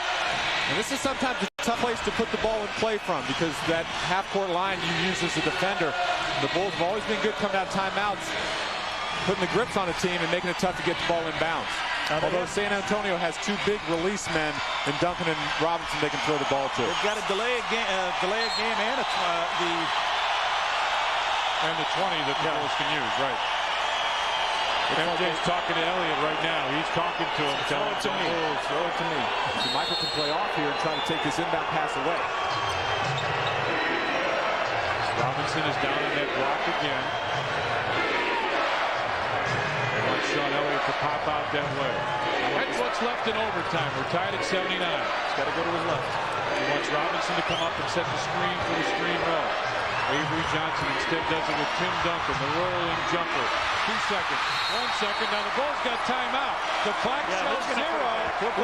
And this is sometimes a tough place to put the ball in play from, because that half court line you use as a defender. The Bulls have always been good coming out of timeouts, putting the grips on a team and making it tough to get the ball in bounds. Although San Antonio has 2 big release men in Duncan and Robinson, they can throw the ball to. They've got a delay a game and the 20 that the Bulls can use, right. MJ's talking to Elliott right now. He's talking to him. Throw it to me. Throw it to me. So Michael can play off here and try to take this inbound pass away. Robinson is down in that block again. They want Sean Elliott to pop out that way. That's what's left in overtime. We're tied at 79. He's got to go to his left. He wants Robinson to come up and set the screen for the screen roll. Avery Johnson instead does it with Tim Duncan, the rolling jumper. 2 seconds, 1 second. Now the Bulls got timeout. The clock shows 0.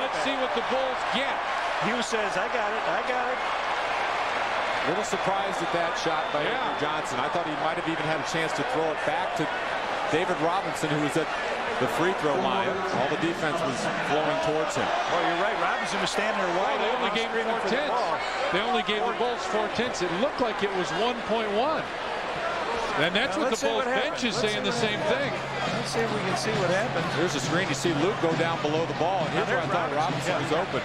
Let's see what the Bulls get. Hughes says, I got it. A little surprised at that shot by Avery Johnson. I thought he might have even had a chance to throw it back to David Robinson, who was at the free throw line. All the defense was flowing towards him. Well, you're right. Robinson was standing there wide. They only gave 4 tenths. They only gave the Bulls 4 tenths. It looked like it was 1.1. And that's what the Bulls bench is saying the same thing. Let's see if we can see what happens. Here's a screen. You see Luke go down below the ball, and here's where I thought Robinson was open.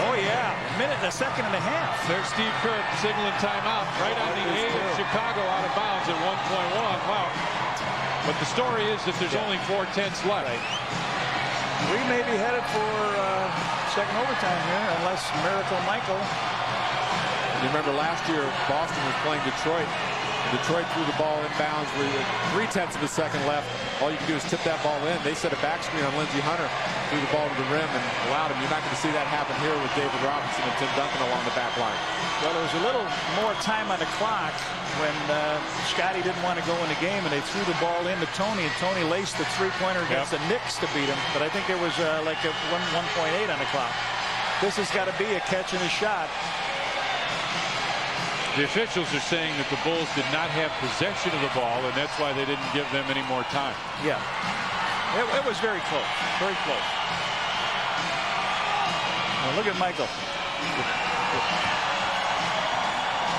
Oh, yeah. A second and a half. There's Steve Kerr signaling timeout right on the A of Chicago, out of bounds at 1.1. Wow. But the story is that there's only 4 tenths left. Right. We may be headed for second overtime here, unless Miracle Michael. You remember last year, Boston was playing Detroit. Detroit threw the ball inbounds with 3/10 of a second left. All you can do is tip that ball in. They set a back screen on Lindsey Hunter, threw the ball to the rim and allowed him. You're not going to see that happen here with David Robinson and Tim Duncan along the back line. Well, there was a little more time on the clock when Scotty didn't want to go in the game, and they threw the ball into Tony, and Tony laced the three-pointer against the Knicks to beat him. But I think there was like a 1.8 on the clock. This has got to be a catch and a shot. The officials are saying that the Bulls did not have possession of the ball, and that's why they didn't give them any more time. Yeah. It was very close. Very close. Now look at Michael.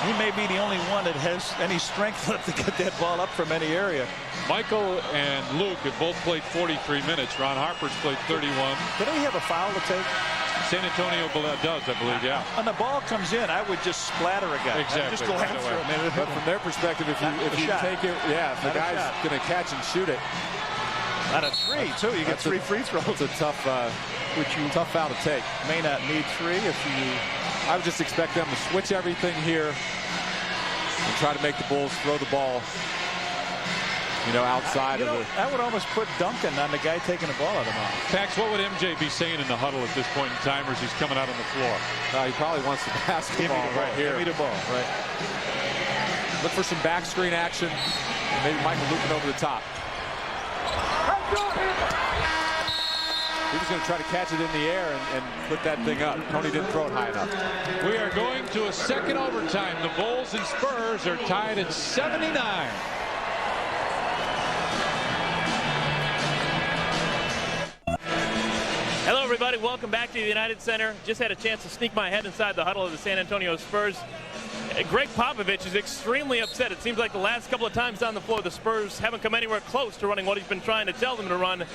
He may be the only one that has any strength left to get that ball up from any area. Michael and Luke have both played 43 minutes. Ron Harper's played 31. Did he have a foul to take? San Antonio does, I believe, yeah. When the ball comes in, I would just splatter a guy. Exactly. Just go after him. But from their perspective, if you take it, if the guy's going to catch and shoot it. Not a 3, too. You get 3 free throws. It's a tough foul to take. May not need 3 if you. I would just expect them to switch everything here and try to make the Bulls throw the ball, outside of the. I would almost put Duncan on the guy taking the ball out of the mouth. Pax, what would MJ be saying in the huddle at this point in time as he's coming out on the floor? He probably wants the basketball right here. Give me the ball. Right. Look for some back screen action. Maybe Michael looping over the top. He was going to try to catch it in the air and put that thing up. Tony didn't throw it high enough. We are going to a second overtime. The Bulls and Spurs are tied at 79. Hello, everybody. Welcome back to the United Center. Just had a chance to sneak my head inside the huddle of the San Antonio Spurs. Greg Popovich is extremely upset. It seems like the last couple of times on the floor, the Spurs haven't come anywhere close to running what he's been trying to tell them to run.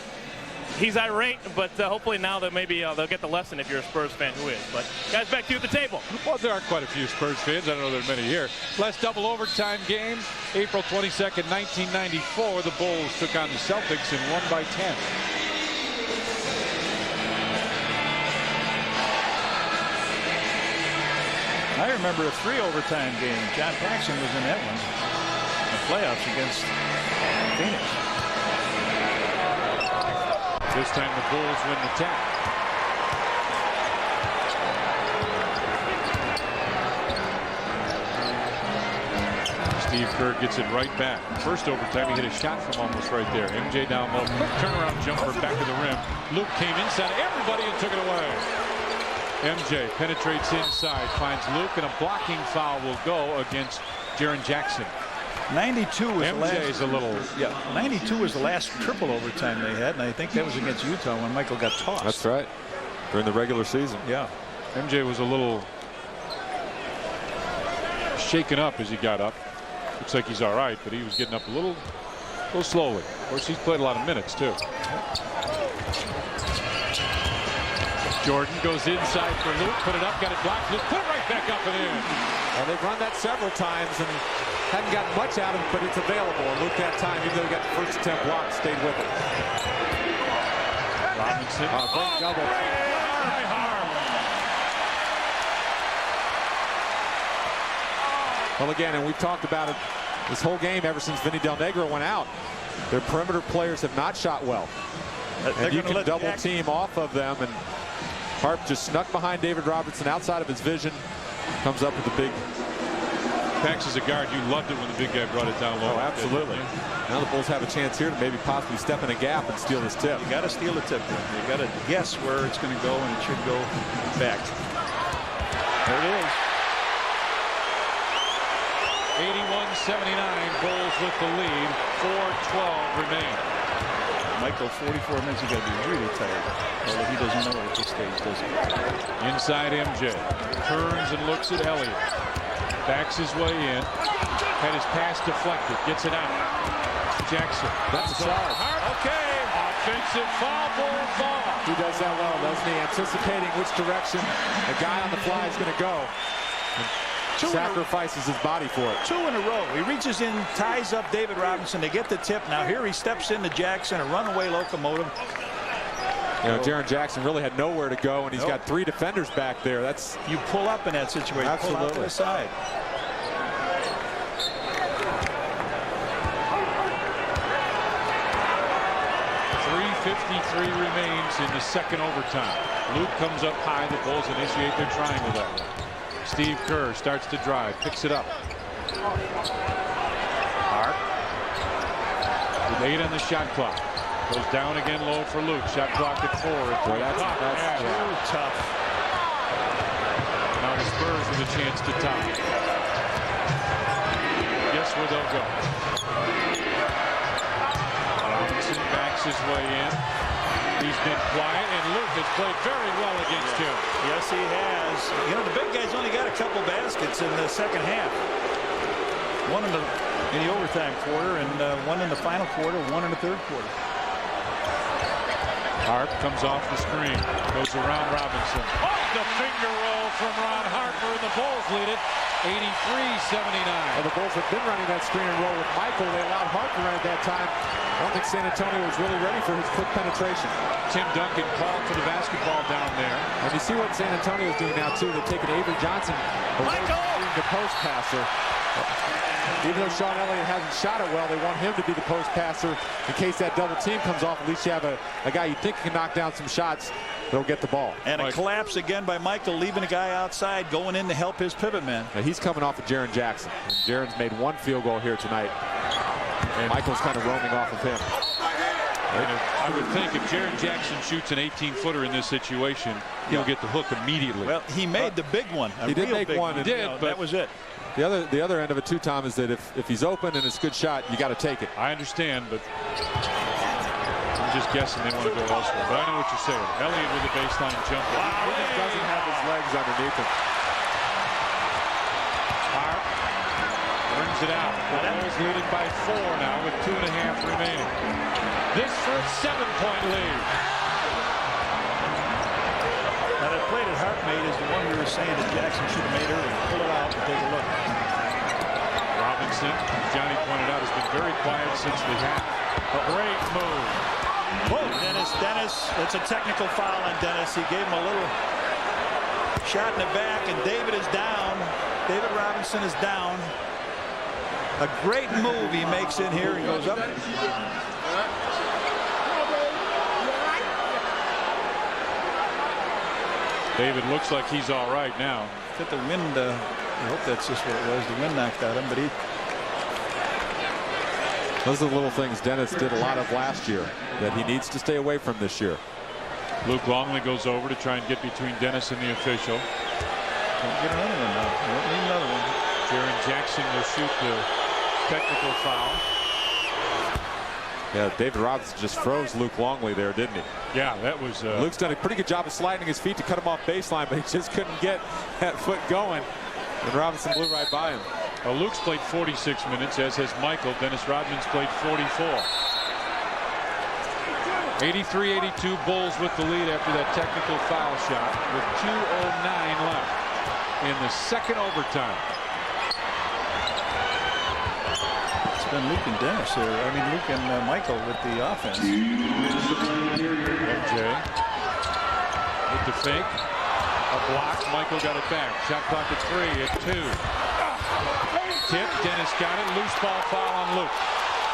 He's irate, but hopefully now that maybe they'll get the lesson if you're a Spurs fan who is. But guys, back to you at the table. Well, there are quite a few Spurs fans. I don't know there are many here. Last double overtime game, April 22nd, 1994. The Bulls took on the Celtics and won by 10. I remember a 3 overtime game. John Paxson was in that one. The playoffs against Phoenix. This time the Bulls win the 10. Steve Kerr gets it right back. First overtime, he hit a shot from almost right there. MJ down low. Quick turnaround jumper back to the rim. Luke came inside everybody and took it away. MJ penetrates inside, finds Luke, and a blocking foul will go against Jaren Jackson. 92 was MJ's a little. Yeah, 92 was the last triple overtime they had, and I think that was against Utah when Michael got tossed. That's right. During the regular season. Yeah. MJ was a little shaken up as he got up. Looks like he's all right, but he was getting up a little slowly. Of course, he's played a lot of minutes too. Jordan goes inside for Luke, put it up, got it blocked. Luke put it right back up and in. Well, they've run that several times and hadn't gotten much out of it, but it's available. And Luke that time, even though he got the first attempt blocked, stayed with it. Robinson. Great double. Well, again, and we've talked about it this whole game ever since Vinny Del Negro went out. Their perimeter players have not shot well. And you can double team off of them, and Harp just snuck behind David Robinson outside of his vision, comes up with the big. Pax as a guard, you loved it when the big guy brought it down low. Oh, absolutely. Now the Bulls have a chance here to maybe possibly step in a gap and steal this tip. You got to steal the tip. You got to guess where it's going to go, and it should go back. There it is. 81-79, Bulls with the lead. 4:12 remain. Michael, 44 minutes. You got to be really tired. Although he doesn't know it at this stage, does he? Inside MJ. Turns and looks at Elliott. Backs his way in. Had his pass deflected. Gets it out. Jackson. That's a charge. Okay. Offensive foul. Bulls ball. He does that well, doesn't he? Anticipating which direction the guy on the fly is going to go. Sacrifices his body for it. 2 in a row. He reaches in, ties up David Robinson. They get the tip. Now here he steps into Jackson, a runaway locomotive. You know, Jaren Jackson really had nowhere to go, and he's got 3 defenders back there. That's you pull up in that situation. Absolutely. Pull out to the side. .353 remains in the second overtime. Luke comes up high. The Bulls initiate their triangle that way. Steve Kerr starts to drive, picks it up. Hart with 8 on the shot clock. Goes down again low for Luke. Shot clock at 4. Boy, that's tough. Now the Spurs with a chance to tie. Guess where they'll go. Robinson backs his way in. He's been quiet, and Luke has played very well against him. Yes, he has. You know, the big guy's only got a couple baskets in the second half. One in the overtime quarter, and one in the final quarter, one in the third quarter. Harp comes off the screen, goes around Robinson. Off the finger roll from Ron Harper, and the Bulls lead it 83-79. Well, the Bulls have been running that screen and roll with Michael. They allowed Harp to run at that time. I don't think San Antonio was really ready for his quick penetration. Tim Duncan called for the basketball down there. And you see what San Antonio is doing now, too. They're taking Avery Johnson away from being the post passer. Even though Sean Elliott hasn't shot it well, they want him to be the post passer in case that double team comes off. At least you have a guy you think can knock down some shots that'll get the ball. And a collapse again by Michael, leaving a guy outside, going in to help his pivot man. Now he's coming off of Jaren Jackson. And Jaren's made 1 field goal here tonight. And Michael's kind of roaming off of him. I would think if Jaren Jackson shoots an 18-footer in this situation, he'll get the hook immediately. Well, he made the big one. He did make one. He did, but that was it. The other end of it too, Tom, is that if he's open and it's a good shot, you got to take it. I understand, but I'm just guessing they want to go elsewhere. But I know what you're saying. Elliott with the baseline jump. Wow, he doesn't have his legs underneath him. Harp brings it out. The Bulls leading by 4 now with 2.5 remaining. This for a 7-point lead. Now that play that Hart made is the one we were saying that Jackson should have made earlier. Pull it out and take a look. Robinson, as Johnny pointed out, has been very quiet since the half. A great move. Whoa, Dennis, it's a technical foul on Dennis. He gave him a little shot in the back, and David is down. David Robinson is down. A great move he makes in here. He goes up. David looks like he's all right now. Hit the wind. I hope that's just what it was. The wind knocked at him, but he. Those are the little things Dennis did a lot of last year that he needs to stay away from this year. Luke Longley goes over to try and get between Dennis and the official. Get another one now. Don't need another one. Jaren Jackson will shoot the technical foul. Yeah, David Robinson just froze Luke Longley there, didn't he? Yeah, that was. Luke's done a pretty good job of sliding his feet to cut him off baseline, but he just couldn't get that foot going. And Robinson blew right by him. Well, Luke's played 46 minutes, as has Michael. Dennis Rodman's played 44. 83-82, Bulls with the lead after that technical foul shot with 2:09 left in the second overtime. It's been Luke and Dennis here. I mean, Luke and Michael with the offense. MJ with the fake. A block. Michael got it back. Shot clock at 3 at 2. Tip, Dennis got it. Loose ball foul on Luke.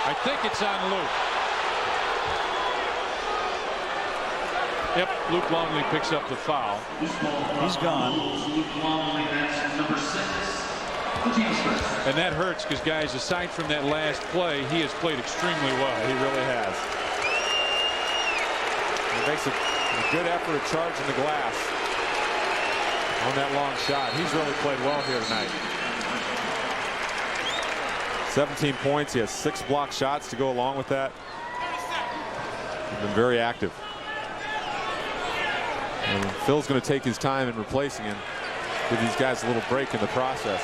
I think it's on Luke. Yep, Luke Longley picks up the foul. He's gone. And that hurts because, guys, aside from that last play, he has played extremely well. He really has. He makes a good effort of charging the glass on that long shot. He's really played well here tonight. 17 points. He has 6 block shots to go along with that. He's been very active. And Phil's going to take his time in replacing him. Give these guys a little break in the process.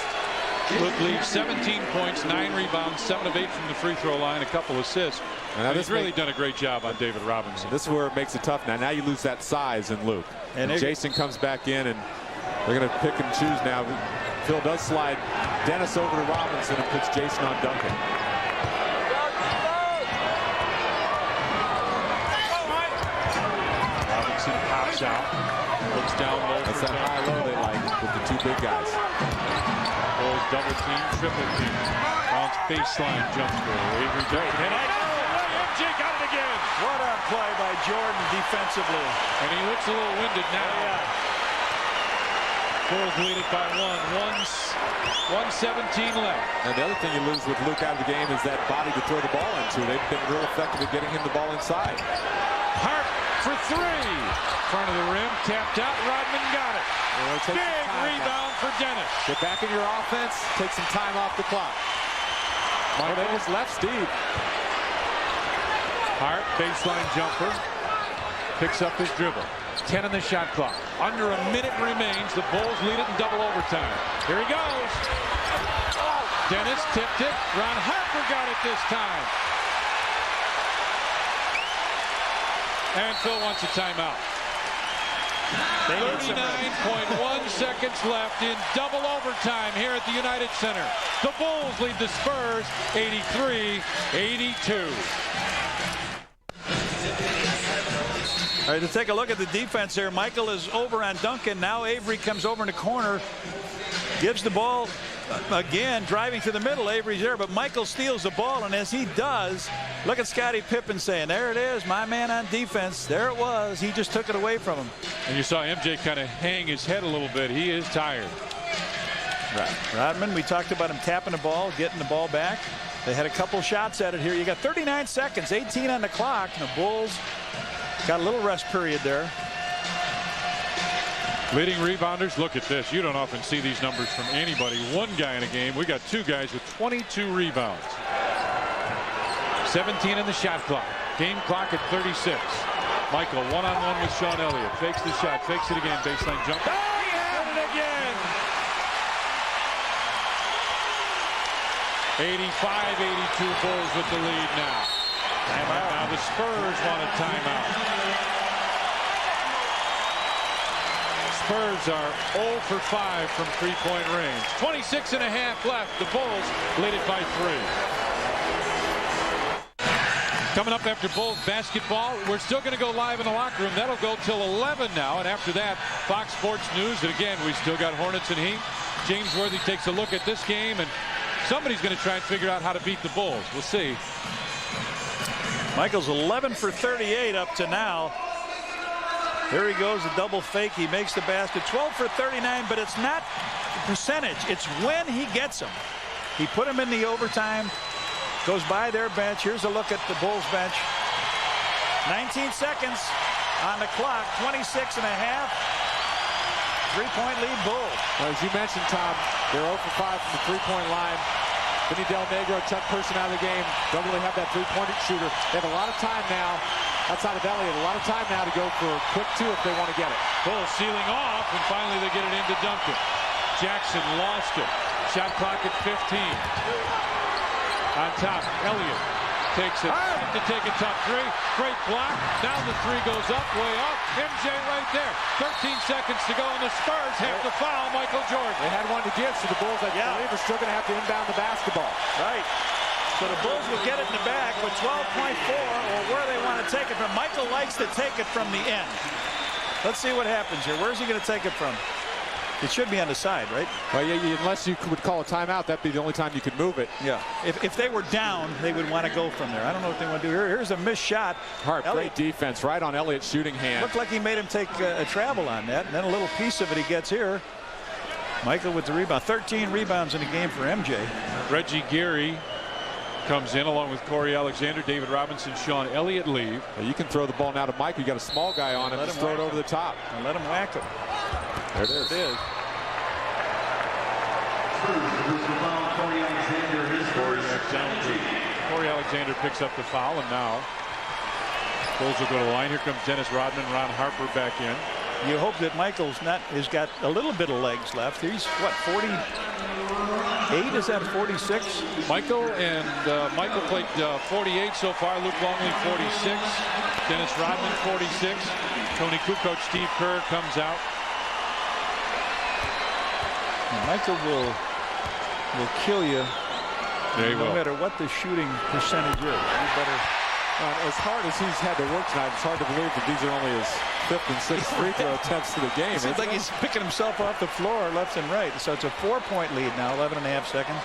Luke leaves 17 points, 9 rebounds, 7 of 8 from the free throw line, a couple assists. And he's really done a great job on David Robinson. This is where it makes it tough. Now you lose that size in Luke. And Jason comes back in, and they're going to pick and choose now. Phil does slide Dennis over to Robinson and puts Jason on Duncan. Robinson pops out, looks down low. That's that high-low they like with the 2 big guys. Bulls double team, triple team. Bounce baseline jumper. Avery Johnson. MJ got it again. What a play by Jordan defensively. And he looks a little winded now. Bulls lead it by 1:17 left. And the other thing you lose with Luke out of the game is that body to throw the ball into. They've been real effective at getting him the ball inside. Hart for 3. Front of the rim, tapped out. Rodman got it. Big rebound for Dennis. Get back in your offense. Take some time off the clock. They just left Steve. Hart, baseline jumper. Picks up his dribble. 10 on the shot clock. Under a minute remains. The Bulls lead it in double overtime. Here he goes. Dennis tipped it. Ron Harper got it this time. And Phil wants a timeout. 39.1 seconds left in double overtime here at the United Center. The Bulls lead the Spurs 83-82. All right, to take a look at the defense there. Michael is over on Duncan. Now Avery comes over in the corner. Gives the ball again, driving to the middle. Avery's there, but Michael steals the ball, and as he does, look at Scottie Pippen saying, there it is, my man on defense. There it was. He just took it away from him. And you saw MJ kind of hang his head a little bit. He is tired. Right. Rodman, we talked about him tapping the ball, getting the ball back. They had a couple shots at it here. You got 39 seconds, 18 on the clock, and the Bulls got a little rest period there. Leading rebounders, look at this. You don't often see these numbers from anybody. One guy in a game. We got 2 guys with 22 rebounds. 17 in the shot clock. Game clock at 36. Michael one-on-one with Sean Elliott. Fakes the shot, fakes it again. Baseline jump. Oh, he had it again. 85-82 Bulls with the lead now. Timeout. Now the Spurs want a timeout. Spurs are 0 for 5 from 3-point range. 26 and a half left. The Bulls lead it by 3. Coming up after Bulls basketball, we're still going to go live in the locker room. That'll go till 11 now. And after that, Fox Sports News. And again, we still got Hornets and Heat. James Worthy takes a look at this game, and somebody's going to try and figure out how to beat the Bulls. We'll see. Michael's 11 for 38 up to now. Here he goes, a double fake. He makes the basket. 12 for 39, but it's not the percentage. It's when he gets them. He put them in the overtime. Goes by their bench. Here's a look at the Bulls bench. 19 seconds on the clock. 26 and a half. 3-point lead Bulls. Well, as you mentioned, Tom, they're 0 for 5 from the 3-point line. Vinny Del Negro, Chuck Person out of the game. Don't really have that 3-point shooter. They have a lot of time now. Outside of Elliott, a lot of time now to go for a quick 2 if they want to get it. Bulls sealing off, and finally they get it into Duncan. Jackson lost it. Shot clock at 15. On top, Elliott takes it. To take a tough 3. Great block. Now the 3 goes up, way up. MJ right there. 13 seconds to go, and the Spurs have to foul Michael Jordan. They had one to give, so the Bulls, I believe, are still going to have to inbound the basketball. Right. So the Bulls will get it in the back with 12.4, or where they want to take it from. Michael likes to take it from the end. Let's see what happens here. Where's he going to take it from? It should be on the side, right? Well, yeah, unless you would call a timeout, that'd be the only time you could move it. Yeah. If they were down, they would want to go from there. I don't know what they want to do here. Here's a missed shot. Harp, great defense right on Elliott's shooting hand. Looked like he made him take a travel on that, and then a little piece of it he gets here. Michael with the rebound. 13 rebounds in a game for MJ. Reggie Geary comes in along with Corey Alexander, David Robinson, Sean Elliott leave. Well, you can throw the ball now to Mike. You got a small guy on him. Just throw it over the top. And let him whack it. There it is. Corey Alexander picks up the foul, and now Bulls will go to the line. Here comes Dennis Rodman, Ron Harper back in. You hope that Michael's has got a little bit of legs left. He's what, 48? Is that 46? Michael played 48 so far. Luke Longley 46. Dennis Rodman 46. Tony Kukoc, Steve Kerr comes out. And Michael will kill you. No matter what the shooting percentage is. You better. As hard as he's had to work tonight, it's hard to believe that these are only his 5th and 6th free throw attempts to the game. It seems like he's picking himself off the floor left and right. So it's a 4-point lead now, 11.5 seconds.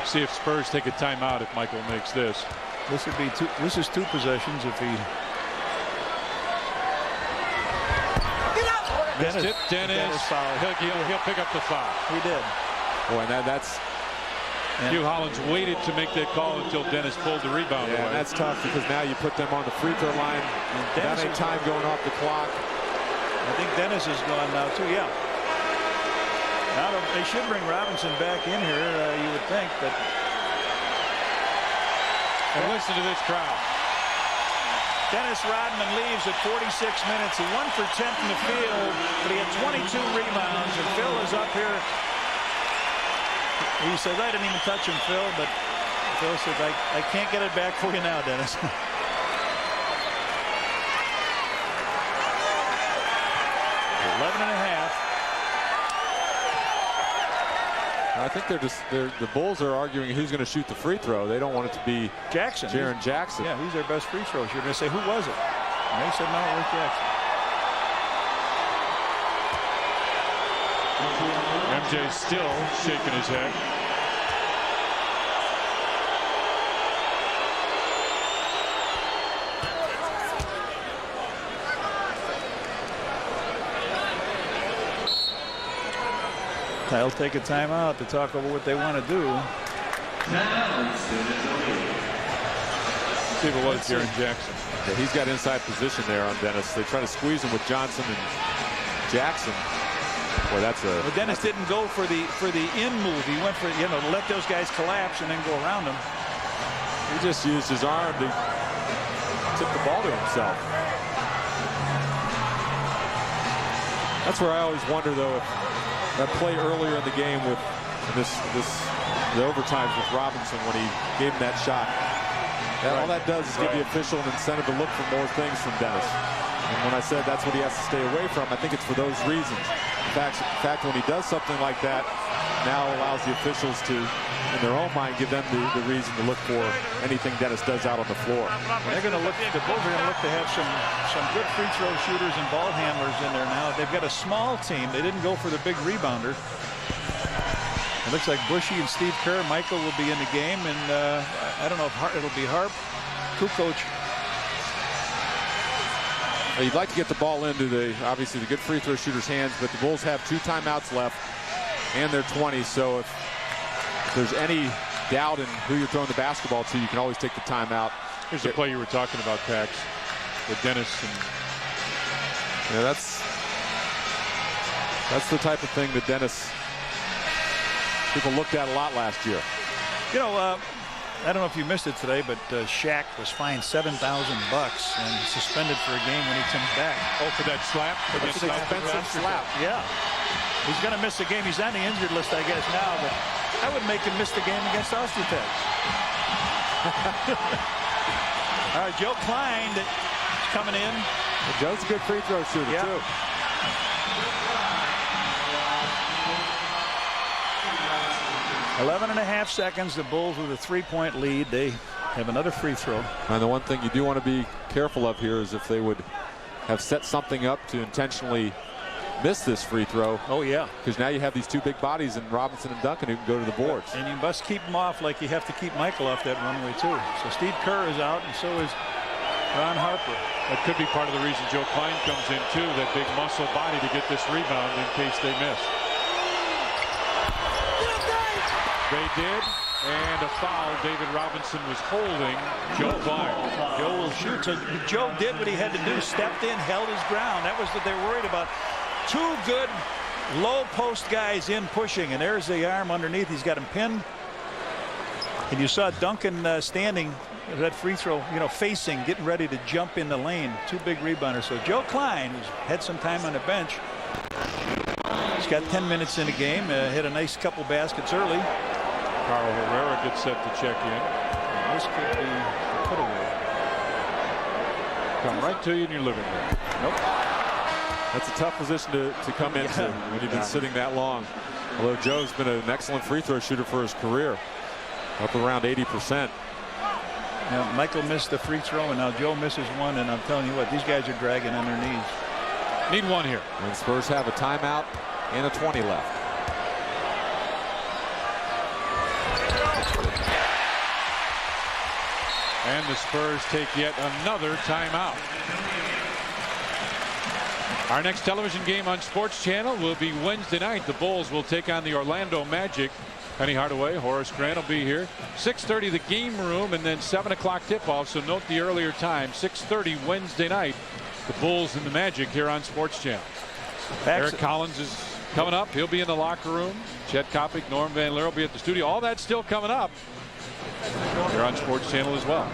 See if Spurs take a timeout if Michael makes this. This would be this is 2 possessions if he. Dennis he'll pick up the foul. He did. Boy, that's. Hugh Hollins waited to make that call until Dennis pulled the rebound away. That's tough because now you put them on the free throw line. That ain't time going off the clock. I think Dennis is gone now too. Yeah. Now they should bring Robinson back in here. You would think, but. And listen to this crowd. Dennis Rodman leaves at 46 minutes. He 1 for 10 from the field, but he had 22 rebounds. And Phil is up here. He says, I didn't even touch him, Phil, but Phil says, I can't get it back for you now, Dennis. 11.5. I think the Bulls are arguing who's going to shoot the free throw. They don't want it to be Jackson. Jaren Jackson. Yeah, he's their best free throw shooter. They say, who was it? And they said, no, it was Jackson. MJ still shaking his head. They'll take a timeout to talk over what they want to do. See if it was Jaren Jackson. Yeah, he's got inside position there on Dennis. They try to squeeze him with Johnson and Jackson. Boy, that's a. Well, Dennis didn't go for the in move. He went for let those guys collapse and then go around them. He just used his arm to tip the ball to himself. That's where I always wonder though if that play earlier in the game with the overtimes with Robinson when he gave him that shot. All that does is give the official an incentive to look for more things from Dennis. And when I said that's what he has to stay away from, I think it's for those reasons. In fact, when he does something like that, now allows the officials to, in their own mind, give them the reason to look for anything Dennis does out on the floor. They're going to look. The Bulls are going to look to have some good free throw shooters and ball handlers in there now. They've got a small team. They didn't go for the big rebounder. It looks like Bushy and Steve Kerr. Michael will be in the game, and I don't know if it'll be Harp. Kukoc. You'd like to get the ball into obviously the good free throw shooters' hands, but the Bulls have 2 timeouts left, and they're 20. So if there's any doubt in who you're throwing the basketball to, you can always take the timeout. Here's the play you were talking about, Pax, with Dennis. Yeah, that's the type of thing that Dennis. People looked at a lot last year. I don't know if you missed it today, but Shaq was fined $7,000 and suspended for a game when he comes back. Oh, for that slap? That's an expensive slap. Yeah. He's going to miss the game. He's on the injured list, I guess, now, but I would make him miss the game against Osteotex. All right, Joe Klein coming in. Joe's a good free throw shooter, too. 11.5 seconds. The Bulls with a 3-point lead. They have another free throw. And the one thing you do want to be careful of here is if they would have set something up to intentionally miss this free throw. Oh, yeah. Because now you have these two big bodies in Robinson and Duncan who can go to the boards. And you must keep them off like you have to keep Michael off that runway, too. So Steve Kerr is out, and so is Ron Harper. That could be part of the reason Joe Klein comes in, too, that big muscle body to get this rebound in case they miss. They did, and a foul. David Robinson was holding Joe Klein. Joe will shoot. So Joe did what he had to do, stepped in, held his ground. That was what they were worried about. Two good low post guys in pushing, and there's the arm underneath. He's got him pinned. And you saw Duncan standing that free throw, facing, getting ready to jump in the lane. Two big rebounders. So Joe Klein, who's had some time on the bench, he's got 10 minutes in the game. Hit a nice couple baskets early. Carl Herrera gets set to check in. And this could be a put away. Come right to you in your living room. Nope. That's a tough position to come into when you've been sitting that long. Although Joe's been an excellent free throw shooter for his career, up around 80%. Now, Michael missed the free throw, and now Joe misses one, and I'm telling you what, these guys are dragging on their knees. Need one here. And Spurs have a timeout and a 20 left. And the Spurs take yet another timeout. Our next television game on Sports Channel will be Wednesday night. The Bulls will take on the Orlando Magic. Penny Hardaway, Horace Grant will be here. 6:30 the game room, and then 7 o'clock tip-off. So note the earlier time, 6:30 Wednesday night. The Bulls and the Magic here on Sports Channel. Eric Collins is coming up. He'll be in the locker room. Chet Kopic, Norm Van Leer will be at the studio. All that's still coming up. They're on Sports Channel as well.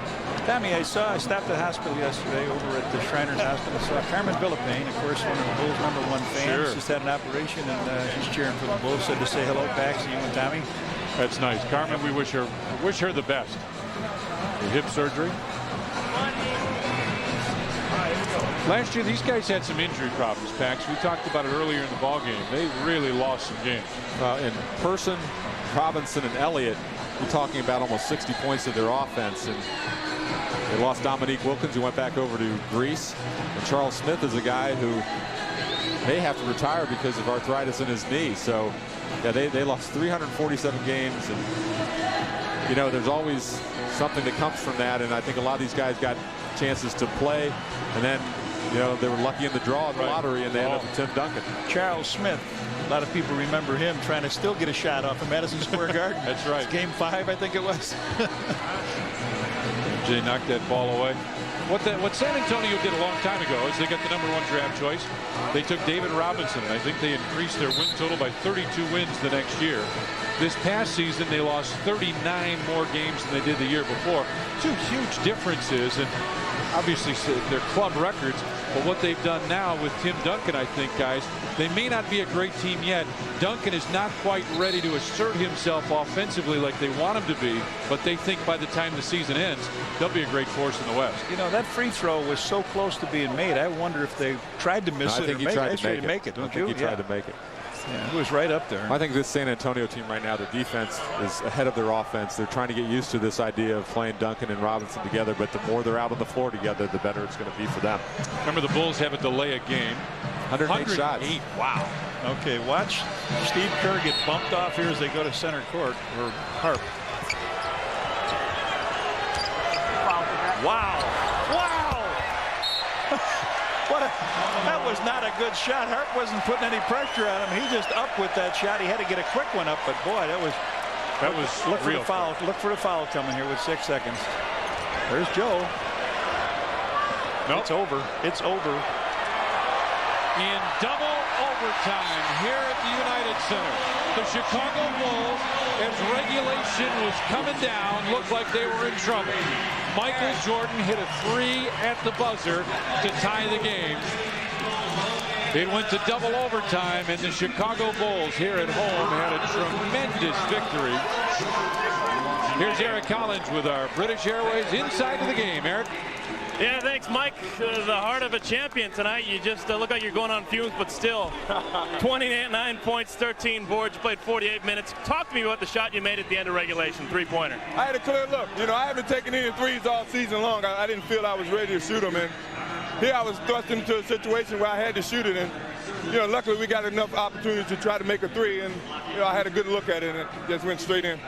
Tommy, I stopped at the hospital yesterday over at the Shriners Hospital. Saw Carmen Villapane, of course, one of the Bulls' #1 fans. Just had an operation, and she's cheering for the Bulls. Said to say hello back to you and Tommy. That's nice. Carmen, we wish her the best. The hip surgery. Last year, these guys had some injury problems, Pax. We talked about it earlier in the ball game. They really lost some games. In person, Robinson and Elliott, we're talking about almost 60 points of their offense. And they lost Dominique Wilkins, who went back over to Greece. And Charles Smith is a guy who may have to retire because of arthritis in his knee. So, yeah, they lost 347 games. And, there's always something that comes from that. And I think a lot of these guys got chances to play. And then, they were lucky in the draw in the lottery, and they ended up with Tim Duncan. Charles Smith. A lot of people remember him trying to still get a shot off of Madison Square Garden. That's right. Game 5, I think it was. Jay knocked that ball away. What San Antonio did a long time ago is they got the #1 draft choice. They took David Robinson, and I think they increased their win total by 32 wins the next year. This past season, they lost 39 more games than they did the year before. Two huge differences, and obviously their club records. But what they've done now with Tim Duncan, I think, guys, they may not be a great team yet. Duncan is not quite ready to assert himself offensively like they want him to be, but they think by the time the season ends, they'll be a great force in the West. That free throw was so close to being made. I wonder if they tried to miss it. I think he tried to make it. Don't I think you? he tried to make it. Yeah, it was right up there. I think this San Antonio team right now, their defense is ahead of their offense. They're trying to get used to this idea of playing Duncan and Robinson together, but the more they're out on the floor together, the better it's going to be for them. Remember, the Bulls have a delay a game. 108 shots. Wow. Okay, watch Steve Kerr get bumped off here as they go to center court, or Harp. Wow. That was not a good shot. Hart wasn't putting any pressure on him. He just up with that shot. He had to get a quick one up, but boy, that was look for the foul. Look for the foul coming here with 6 seconds. There's Joe. Nope. It's over. It's over. In double overtime here at the United Center, the Chicago Bulls, as regulation was coming down, looked like they were in trouble. Michael Jordan hit a 3 at the buzzer to tie the game. It went to double overtime, and the Chicago Bulls here at home had a tremendous victory. Here's Eric Collins with our British Airways Inside of the Game. Eric? Yeah, thanks, Mike. The heart of a champion tonight. You just look like you're going on fumes, but still. 29 points, 13 boards. You played 48 minutes. Talk to me about the shot you made at the end of regulation, three-pointer. I had a clear look. I haven't taken any threes all season long. I didn't feel I was ready to shoot them. And here I was thrust into a situation where I had to shoot it. And luckily we got enough opportunity to try to make a three, and I had a good look at it and it just went straight in.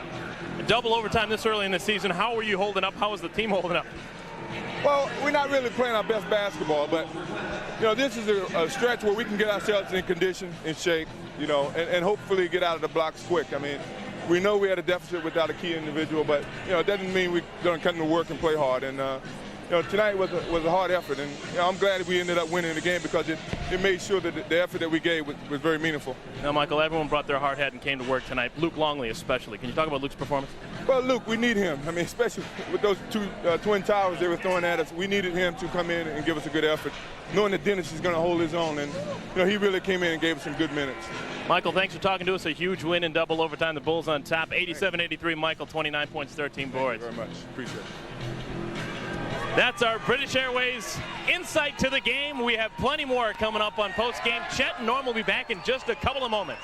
Double overtime this early in the season. How are you holding up? How is the team holding up? Well, we're not really playing our best basketball, but this is a stretch where we can get ourselves in condition, in shape, and hopefully get out of the blocks quick. I mean, we know we had a deficit without a key individual, but it doesn't mean we're going to come to work and play hard. And tonight was a hard effort, and I'm glad we ended up winning the game because it made sure that the effort that we gave was very meaningful. Now, Michael, everyone brought their hard hat and came to work tonight. Luke Longley especially. Can you talk about Luke's performance? Well, Luke, we need him. I mean, especially with those two twin towers they were throwing at us, we needed him to come in and give us a good effort, knowing that Dennis is going to hold his own. And he really came in and gave us some good minutes. Michael, thanks for talking to us. A huge win in double overtime. The Bulls on top, 87-83. Michael, 29 points, 13 boards. Thank you very much. Appreciate it. That's our British Airways insight to the game. We have plenty more coming up on post-game. Chet and Norm will be back in just a couple of moments.